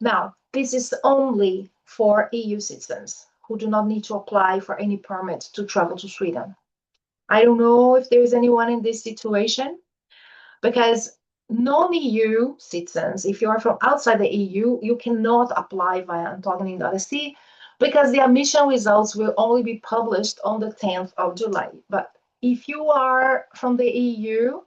Now, this is only for EU citizens who do not need to apply for any permit to travel to Sweden. I don't know if there is anyone in this situation, because non-EU citizens, if you are from outside the EU, you cannot apply via antagning.se because the admission results will only be published on the 10th of July. But if you are from the EU,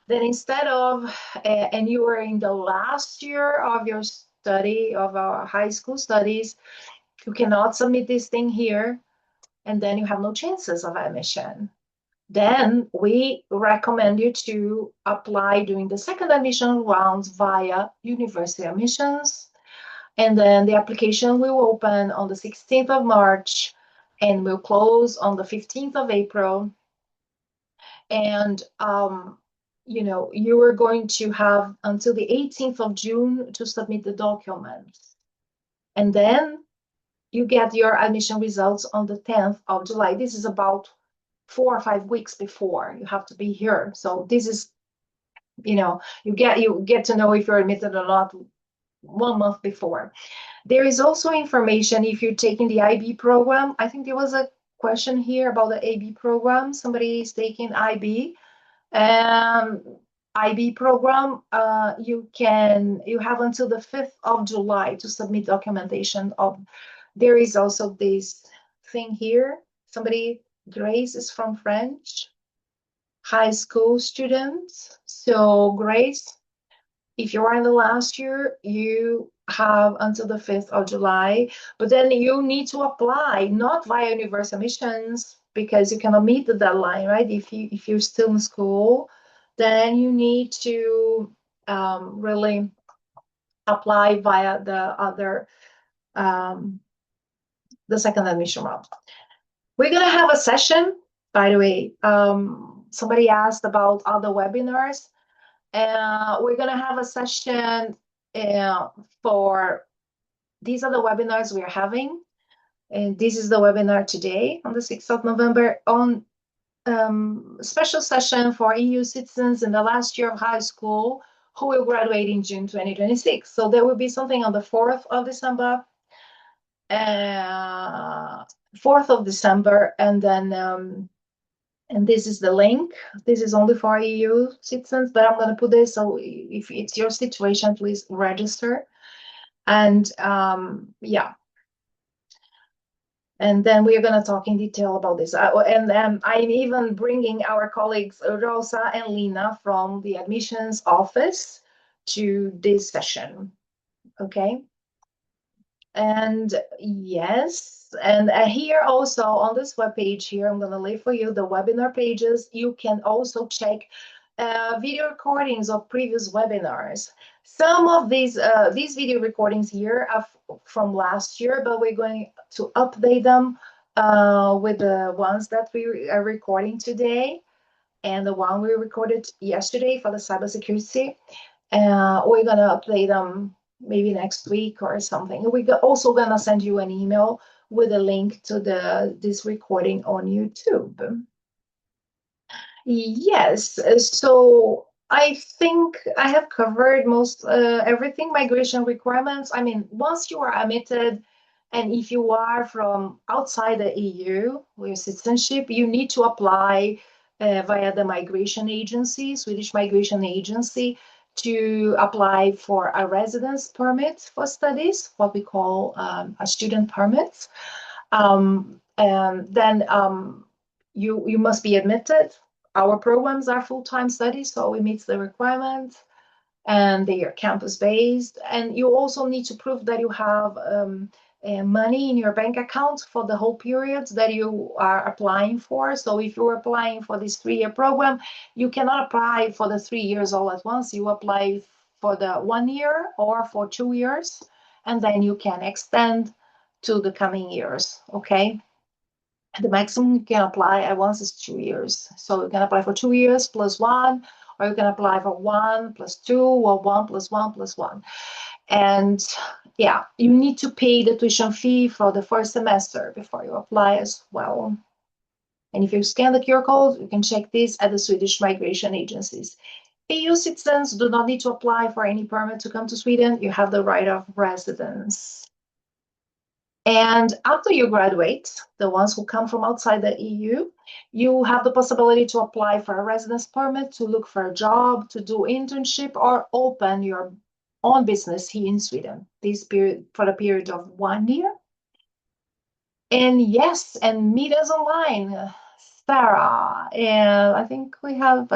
then instead of, and you are in the last year of your study, of our high school studies, you cannot submit this thing here, and then you have no chances of admission. Then we recommend you to apply during the second admission rounds via university admissions. And then the application will open on the 16th of March and will close on the 15th of April. And, you are going to have until the 18th of June to submit the documents. And then you get your admission results on the 10th of July. This is about 4 or 5 weeks before you have to be here. So this is, you get to know if you're admitted or not 1 month before. There is also information if you're taking the IB program. I think there was a question here about the AB program. Somebody is taking IB. IB program, you have until the 5th of July to submit documentation of. There is also this thing here. Grace is from French, high school students. So Grace, if you are in the last year, you have until the 5th of July, but then you need to apply, not via universal admissions, because you cannot meet the deadline, right? If you're still in school, then you need to really apply via the other, the second admission round. We're going to have a session, by the way. Somebody asked about other webinars. We're going to have a session for, these are the webinars we are having. And this is the webinar today on the 6th of November on special session for EU citizens in the last year of high school who will graduate in June 2026. So there will be something on the 4th of December. 4th of December, and then and this is the link. This is only for EU citizens, but I'm going to put this, so if it's your situation, please register. And yeah, and then we're going to talk in detail about this. And I'm even bringing our colleagues Rosa and Lina from the admissions office to this session. Okay. And yes, and here also on this webpage here, I'm going to leave for you the webinar pages. You can also check video recordings of previous webinars. Some of these video recordings here are from last year, but we're going to update them with the ones that we are recording today and the one we recorded yesterday for the cybersecurity. We're going to update them maybe next week or something. We're also going to send you an email with a link to this recording on YouTube. Yes, so I think I have covered most everything. Migration requirements. I mean, once you are admitted, and if you are from outside the EU with citizenship, you need to apply via the migration agency, Swedish migration agency, to apply for a residence permit for studies, what we call a student permit. And then you must be admitted. Our programs are full-time studies, so it meets the requirements, and they are campus-based. And you also need to prove that you have money in your bank account for the whole period that you are applying for. So if you're applying for this 3-year program, you cannot apply for the 3 years all at once. You apply for the 1 year or for 2 years, and then you can extend to the coming years, okay? The maximum you can apply at once is 2 years. So you can apply for 2 years plus 1, or you can apply for 1 plus 2, or 1 plus 1 plus 1. And yeah, you need to pay the tuition fee for the first semester before you apply as well. And if you scan the QR code, you can check this at the Swedish migration agencies. EU citizens do not need to apply for any permit to come to Sweden. You have the right of residence. And after you graduate, the ones who come from outside the EU, you have the possibility to apply for a residence permit, to look for a job, to do internship, or open your own business here in Sweden. This period, for the period of 1 year. And yes, and meet us online, Sarah. And I think we have.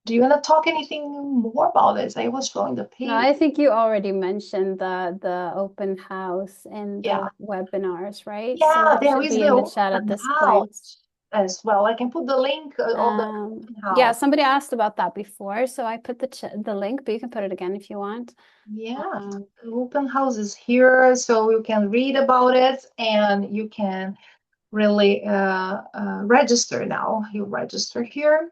Do you want to talk anything more about this? I was showing the page. No, I think you already mentioned the open house and the webinars, right? Yeah, So that there should is be the in the chat at open this house point. as well. I can put the link of the open house. Yeah, somebody asked about that before, so I put the link, but you can put it again if you want. Yeah, the open house is here, so you can read about it and you can really register now. You register here.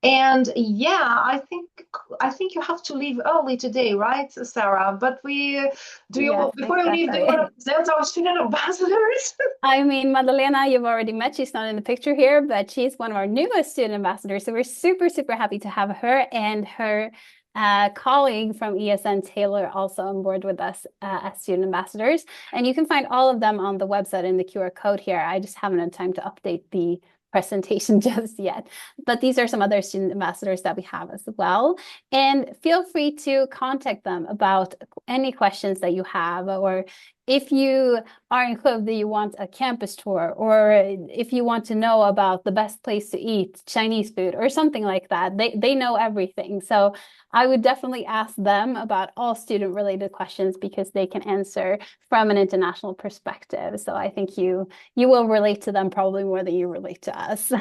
And yeah, I think you have to leave early today, right, Sarah? But Yes, before you leave, do you want to present our student ambassadors? I mean, Madalena, you've already met. She's not in the picture here, but she's one of our newest student ambassadors. So we're super, super happy to have her and her colleague from ESN, Taylor, also on board with us as student ambassadors. And you can find all of them on the website in the QR code here. I just haven't had time to update the presentation just yet, but these are some other student ambassadors that we have as well. And feel free to contact them about any questions that you have, or if you are in Skövde, you want a campus tour, or if you want to know about the best place to eat Chinese food or something like that. They know everything. So I would definitely ask them about all student related questions, because they can answer from an international perspective. So I think you will relate to them probably more than you relate to us.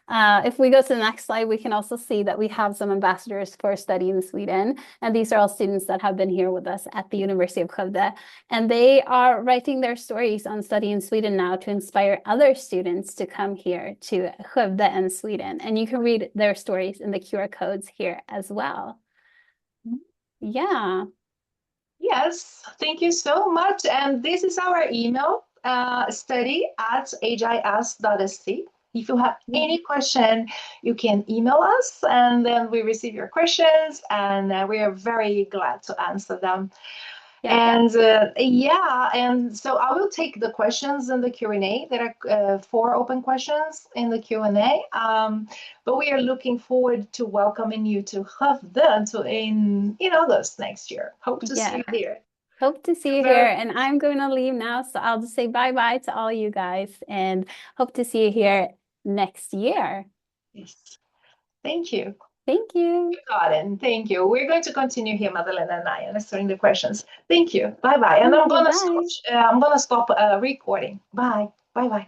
If we go to the next slide, we can also see that we have some ambassadors for study in Sweden. And these are all students that have been here with us at the University of Skövde. And they are writing their stories on study in Sweden now to inspire other students to come here to Skövde and Sweden. And you can read their stories in the QR codes here as well. Yeah. Yes, thank you so much. And this is our email, study@his.sc. If you have any question, you can email us, and then we receive your questions, and we are very glad to answer them. And so I will take the questions in the Q&A. There are 4 open questions in the Q&A, but we are looking forward to welcoming you to Skövde in August next year. Hope to see you here. Hope to see you here. And I'm going to leave now, so I'll just say bye-bye to all you guys, and hope to see you here next year. Yes. Thank you. Thank you. You got it. Thank you. We're going to continue here, Madalena and I, answering the questions. Thank you. Bye-bye. And I'm gonna stop recording. Bye. Bye-bye.